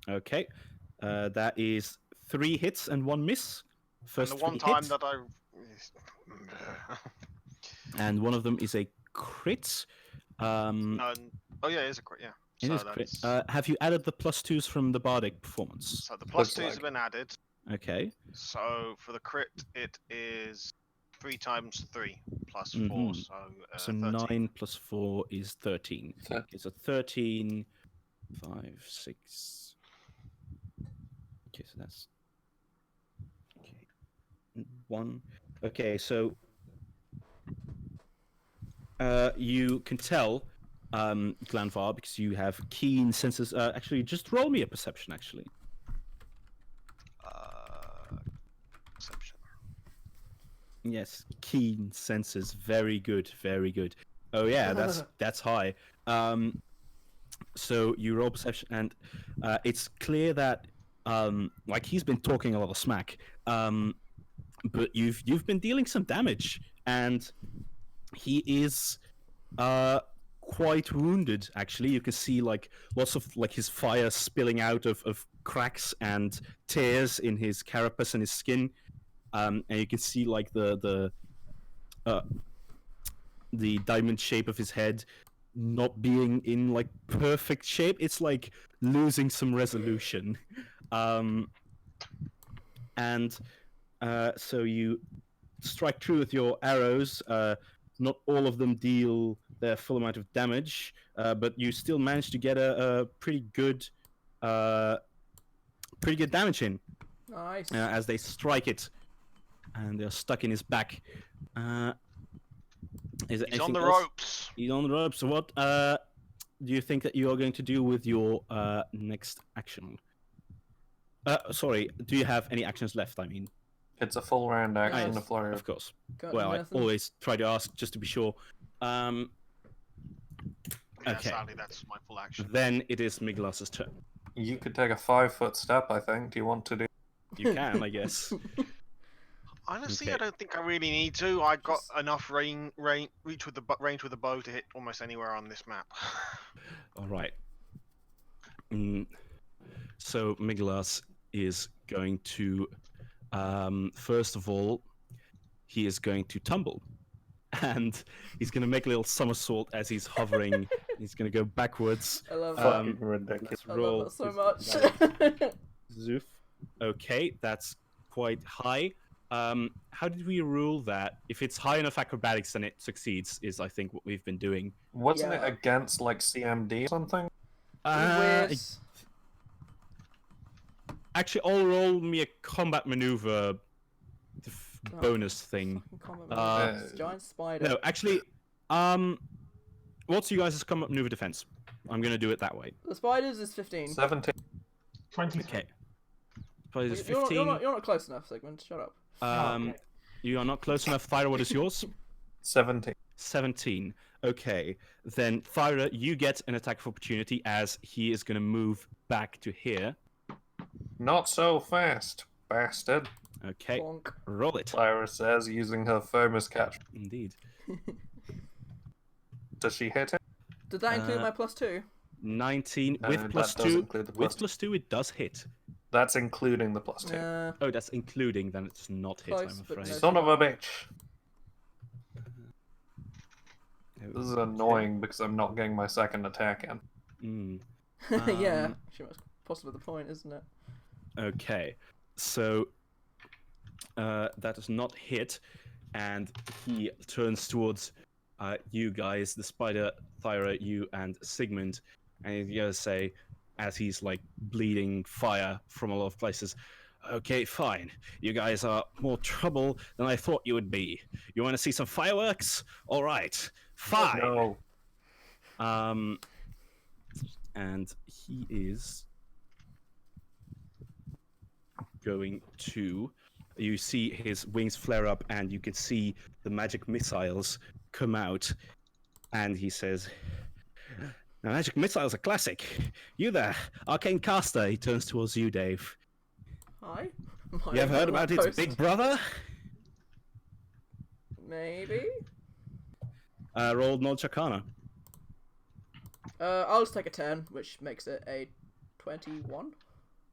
Okay. That is 3 hits and 1 miss. First And the one 3 time hits, that I... and one of them is a crit. No, oh yeah, it is a crit, yeah. It So is crit. that's... Have you added the +2s from the bardic performance? so the plus looks 2s like. have been added. Okay. So for the crit, it is 3 times 3 plus 4, Mhm. so, So 13. 9 plus 4 is 13. Thir- Okay, so 13, 5, 6. Okay, so that's okay. 1. Okay, so you can tell, Glanvar, because you have keen senses. Actually, just roll me a perception. Actually, Perception. yes, keen senses. Very good, very good. Oh yeah, that's high. So you roll perception, and it's clear that like he's been talking a lot of smack, but you've been dealing some damage, and he is quite wounded. Actually, you can see like lots of like his fire spilling out of cracks and tears in his carapace and his skin, and you can see like the diamond shape of his head not being in like perfect shape. It's like losing some resolution. And so you strike through with your arrows. Not all of them deal their full amount of damage, but you still manage to get a pretty good damage in Nice. as they strike it, and they're stuck in his back. Is there He's on anything the else? ropes. He's on the ropes. So what do you think that you are going to do with your next action? Sorry, do you have any actions left? I mean, It's a full round action, Yes. a flurry. of course. Got Well, I nothing? always try to ask just to be sure. Yeah, Okay. sadly, that's my full action. Then it is Miglas's turn. You could take a 5-foot step, I think. Do you want to do? You can, I guess. Honestly, Okay. I don't think I really need to. I got enough range with the bow to hit almost anywhere on this map. All right. So Miglas is going to, first of all, he is going to tumble, and he's going to make a little somersault as he's hovering. He's going to go backwards. I love Fucking that. ridiculous. Let's I roll. love that so his much. Zoof. Okay, that's quite high. How did we rule that? If it's high enough acrobatics, then it succeeds. Is I think what we've been doing. Wasn't Yeah. it against like CMD or something? Weird. Actually, I'll roll me a combat maneuver Oh, bonus thing. fucking combat Uh, maneuver. It's giant spider. No, actually, what's you guys' combat maneuver defense? I'm gonna do it that way. The spiders is 15. 17. 23. Okay. Probably You're is not, 15. you're not close enough, Sigmund. Shut up. Okay. You are not close enough. Thyra, what is yours? 17. 17. Okay. Then, Thyra, you get an attack of opportunity as he is going to move back to here. Not so fast, bastard. Okay. Bonk. Roll it. Lyra says, using her famous catch. Indeed. Does she hit it? Did that include Uh, my +2? 19 with that plus does 2. include the With plus 2, it does hit. That's including the +2. Yeah. Oh, that's including, then it's not hit, Close, I'm but afraid. no. Son of a bitch. Oh, This is annoying because I'm not getting my second attack in. Yeah. Um, Actually, that's possibly the point, isn't it? Okay, so that does not hit, and he turns towards you guys, the spider, Thyra, you, and Sigmund, and he's gonna say, as he's like bleeding fire from a lot of places, "Okay, fine. You guys are more trouble than I thought you would be. You want to see some fireworks? All right, fine." No. And he is going to. You see his wings flare up, and you can see the magic missiles come out. And he says, "Now, magic missiles are classic. You there, arcane caster." He turns towards you, Dave. Hi. You have heard about its big brother? Maybe. Roll knowledge arcana. I'll just take a 10, which makes it a 21.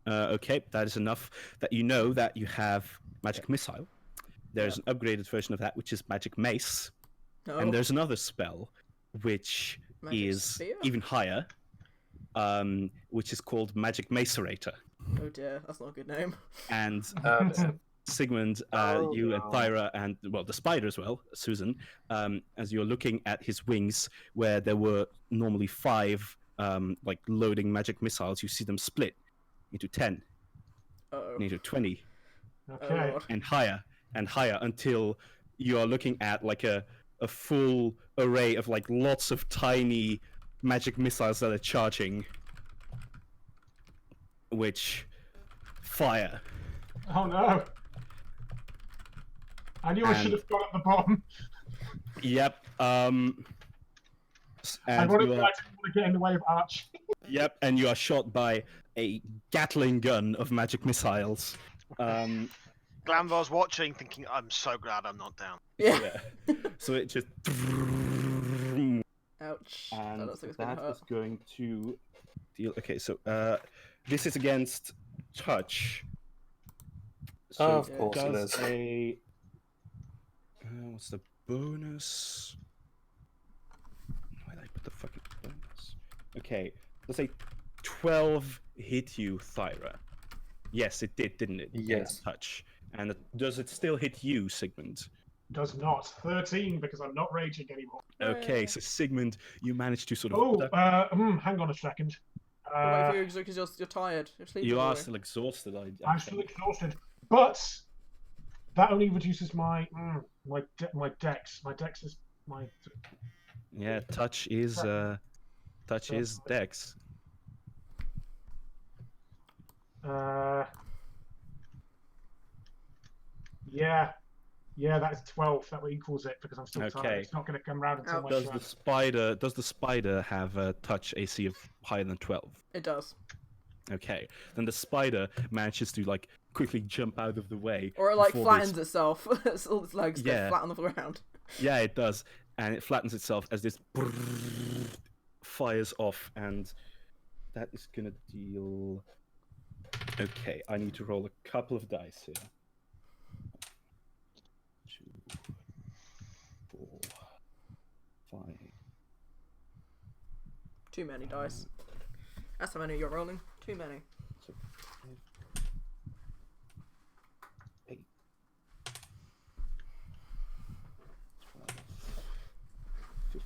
Okay, that is enough that you know that you have magic missile. There's an upgraded version of that, which is magic mace. No. And there's another spell, which Magic is spear? even higher, which is called Magic Macerator. Oh dear, that's not a good name. And Okay. Sigmund, Oh, you and no. Thyra, and well, the spider as well, Susan, as you're looking at his wings, where there were normally 5 like loading magic missiles, you see them split into 10, Uh-oh. into 20, Okay. Lord. and higher until you are looking at like a full array of like lots of tiny magic missiles that are charging, which fire. Oh no. I knew I should have gone at the bottom. Yep. And I you didn't are, want to get in the way of Arch. yep, and you are shot by a Gatling gun of magic missiles. Glanvar's watching, thinking, "I'm so glad I'm not down." Yeah. Yeah. So it just. Ouch. That And looks like it's gonna that hurt. is going to deal. Okay, so this is against touch. So Of course it does is. a. What's the bonus? Why did I put the fucking bonus? Okay, let's say 12 hit you, Thyra. Yes, it did, didn't it? Yes. Against touch. And does it still hit you, Sigmund? Does not. 13 because I'm not raging anymore. Okay, so Sigmund, you managed to sort of. Oh, hang on a second. Wait for you because you're tired. You're sleeping. You are boy. still exhausted. I'm still exhausted, but that only reduces my my dex. My dex is my. Yeah, touch is dex. Yeah, that's 12. That equals it because I'm still Okay. tired. It's not going to come round until my Does turn. the spider have a touch AC of higher than 12? It does. Okay, then the spider manages to like quickly jump out of the way. Or it like before flattens this... itself. All its legs go flat on the ground. Yeah, it does, and it flattens itself as this fires off, and that is gonna deal. Okay, I need to roll a couple of dice here. 2, 4, 5. Too many dice. That's how many you're rolling. Too many. 8, 12, 15,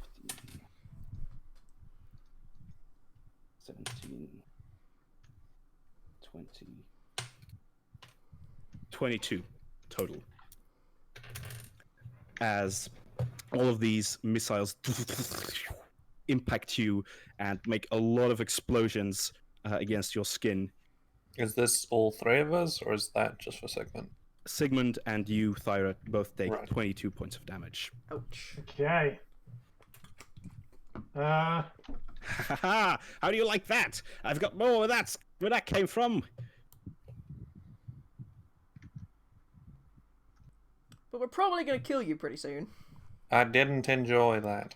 17, 20, 22 total. As all of these missiles impact you and make a lot of explosions against your skin. Is this all three of us, or is that just for Sigmund? Sigmund and you, Thyra, both take Right. 22 points of damage. Ouch. Okay. How do you like that? I've got more where that came from. But we're probably gonna kill you pretty soon. I didn't enjoy that.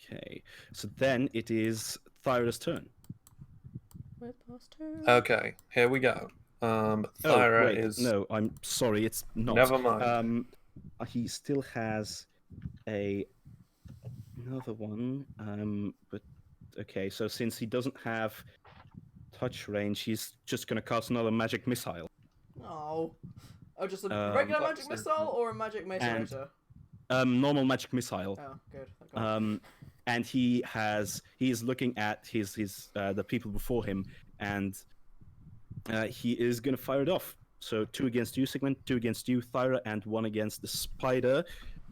Okay, so then it is Thyra's turn. With +2. Okay, here we go. Thyra wait, is... No, I'm sorry, it's not. Never mind. He still has another one. But okay, so since he doesn't have touch range, he's just gonna cast another magic missile. Oh, just a regular magic missile or a magic meteor? Normal magic missile. Oh, good. Thank God. And he is looking at the people before him, and he is gonna fire it off. So 2 against you, Sigmund, 2 against you, Thyra, and 1 against the spider.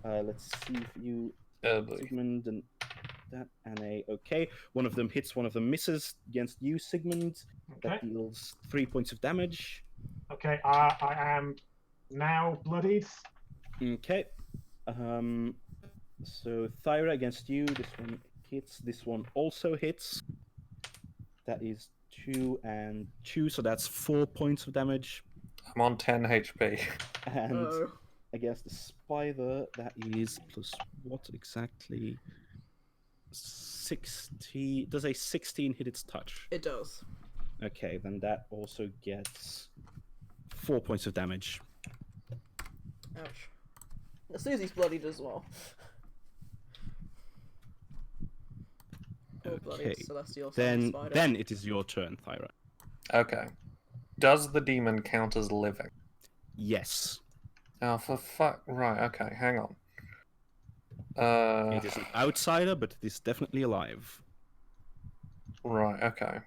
Let's see if you, Sigmund, and that and okay. One of them hits, one of them misses against you, Sigmund. Okay. That deals 3 points of damage. Okay, I am now bloodied. Okay. So Thyra against you. This one hits. This one also hits. That is 2 and 2, so that's 4 points of damage. I'm on 10 HP. And against the spider, that is plus what exactly? 60. Does a 16 hit its touch? It does. Okay, then that also gets 4 points of damage. Ouch. Now Susie's bloodied as well. Oh, bloody Okay. celestial Then spider. it is your turn, Thyra. Okay. Does the demon count as living? Yes. Oh, for fuck. Right, okay, hang on. It is an outsider, but it is definitely alive. Right, okay.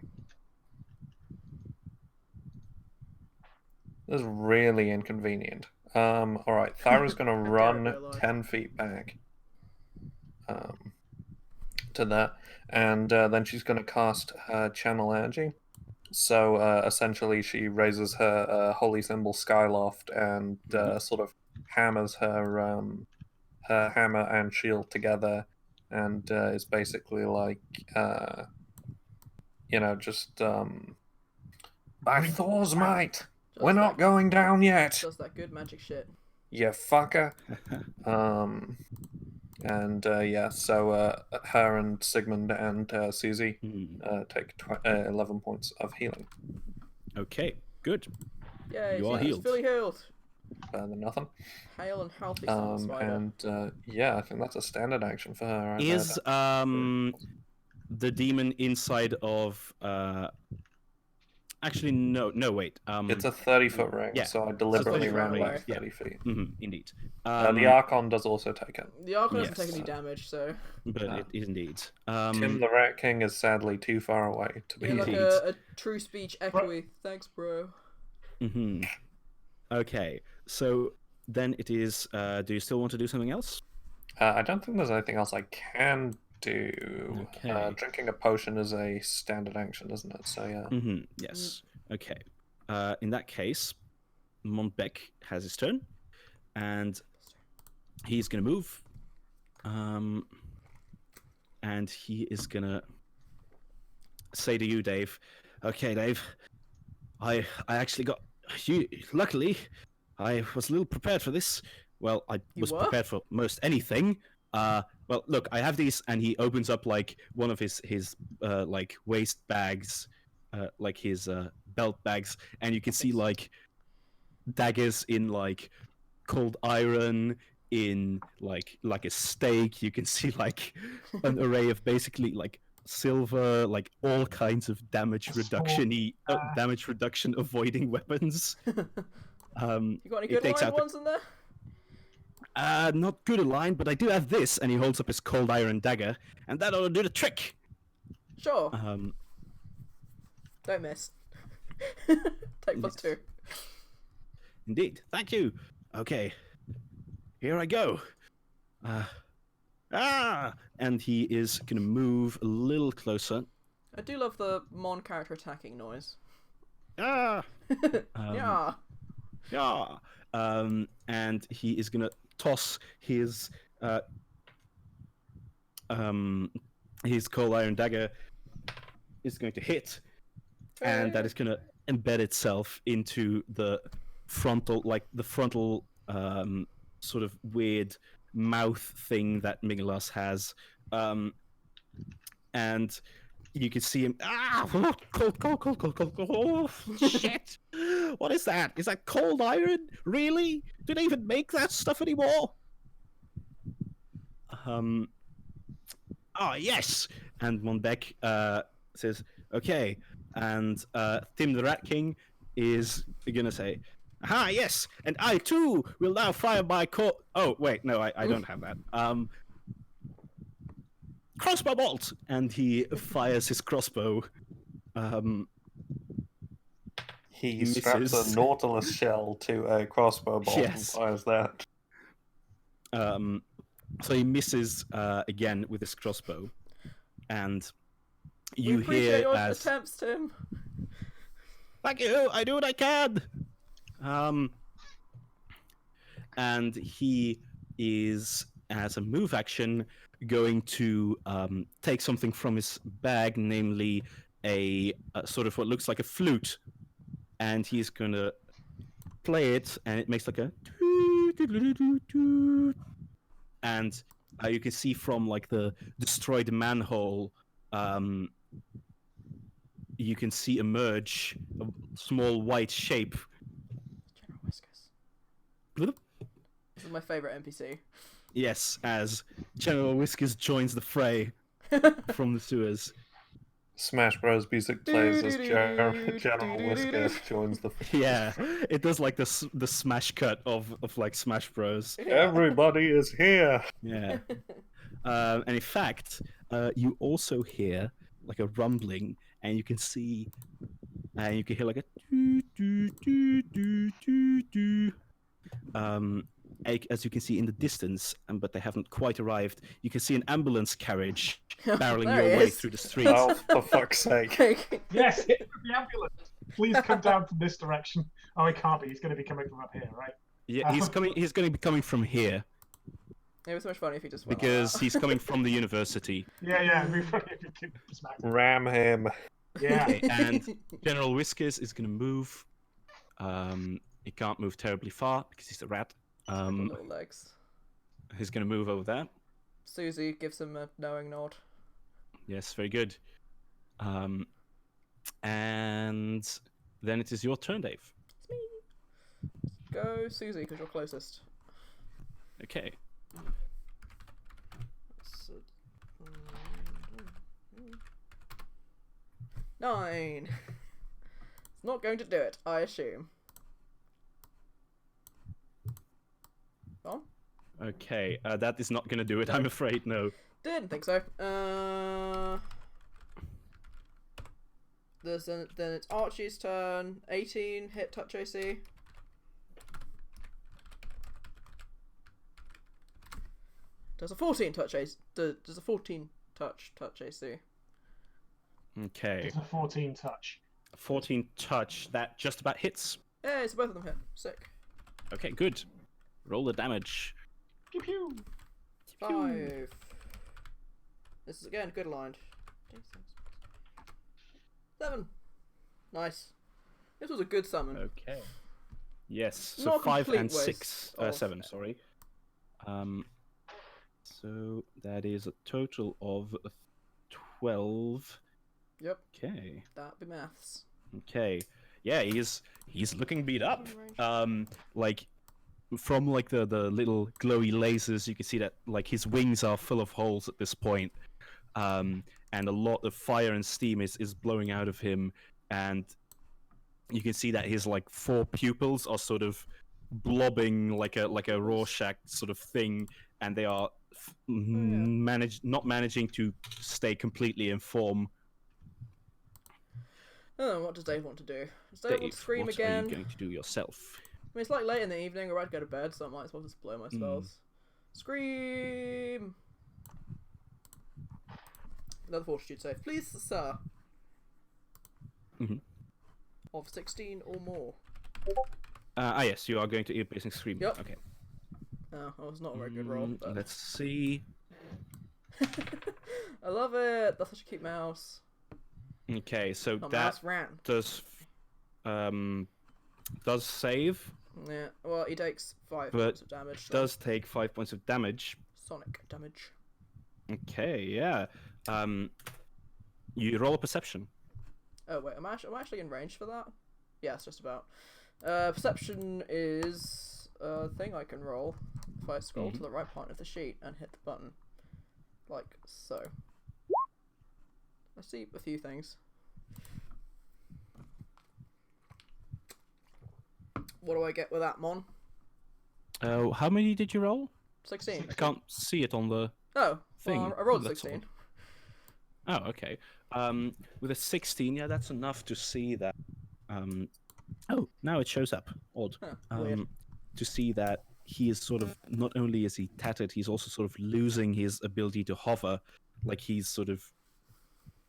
This is really inconvenient. Alright, Thyra's gonna run 10 feet back. To that. And then she's gonna cast her channel energy. So essentially she raises her holy symbol Skyloft and sort of hammers her hammer and shield together, and is basically like just by Thor's might, we're not going down yet. Does that good magic shit. You fucker. So her and Sigmund and Susie take 11 points of healing. Okay, good. Yay, You are she's healed. fully healed. Better than nothing. Hale and healthy son spider. And I think that's a standard action for her. Is the demon inside of Actually, no, wait. It's a 30-foot ring, yeah, so I it's a deliberately 30 ran ring, away yeah. 30 feet. Indeed. The Archon does also take it. The Archon doesn't take Yes. any damage, so But it is indeed. Tim the Rat King is sadly too far away to be you're like Indeed. a true speech echoey. Thanks, bro. Okay, so then it is. Do you still want to do something else? I don't think there's anything else I can do. Okay. Drinking a potion is a standard action, isn't it? So yeah. Yes. Okay. In that case, Montbec has his turn, and he's gonna move. And he is gonna say to you, Dave. Okay, Dave. I actually got you. Luckily, I was a little prepared for this. Well, I was were? prepared for most anything. Well, look, I have these, and he opens up like one of his like waist bags, like his belt bags, and you can see like daggers in like cold iron, in like a stake. You can see like an array of basically like silver, like all kinds of damage reduction damage reduction avoiding weapons. You got any it good takes aligned out ones in there? not good aligned, but I do have this, and he holds up his cold iron dagger, and that ought to do the trick. Sure. Don't miss. Take +2. Indeed. Thank you. Okay. Here I go. And he is gonna move a little closer. I do love the Mon character attacking noise. Yeah. Yeah. And he is gonna toss his cold iron dagger. Is going to hit, and that is gonna embed itself into the frontal, sort of weird mouth thing that Miglas has, and you can see him. Cold! Oh, shit! What is that? Is that cold iron? Really? Do they even make that stuff anymore? Yes. And Monbec says, "Okay." And Tim the Rat King is gonna say, "Ah, yes, and I too will now fire my Oh, wait, no, I don't have that. Crossbow bolt!" And he fires his crossbow. He straps a Nautilus shell to a crossbow bolt and fires that. So he misses again with his crossbow, and you we appreciate hear your as attempts, Tim. "Thank you, I do what I can." And he is, as a move action, going to take something from his bag, namely a sort of what looks like a flute, and he's going to play it, and it makes like a and you can see from like the destroyed manhole, you can see emerge a small white shape. General Whiskers. This is my favorite NPC. Yes, as General Whiskers joins the fray from the sewers. Smash Bros. Music plays as General Whiskers joins the. Yeah, it does like the smash cut of like Smash Bros. Everybody is here. Yeah. And in fact, you also hear like a rumbling, and you can see, and you can hear like a doo doo doo doo doo doo. As you can see in the distance, but they haven't quite arrived. You can see an ambulance carriage barreling your way through the streets. Oh, for fuck's sake! Yes, it's the ambulance. Please come down from this direction. Oh, he can't be. He's going to be coming from up here, right? Yeah, he's coming. He's going to be coming from here. It was so much funny if he just went because like he's coming from the university. Yeah, it'd be funny if you could smack him. Ram him. Yeah. Okay, and General Whiskers is going to move. He can't move terribly far because he's a rat. little legs. He's going to move over there. Susie gives him a knowing nod. Yes, very good. And then it is your turn, Dave. It's me. Go, Susie, because you're closest. Okay. Nine. not going to do it, I assume. Oh? Okay, that is not gonna do it, I'm afraid, no. Didn't think so. Then it's Archie's turn. 18 hit touch AC. Does a 14 touch AC? Does a 14 touch AC? Okay. It's a 14 touch. 14 touch, that just about hits. Yeah, it's both of them hit. Sick. Okay, good. Roll the damage. Pew pew. 5. This is again good aligned. 7. Nice. This was a good summon. Okay. Yes, so Not a 5 complete and waste 6, of- 7, sorry. So that is a total of 12. Yep, Okay. that'd be maths. Okay. Yeah, he's looking beat up. Like from like the little glowy lasers, you can see that like his wings are full of holes at this point. And a lot of fire and steam is blowing out of him, and you can see that his like 4 pupils are sort of blobbing like a Rorschach sort of thing, and they are not managing to stay completely in form. Oh, what does Dave want to do? Does Dave want Dave, to scream what again? are you going to do yourself? I mean, it's like late in the evening, or I'd go to bed, so I might as well just blow my spells. Scream! Another fortitude save. Please, sir. Mhm. Of 16 or more. Yes, you are going to ear-piercing scream. Yep. Okay. Oh, that was not a very good roll. But... Let's see. I love it! That's such a cute mouse. Okay, so Oh, that mouse ran. does save, Yeah, well, he takes 5 But points of damage. So does take 5 points of damage. Sonic damage. Okay, yeah. You roll a perception. Oh, wait, am I actually in range for that? Yeah, it's just about. Perception is a thing I can roll if I scroll to the right part of the sheet and hit the button. Like so. I see a few things. What do I get with that, Mon? How many did you roll? 16. I can't see it on the Oh, thing. well, I rolled That's 16. Oh, okay. With a 16, yeah, that's enough to see that. Oh, now it shows up. Odd. Huh, weird. To see that he is sort of, not only is he tattered, he's also sort of losing his ability to hover. Like he's sort of,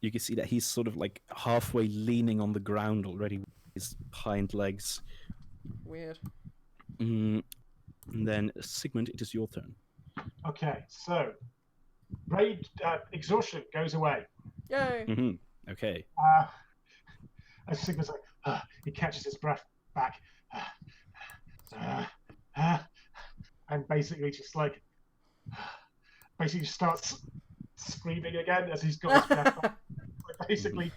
you can see that he's sort of like halfway leaning on the ground already with his hind legs. Weird. And then Sigmund, it is your turn. Okay, so exhaustion goes away. Yay! Okay. As Sigmund's like, he catches his breath back, and basically just like, basically starts screaming again as he's got his breath back. Basically,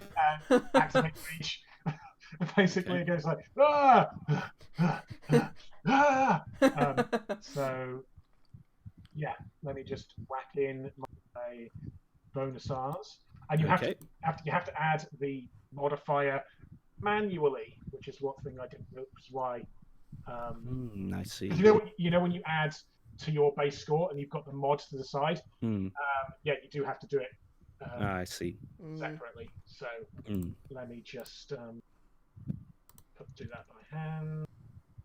activate reach. Basically, it goes like, so yeah, let me just whack in my bonus R's, and you have to add the modifier manually, which is one thing I didn't know, which is why. I see. You know when you add to your base score and you've got the mod to the side, yeah, you do have to do it. I see. Separately. So let me just do that by hand.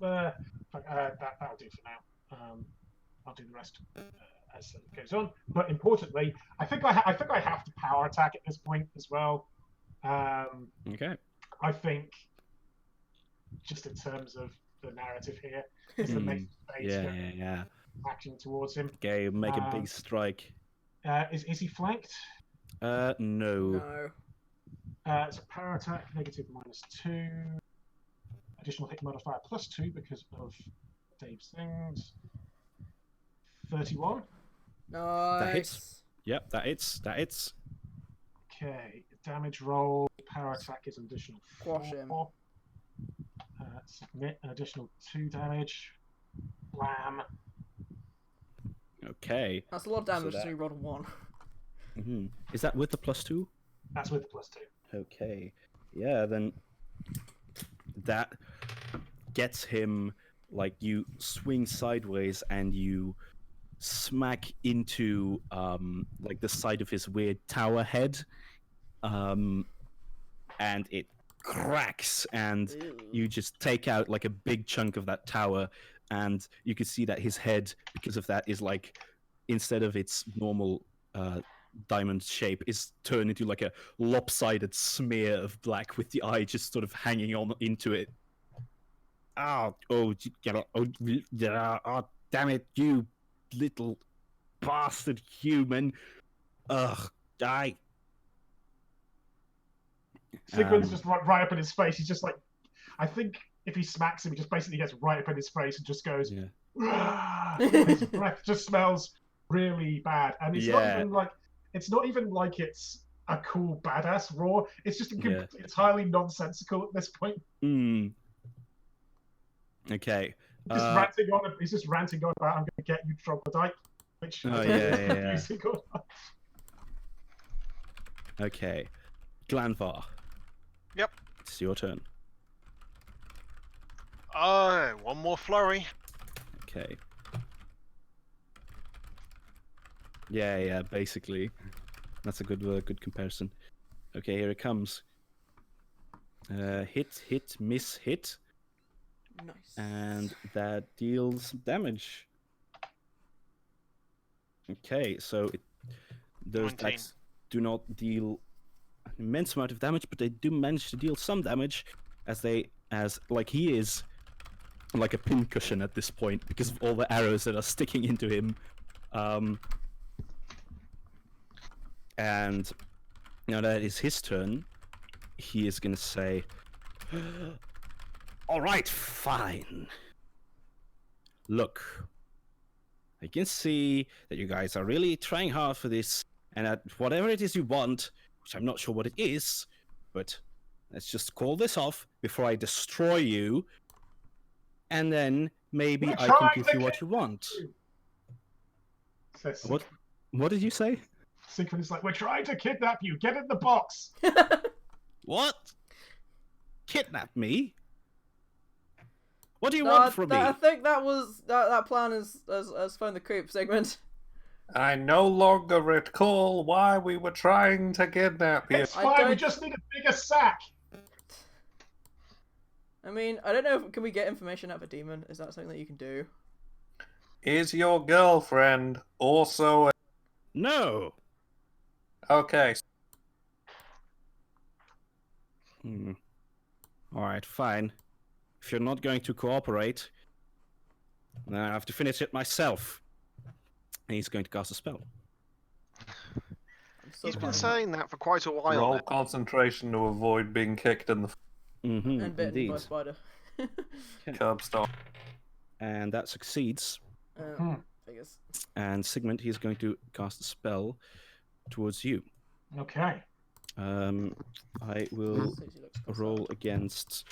That'll do for now. I'll do the rest as it goes on. But importantly, I think I have to power attack at this point as well. Okay. I think just in terms of the narrative here, is the main space Yeah. acting towards him. Okay, make a big strike. Is he flanked? No. No. It's a power attack, -2. Additional hit modifier +2 because of Dave's things. 31. Nice. That hits. Yep, that hits. Okay, damage roll. Power attack is an additional 4. Squash him. Submit an additional 2 damage. Blam. Okay. That's a lot of damage So so you rolled a 1. Is that with the +2? That's with the +2. Okay. Yeah, then that gets him, like, you swing sideways and you smack into like the side of his weird tower head, and it cracks, and you just take out like a big chunk of that tower, and you can see that his head, because of that, is like, instead of its normal diamond shape, is turned into like a lopsided smear of black with the eye just sort of hanging on into it. Oh, damn it, you little bastard human. Ugh, die. Sigmund's just right up in his face. He's just like, I think if he smacks him, he just basically gets right up in his face and just goes, his breath just smells really bad. And it's not even like, it's a cool badass roar. It's just entirely nonsensical at this point. Okay. He's just ranting on about, I'm going to get you troglodyte. Which Okay. Glanvar. Yep. It's your turn. One more flurry. Okay. Yeah, basically. That's a good comparison. Okay, here it comes. Hit, miss, hit. Nice. And that deals damage. Okay, so those 19. attacks do not deal an immense amount of damage, but they do manage to deal some damage, as he is like a pincushion at this point because of all the arrows that are sticking into him. And now that is his turn, he is gonna say, all right, fine. Look, I can see that you guys are really trying hard for this, and that whatever it is you want, which I'm not sure what it is, but let's just call this off before I destroy you, and then maybe I can give you what you want. What did you say? Siegfried is like, we're trying to kidnap you. Get in the box. What? Kidnap me? What do you want from me? I think that plan has phoned the coop segment. I no longer recall why we were trying to kidnap you. It's fine, we just need a bigger sack. I mean, I don't know. Can we get information out of a demon? Is that something that you can do? Is your girlfriend also No. Okay. Alright, fine. If you're not going to cooperate, then I have to finish it myself. And he's going to cast a spell. He's been saying that for quite a while. Roll concentration to avoid being kicked in the and bitten by a spider. curb stop. And that succeeds. I guess. And Sigmund, he's going to cast a spell towards you. Okay. I will roll against.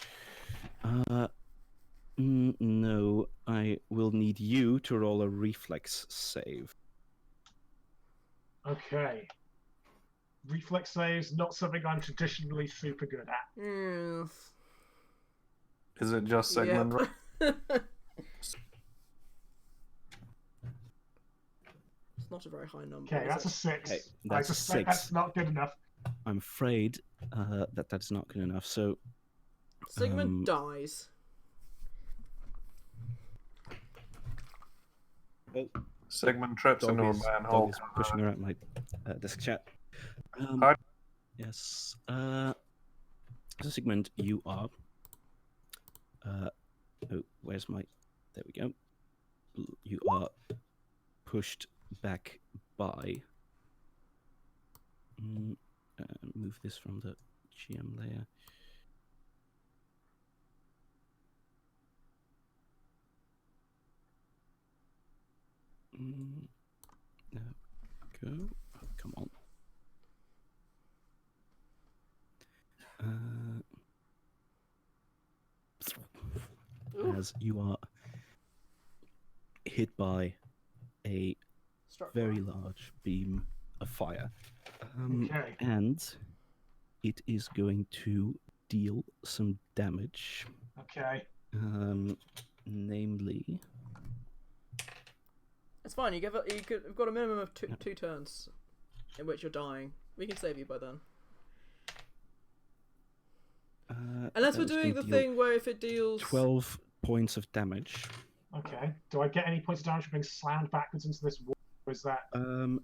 No, I will need you to roll a reflex save. Okay. Reflex saves, not something I'm traditionally super good at. Yes. Is it just Sigmund? Yep. It's not a very high number. Okay, that's a 6. Okay, I that's a suspect 6. that's not good enough. I'm afraid that's not good enough. So Sigmund dies. Oh, Sigmund trips into a manhole. dog is pushing around my desk chat. Yes. So Sigmund, you are. Where's my? There we go. You are pushed back by. Move this from the GM layer. There we go. Oh, come on. As you are hit by a very large beam of fire. And it is going to deal some damage. Okay. Namely, It's fine. You've got a minimum of two turns in which you're dying. We can save you by then. Unless that we're was doing gonna the deal thing where if it deals 12 points of damage. Okay. Do I get any points of damage for being slammed backwards into this wall? Or is that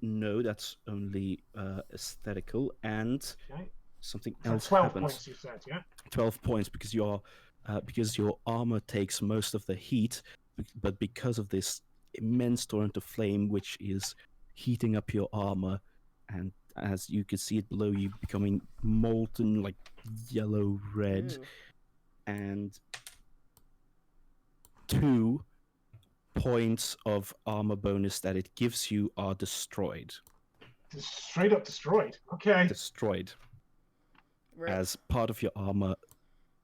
No, that's only aesthetical, and okay? something So else 12 happens. points, you said, yeah? 12 points because your armor takes most of the heat, but because of this immense torrent of flame which is heating up your armor, and as you can see it below you becoming molten like yellow red, Ew. and 2 points of armor bonus that it gives you are destroyed. Just straight up destroyed. Okay. Destroyed. Rip. As part of your armor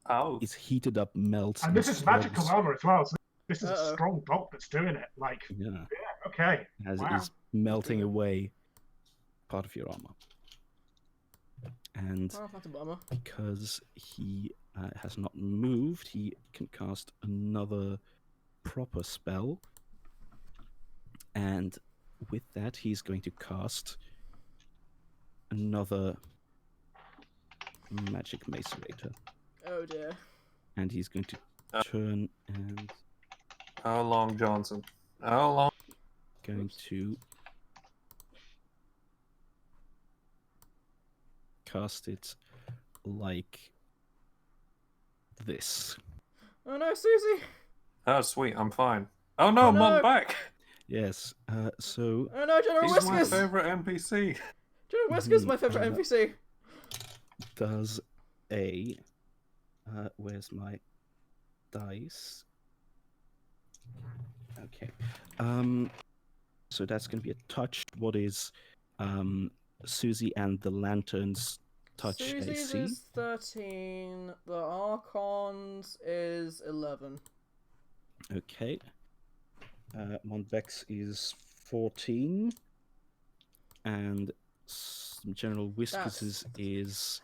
Oh. is heated up, melts, And this is magical swells. armor as well. So this is a Uh-oh. strong bolt that's doing it. Like, Yeah, yeah, okay. as Wow. it is melting away part of your armor. And Oh, that's a bummer. because he has not moved, he can cast another proper spell. And with that, he's going to cast another magic macerator. Oh dear. And he's going to turn and How long, Johnson? How long? going to cast it like this. Oh no, Susie! Oh, sweet, I'm fine. Oh no, Oh, no. Mon back! Yes, so Oh no, General He's my Whiskers! favorite NPC. General Whiskers is my favourite NPC. does a... where's my dice? Okay. So that's going to be a touch. What is Susie and the Lantern's touch Susie's AC? is 13, the Archon's is 11. Okay. Montvex is 14. And General Whiskers is...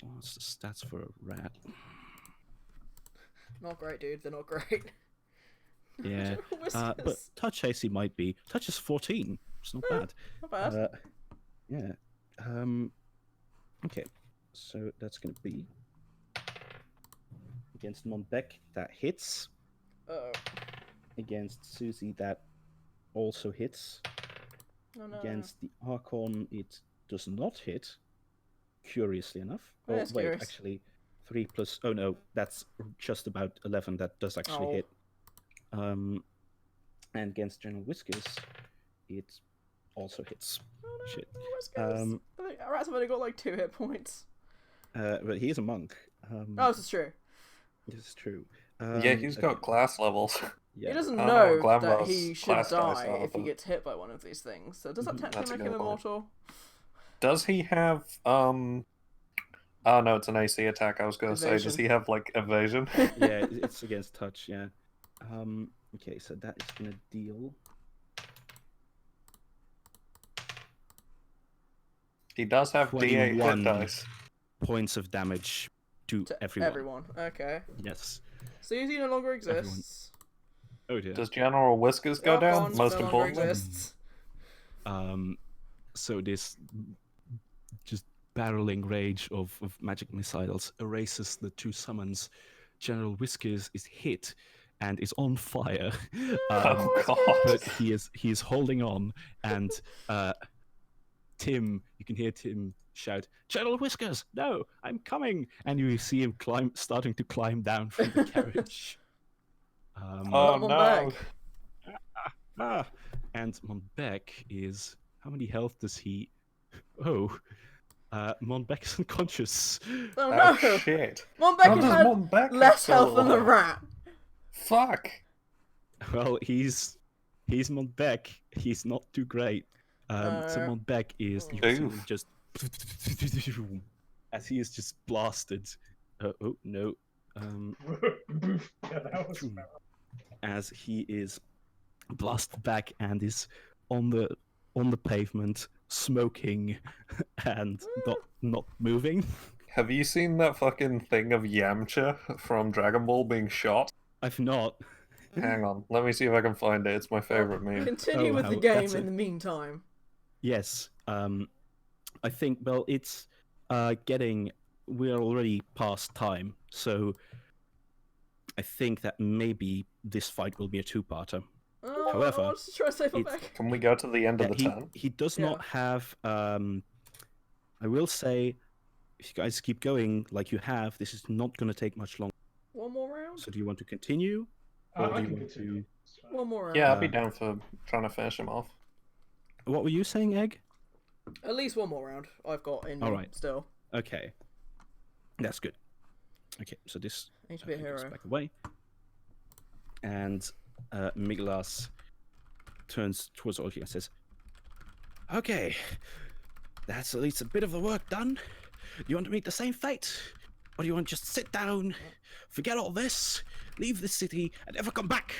what's the stats for a rat? Not great, dude. They're not great. Yeah. General Whiskers. But touch AC might be. Touch is 14. It's not bad. Not bad. Yeah. Okay. So that's going to be against Montbec, that hits. Uh-oh. Against Susie, that also hits. Oh no. Against the Archon, it does not hit. Curiously enough. Oh, that's wait, curious. actually, 3 plus. Oh no, that's just about 11. That does actually Oh. hit. And against General Whiskers, it also hits. Oh no, Shit. General Whiskers. I think rats have only got like 2 hit points. But he is a monk. Oh, this is true. This is true. Yeah, he's got class levels. Yeah. He doesn't I don't know know what that Glambar's he should class dice die are, if he but- gets hit by one of these things. So does that Mhm. That's technically a make him good point. immortal? Does he have Oh no, it's an AC attack. I was gonna say, does Evasion. he have like evasion? Yeah, it's against touch. Yeah. Okay, so that is gonna deal. He does have D8 21 hit dice. points of damage to To everyone. Okay. Yes. Susie no longer exists. Oh dear. Does General Whiskers go down? Archons Most no longer importantly. exists. So this just barreling rage of magic missiles erases the 2 summons. General Whiskers is hit and is on fire. Oh But god. he is holding on, and Tim, you can hear Tim shout, "General Whiskers, no, I'm coming!" And you see him starting to climb down from the carriage. Oh I'm on no. back. And Montbec is... How many health does he... Oh, Montbec is unconscious. Oh Oh no! shit. Monbeck How has does had Monbeck less still health than the alive? rat. Fuck. Well, he's Montbec. He's not too great. So Montbec is... You can see him Oof. just... As he is just blasted. Oh, no. Yeah, that was As he is blasted back and is on the pavement, smoking and not moving. Have you seen that fucking thing of Yamcha from Dragon Ball being shot? I've not. Hang on, let me see if I can find it. It's my favorite meme. Continue Oh, with the how- game that's in it. the meantime. Yes. I think. Well, it's getting. We're already past time, so I think that maybe this fight will be a two-parter. However, I want to try to save my it's- back. Can we go to the end of the he turn? he does Yeah. not have. I will say, if you guys keep going like you have, this is not going to take much longer. One more round? So, do you want to continue? Or do I you can want continue. to- It's fine. One more round. Yeah, I'd be down for trying to finish him off. What were you saying, Egg? At least one more round I've got in me Alright. still. Okay, that's good. Okay, so this I need to be a goes hero. back away, and Miglas turns towards Olgi and says, "Okay, that's at least a bit of the work done. Do you want to meet the same fate, or do you want to just sit down, forget all this, leave this city, and never come back?"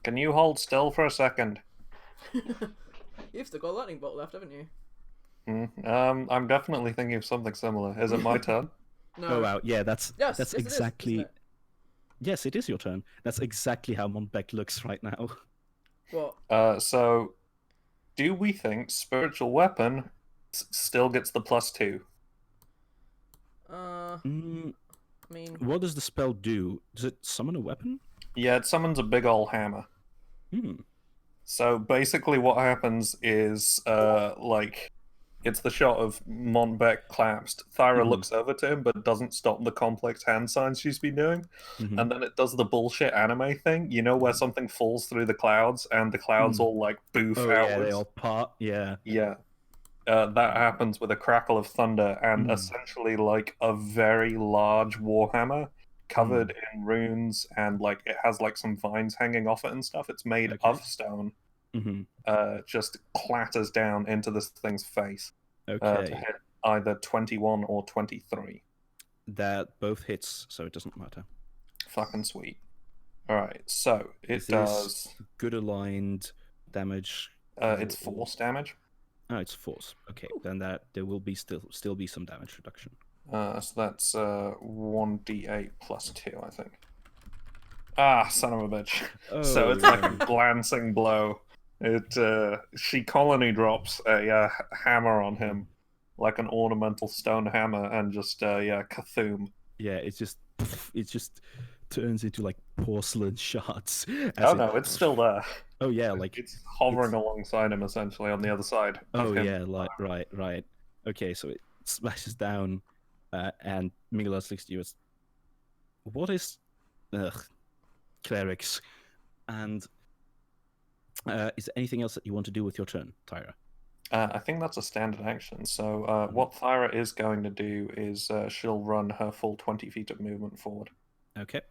Can you hold still for a second? You've still got a lightning bolt left, haven't you? I'm definitely thinking of something similar. Is it my turn? No. Oh wow, yeah, that's Yes, that's yes, it is, exactly. isn't it? Yes, it is your turn. That's exactly how Montbec looks right now. What? So, do we think spiritual weapon still gets the +2? Mm, I mean, what does the spell do? Does it summon a weapon? Yeah, it summons a big ol' hammer. Hmm. So basically, what happens is, like, it's the shot of Monbeck collapsed. Thyra Mhm. looks over to him, but doesn't stop the complex hand signs she's been doing. Mhm. And then it does the bullshit anime thing, you know, where something falls through the clouds and the clouds all like boof Oh outwards. yeah, they all part. Yeah. Yeah. That happens with a crackle of thunder and Mm. essentially like a very large warhammer covered in runes, and like it has like some vines hanging off it and stuff. It's made Okay. of stone. Hmm. Just clatters down into this thing's face to Okay. hit either 21 or 23. That both hits, so it doesn't matter. Fucking sweet. Alright, so it Is this does. good aligned damage? It's force damage. Oh, it's force. Okay, then that there will be still be some damage reduction. So that's 1d8 plus 2, I think. Ah, son of a bitch. So it's like a glancing blow. She colony drops a hammer on him, like an ornamental stone hammer, and just kathoom. Yeah, it just turns into like porcelain shards. Oh no, it's still there. Oh yeah, like It's hovering alongside him essentially on the other side. oh of him. yeah, like right. Okay, so it smashes down, and Miglas looks to you as, what is, clerics, and is there anything else that you want to do with your turn, Tyra? I think that's a standard action. So what Thyra is going to do is she'll run her full 20 feet of movement forward. Okay.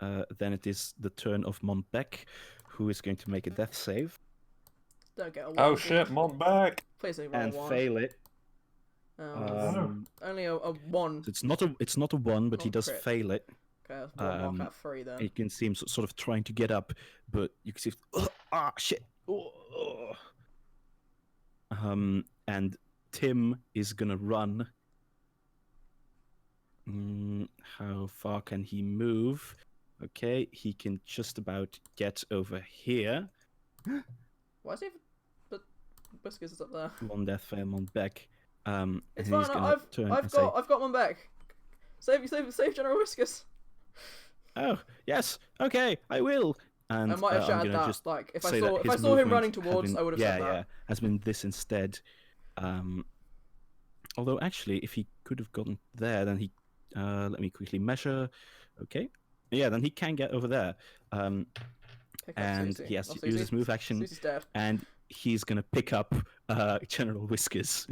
Then it is the turn of Montbec, who is going to make a death save don't get a one. Oh shit, Montbec! Please only roll and a one. fail it. Only a one. It's not a one, but he Not does crit. fail it. Okay, that's one mark out of three then. You can see him sort of trying to get up, but you can see, shit. And Tim is gonna run. How far can he move? Okay, he can just about get over here. Why is he? But Whiskers is up there. One death fail, Montbec. And It's he's fine. gonna turn and say, I've got one back. Save General Whiskers. "Oh yes, okay, I will." And I might have I'm shouted gonna that. just Like if say that I his saw him movement running had towards, been- I would have yeah, said that. yeah, has been this instead. Although actually, if he could have gotten there, then he let me quickly measure. Okay, yeah, then he can get over there. Pick up And Susie. he has Oh, to use his Susie. move action, Susie's dead. and he's gonna pick up General Whiskers.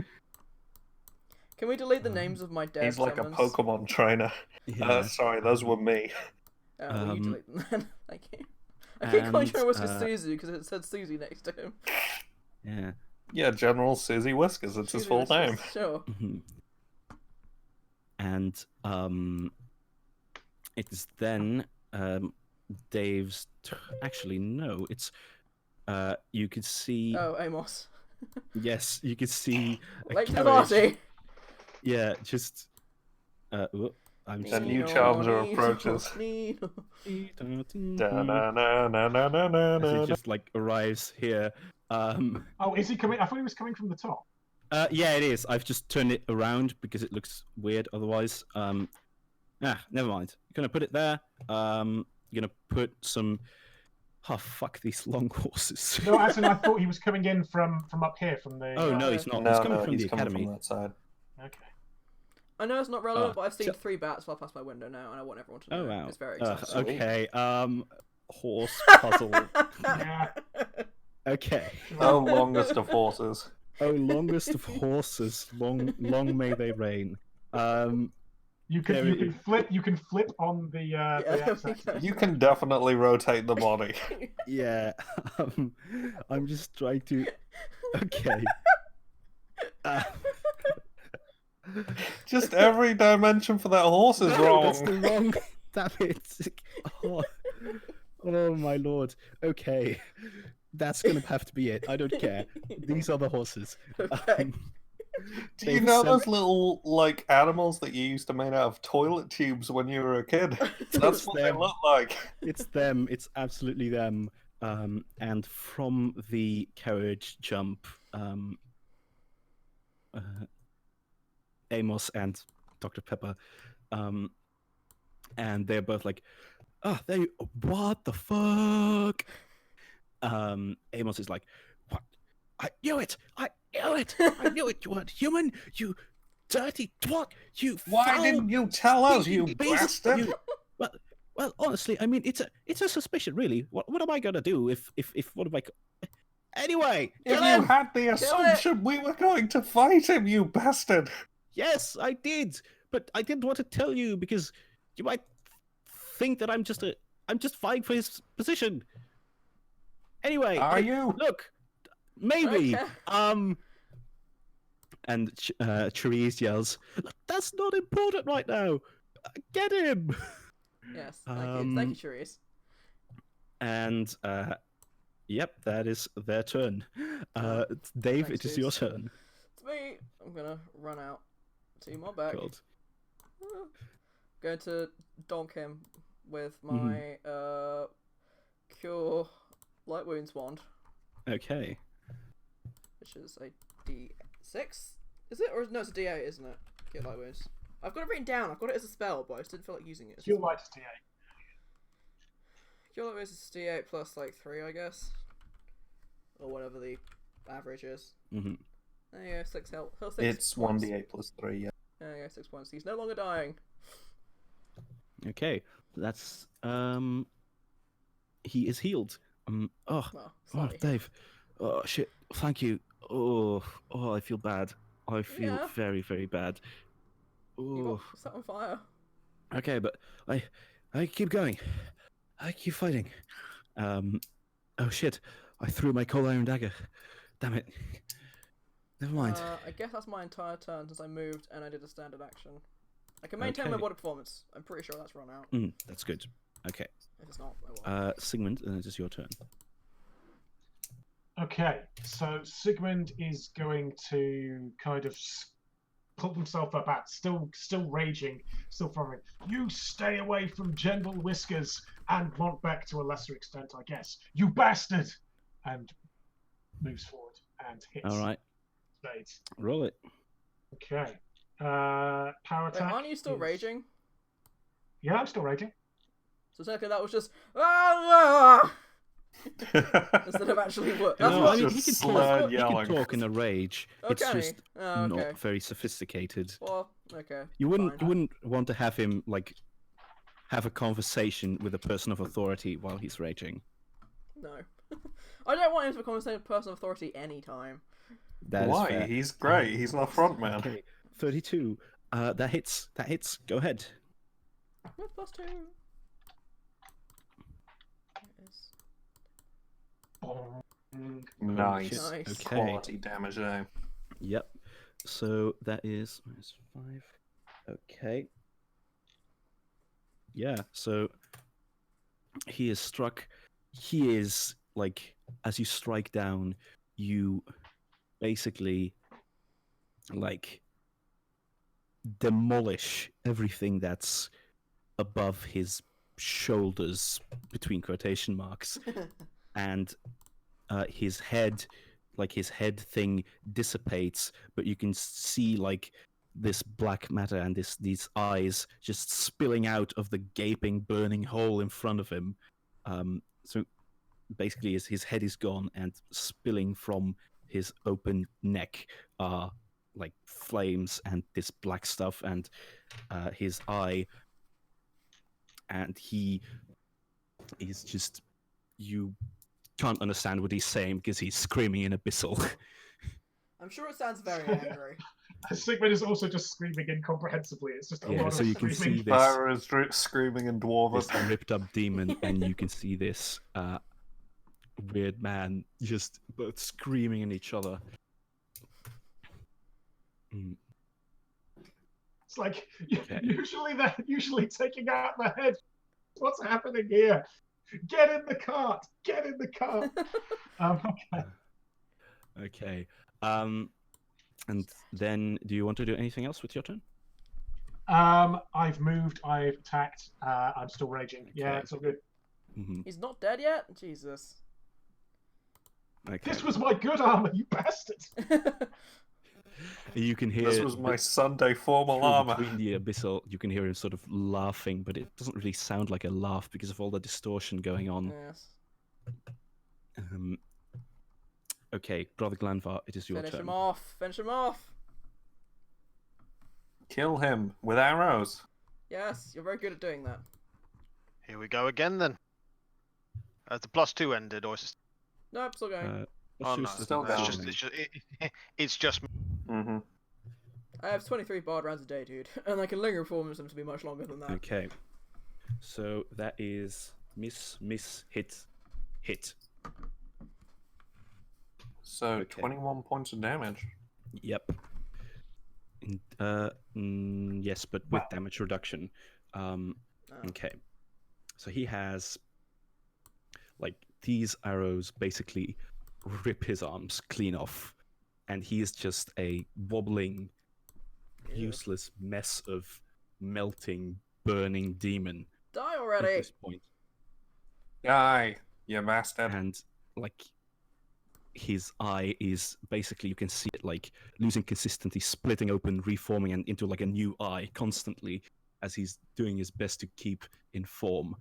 Can we delete the names of my dead He's like summons? a Pokemon trainer. Yeah. Sorry, those were me. Will you delete them then? Thank you. I keep calling And, General Whiskers Susie because it said Susie next to him. Yeah. Yeah, General Susie Whiskers, it's his Susie full Whiskers, name. Sure. Mhm. And it is then Dave's. Actually, no. It's you could see. Oh, Amos. Yes, you can see a Late to the carriage. party. Yeah, just. I'm The just. new charger approaches. As it just like arrives here. Oh, is he coming? I thought he was coming from the top. Yeah, it is. I've just turned it around because it looks weird otherwise. Never mind. Gonna put it there. Gonna put some. Oh fuck these long horses. No, as in I thought he was coming in from up here from the. Oh no, No. he's not. No, he's coming no, from he's the coming academy. from that side. Okay. I know it's not relevant, but I've seen so- 3 bats fly past my window now, and I want everyone to know. Oh wow. It's very exciting. Okay. Horse puzzle. Yeah. Okay. Oh, longest of horses. Oh, longest of horses. Long may they reign. You can flip on the x-axis. You can definitely rotate the body. Yeah. I'm just trying to. Okay. Just every dimension for that horse is No, wrong. that's the wrong. Damn it. Oh my lord. Okay. That's gonna have to be it. I don't care. These are the horses. Okay. Do you they've know sent- those little like animals that you used to make out of toilet tubes when you were a kid? That's what they them. look like. It's them. It's absolutely them. And from the carriage jump, Amos and Dr. Pepper, and they're both like, what the fuck? Amos is like, what? I knew it! I knew it! I knew it! You weren't human! You dirty twat! You Why foul didn't you tell us, you beast! bastard? You- Well, honestly, I mean, it's a suspicion, really. What am I gonna do if what am I? Anyway, If kill you him! had the assumption we were going to fight him, you bastard! Yes, I did, but I didn't want to tell you because you might think that I'm just vying for his position. Anyway, Are you? Look, maybe. Okay. And Therese yells, "That's not important right now. Get him!" Yes, thank you, Cherise. And yep, that is their turn. Dave, Thanks, it is your dudes. turn. It's me. I'm gonna run out to my back. God. Going to donk him with Mm-hmm. my cure light wounds wand, Okay. which is a D6. Is it, or no? It's a D8, isn't it? Cure light wounds. I've got it written down. I've got it as a spell, but I just didn't feel like using it. Cure light is D8. Cure light wounds is D8 plus like 3, I guess, or whatever the average is. Mm-hmm. There you go, 6 health. Health 6 It's points. 1d8 plus 3, yeah. There you go, 6 points. He's no longer dying. Okay. That's he is healed. Oh, Well, oh, slightly. Dave. Oh shit. Thank you. Oh, I feel bad. I feel Yeah. very, very bad. You Oh. got set on fire. Okay, but I keep going. I keep fighting. Oh shit! I threw my cold iron dagger. Damn it. Never mind. I guess that's my entire turn since I moved and I did a standard action. I can maintain my Okay. body performance. I'm pretty sure that's run out. That's good. Okay. If it's not, I won't. Sigmund, and it is your turn. Okay, so Sigmund is going to kind of pull himself up at, still raging, still following. You stay away from General Whiskers and Montbec to a lesser extent, I guess. You bastard! And moves forward and hits. All right. Spades. Roll it. Okay. Power Wait, attack. aren't you still is- raging? Yeah, I'm still raging. So technically that was just instead of actually what? That's No, what. I mean, just he can slurred talk. He can yelling. talk in a rage. It's Okay. just Oh, okay. not very sophisticated. Well, okay. You wouldn't fine. want to have him like have a conversation with a person of authority while he's raging. No. I don't want him to become a same person of authority anytime. That is Why? fair. He's great. He's my front man. Okay, 32. That hits. That hits. Go ahead. With +2. It is. Bong. Nice. Nice. Okay. Quality damage there. Yep. So that is -5. Okay. Yeah. So he is struck. He is like, as you strike down, you basically like demolish everything that's above his shoulders, between quotation marks, and his head, like his head thing dissipates, but you can see like this black matter and these eyes just spilling out of the gaping, burning hole in front of him. So basically, his head is gone, and spilling from his open neck are like flames and this black stuff, and his eye, and he is just, you can't understand what he's saying because he's screaming in abyssal. I'm sure it sounds very angry. Sigmund is also just screaming incomprehensibly. It's just a lot so of you can screaming. see this, Farah is screaming in this Dwarven. ripped up demon, and you can see this weird man just both screaming at each other. It's like Okay. usually taking out the head. What's happening here? Get in the cart! Get in the cart! Okay. Okay. And then, do you want to do anything else with your turn? I've moved. I've attacked. I'm still raging. Yeah, Okay. it's all good. Mm-hmm. He's not dead yet? Jesus. Okay. This was my good armor, you bastard! You can hear This was my Sunday formal armor. between the abyssal. You can hear him sort of laughing, but it doesn't really sound like a laugh because of all the distortion going on. Yes. Okay, Brother Glanvar, it is your Finish turn. him off. Finish him off. Kill him with arrows. Yes, you're very good at doing that. Here we go again then. Has the +2 ended, or is it... Nope, still going. Oh no, still it's going. just Mm-hmm. I have 23 bard rounds a day, dude, and I can linger performance them to be much longer than that. Okay. So that is miss, hit. So Okay. 21 points of damage. Yep. Yes, but with damage reduction. Oh. Okay. So he has, like, these arrows basically rip his arms clean off, and he is just a wobbling, Ew. useless mess of melting, burning demon Die at already! this point. Die, you bastard. And like his eye is basically, you can see it like losing consistency, splitting open, reforming, and into like a new eye constantly as he's doing his best to keep in form.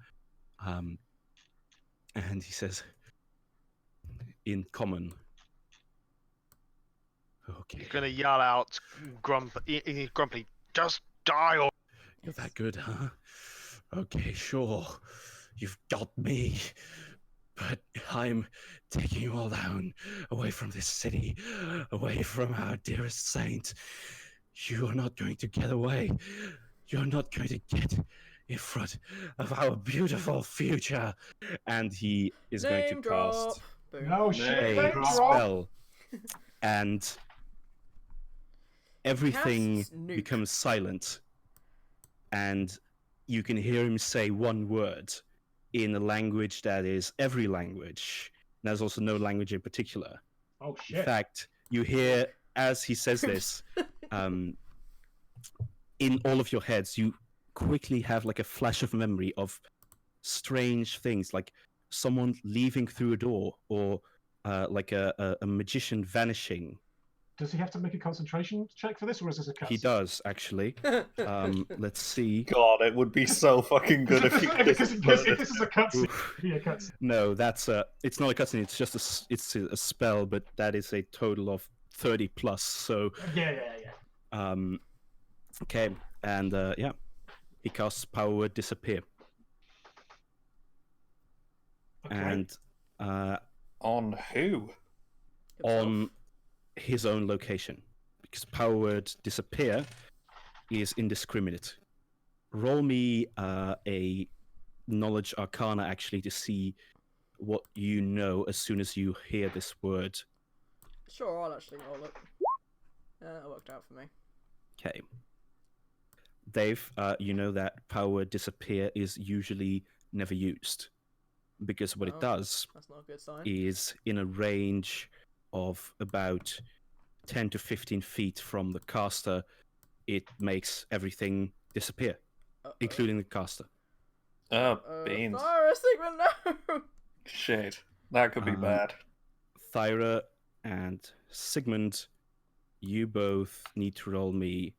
And he says in common, okay, He's gonna yell out, grumpy, just die or... you're that good, huh? Okay, sure, you've got me, but I'm taking you all down, away from this city, away from our dearest saint. You are not going to get away. You're not going to get in front of our beautiful future. And he is going Name to drop! cast Boom. No shit, Name name drop. drop! spell, and everything Casts nuke. becomes silent, and you can hear him say one word in a language that is every language. There's also no language in particular. Oh In shit. fact, you hear as he says this, in all of your heads, you quickly have like a flash of memory of strange things, like someone leaving through a door, or like a magician vanishing. Does he have to make a concentration check for this, or is this a cut? He does, actually. Let's see. God, it would be so fucking good if you Because if this is a cutscene, Oof. it'd be a cutscene. No, that's it's not a cutscene. It's just it's a spell, but that is a total of 30 plus. So Yeah. okay, and yeah, he casts Power Word Disappear, Okay. and On who? on his own location, because Power Word Disappear is indiscriminate. Roll me a Knowledge Arcana, actually, to see what you know as soon as you hear this word. Sure, I'll actually roll it. That worked out for me. Okay. Dave, you know that Power Word Disappear is usually never used, because what it Oh. does That's not a good sign. is in a range of about 10 to 15 feet from the caster, it makes everything disappear, including the caster. Oh, beans. Thyra, Sigmund, no! Shit. That could be bad. Thyra and Sigmund, you both need to roll me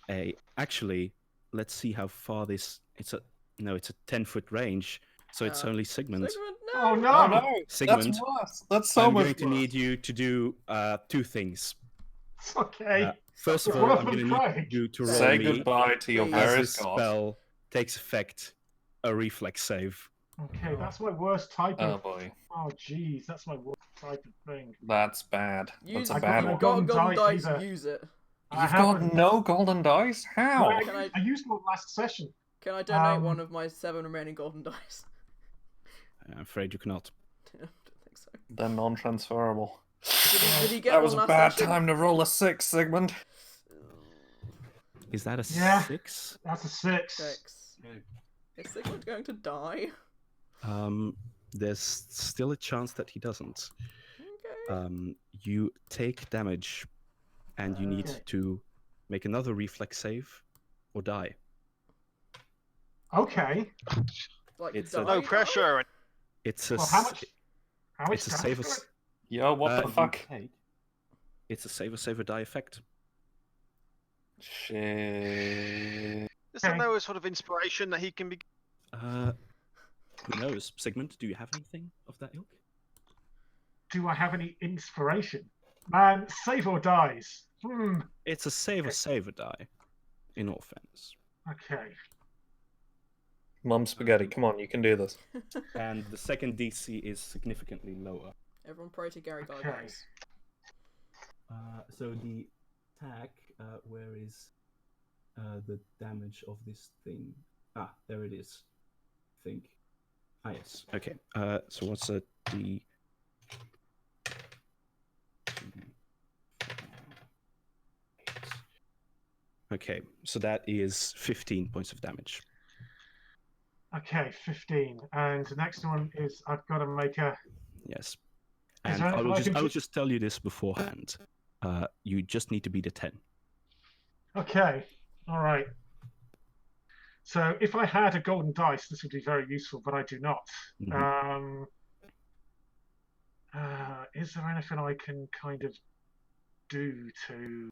a... Actually, let's see how far this... It's a 10-foot range, so it's only Sigmund. Sigmund, no! Oh no! Oh no! Sigmund, That's worse. That's so I'm much going to need you to do 2 things. Okay. First of It's all, worth I'm them going to need trying. you to roll Say me, goodbye to your Please. as various this gods. spell takes effect, a reflex save. Okay, that's my worst type Oh of. boy. Oh jeez, that's my worst type of thing. That's bad. Use That's a it. bad You've one. got a Golden golden dice dice, either. use it. I You've got haven't. no golden dice? How? Well, Can I- I used one last session. Can I donate one of my 7 remaining golden dice? I'm afraid you cannot. I don't think so. They're non-transferable. Did he get That one was a last bad session? time to roll a 6, Sigmund. Is that a Yeah. 6? That's a 6. 6. Is Sigmund going to die? There's still a chance that he doesn't. Okay. You take damage, and you need Okay. to make another reflex save, or die. Okay. Like, It's die, a- No die? pressure. It's a Well, how s- much? How much it's a damage save. do I- Yo, what the you fuck? take- It's a save or die effect. Shit. Is there Okay. no sort of inspiration that he can be? Who knows? Sigmund, do you have anything of that ilk? Do I have any inspiration? Man, save or dies. It's a save or die, in all fairness. Okay. Mom spaghetti, come on, you can do this. And the second DC is significantly lower. Everyone pray to Gary Okay. Gygax. So the attack, where is the damage of this thing? Ah, there it is. I think. Ah, yes. Okay. So what's the... Okay, so that is 15 points of damage. Okay, 15. And the next one is I've got to make a. Yes. Is And there I anything will I just can I will do- just tell you this beforehand. You just need to beat a 10. Okay. All right. So if I had a golden dice, this would be very useful, but I do not. Mhm. Is there anything I can kind of do to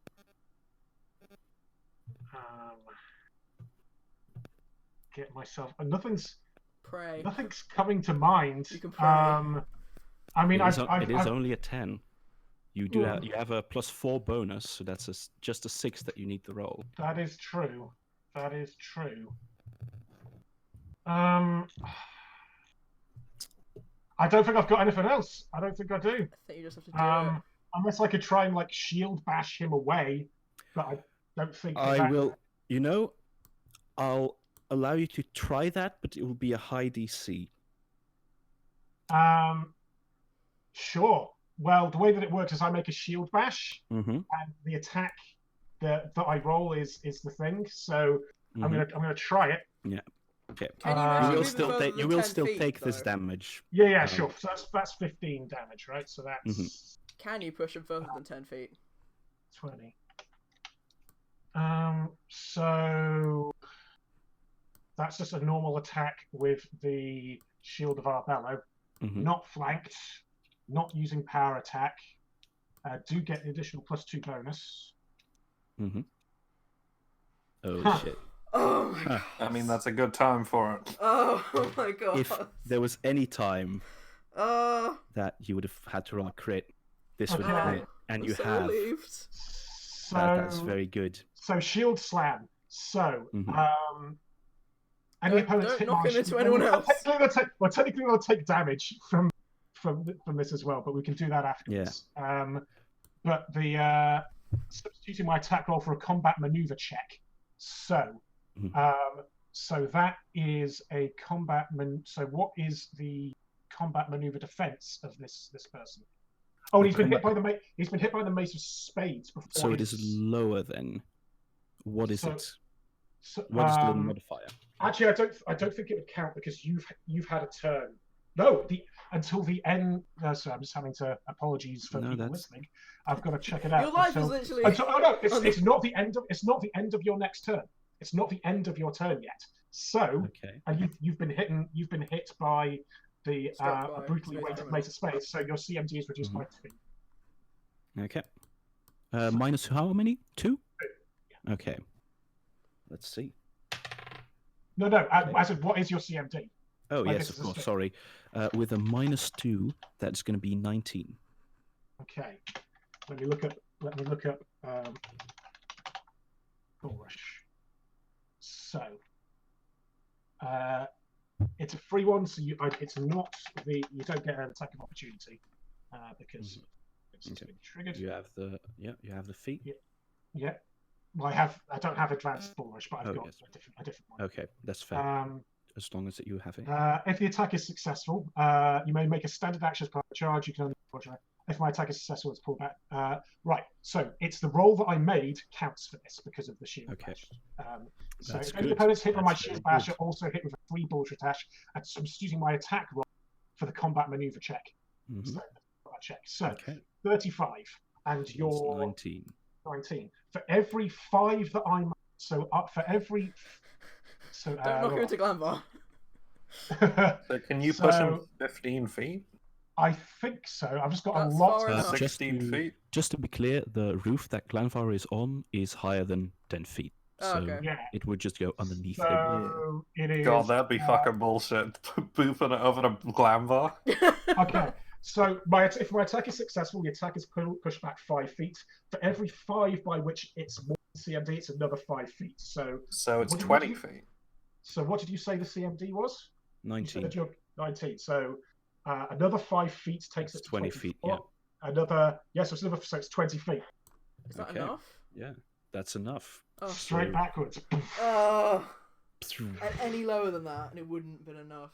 get myself? Nothing's Pray. coming to mind. You can pray. I mean, It is I've only a 10. You have a +4 bonus, so that's just a 6 that you need to roll. that is true. That is true. I don't think I've got anything else. I don't think I do. I think you just have to do it. Unless I could try and like shield bash him away, but I don't think I will. You know, I'll allow you to try that, but it will be a high DC. Sure. Well, the way that it works is I make a shield bash, Mm-hmm. and the attack that I roll is the thing. So I'm gonna try it. Okay. Can you You actually will move it still further take. than You will 10 still feet, take this though? Yeah, damage. sure. So that's 15 damage, right? So that's Can you push him further than 10 feet? 20. So that's just a normal attack with the Shield of Arbello, Mhm. not flanked, not using power attack. Do get the additional +2 bonus. Mm-hmm. Oh Huh. shit! Oh my god. I mean, that's a good time for it. Oh my god. If there was any time Uh, that you would have had to roll a crit, this would Okay. have been it, and I'm you so have. relieved. So That's very good. So shield slam. So Mhm. any Don't- opponents don't hit knock my him into shield- anyone well, else. technically they'll take damage from this as well, but we can do that afterwards. But the substituting my attack roll for a combat maneuver check. So so that is a combat so what is the combat maneuver defense of this person? Oh, and he's been hit by the mace of spades before. So it is his- lower then. What is So- it? so, What is the modifier? Actually, I don't think it would count because you've had a turn. No, until the end. Sorry, I'm just having to. Apologies for people listening. I've got to check it out. Your life is literally. Oh no, it's not the end of. It's not the end of your next turn. It's not the end of your turn yet. So, and you've been hit by the brutally weighted mace of spades. So your CMD is reduced by 2. Okay. Minus how many? 2? Yeah. Okay. Let's see. No. I said, what is your CMD? Oh, yes, of course. Sorry. With a -2, that's going to be 19. Okay. Let me look up. Gosh. So, it's a free one, so it's not you don't get an attack of opportunity because it's been triggered. You have the feat. Yeah. Well, I don't have advanced bull rush, but I've got a different one. Okay, that's fair. As long as you have it. If the attack is successful, you may make a standard action as part of the charge. You can only if my attack is successful, it's pulled back. Right, so it's the roll that I made counts for this because of the shield bash. So if any opponents hit by my shield bash are also hit with a 3 bullshit dash, and so I'm just using my attack roll for the combat maneuver check. So 35, and you're 19. 19. For every 5 that I'm for every. So don't knock her into Glanvar. So can you push him 15 feet? I think so. I've just got That's a lot. far enough. 16 feet. Just to be clear, the roof that Glanvar is on is higher than 10 feet. Oh, So okay. it would just go underneath him. So it is. God, that'd be fucking bullshit. Boofing it over to Glanvar. Okay. So if my attack is successful, the attack is pushed back 5 feet. For every 5 by which it's more CMD, it's another 5 feet. So it's 20 feet. So what did you say the CMD was? 19. 19. So another 5 feet takes it to 20 feet. Yeah. So it's 20 feet. Is that enough? Yeah, that's enough. Oh. Straight backwards. And any lower than that, and it wouldn't have been enough.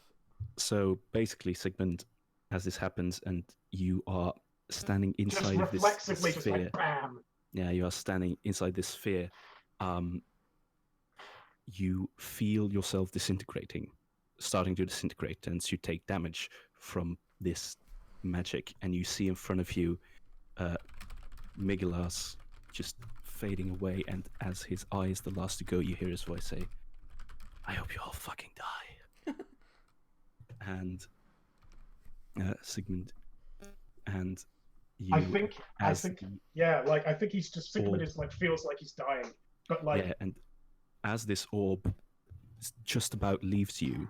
So basically, Sigmund, as this happens, and you are standing inside of this sphere. Just like, bam. Yeah, you are standing inside this sphere. You feel yourself starting to disintegrate, and you take damage from this magic, and you see in front of you Migilas just fading away, and as his eye is the last to go, you hear his voice say, "I hope you all fucking die." And Sigmund, and you. I think he's just Sigmund is feels like he's dying, but and as this orb just about leaves you,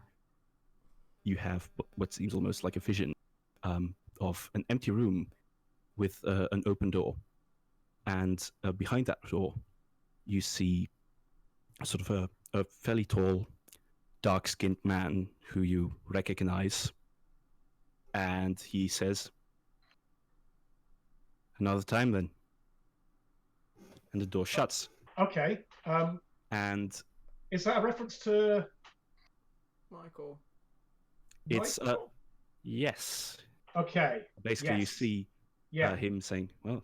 you have what seems almost like a vision of an empty room with an open door, and behind that door, you see sort of a fairly tall, dark-skinned man who you recognize. And he says, "Another time then." And the door shuts. Okay. And is that a reference to Michael? It's yes. Okay. Basically, you see him saying, "Well,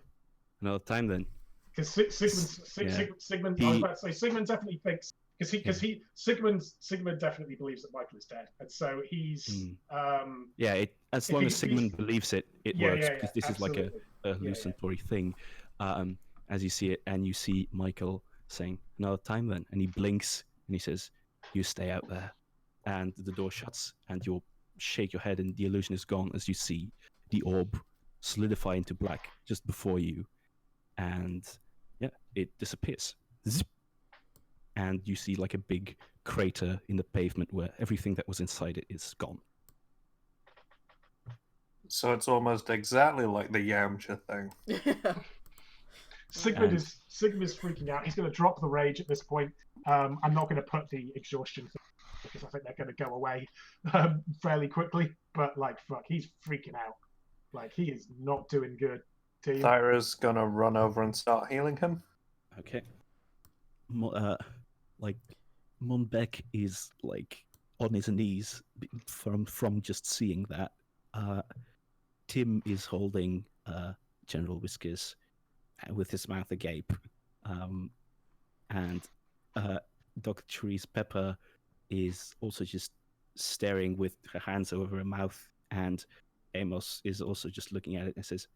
another time then." Because Sigmund, I was about to say, Sigmund definitely thinks Sigmund definitely believes that Michael is dead, and so he's as long as Sigmund believes it works, because this absolutely. is like a hallucinatory thing. As you see it, and you see Michael saying, "Another time then," and he blinks and he says, "You stay out there," and the door shuts, and you shake your head, and the illusion is gone as you see the orb solidify into black just before you, and it disappears. Zip. And you see like a big crater in the pavement where everything that was inside it is gone. So it's almost exactly like the Yamcha thing. Sigmund is freaking out. He's going to drop the rage at this point. I'm not going to put the exhaustion thing because I think they're going to go away fairly quickly. But fuck, he's freaking out. He is not doing good. Team. Thyra's gonna run over and start healing him. Okay. Monbeck is on his knees from just seeing that. Tim is holding General Whiskers with his mouth agape, and Dr. Therese Pepper is also just staring with her hands over her mouth And Amos is also just looking at it and says,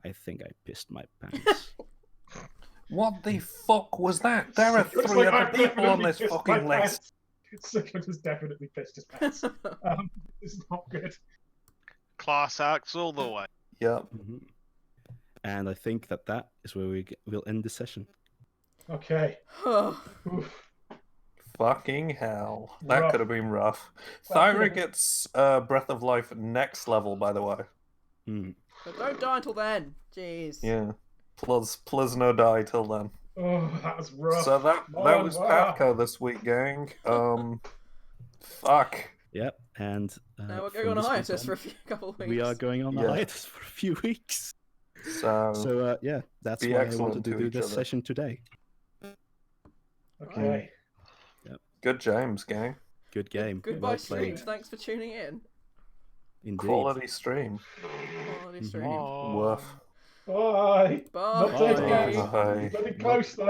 "I think I pissed my pants." What the fuck was that? There are Looks 3 like other I've people on definitely this pissed my fucking list. pants. Sigmund has definitely pissed his pants. It's not good. Class acts all the way. Yep. Mhm. And I think that is where we'll end the session. Okay. Oof. Fucking hell. That Rough. could have been rough. That could Thyra have been- gets Breath of Life next level, by the way. Hmm. But don't die until then. Jeez. Yeah. Plus no die till then. Oh, that was rough. So that was PATHCO this week, gang. Fuck. Yep. And Now we're from going on a this week hiatus on, for a couple of weeks. we are going on a Yeah. hiatus for a few weeks. So Yeah, that's be why I excellent wanted to to do each this other. session today. Okay. good James, gang. Good game. Goodbye, Well streams. played. Thanks for tuning in. Indeed. Quality stream. Quality Mhm. stream. Woof. Bye. Bye. Not taking Bye. it. Bye. Very close though.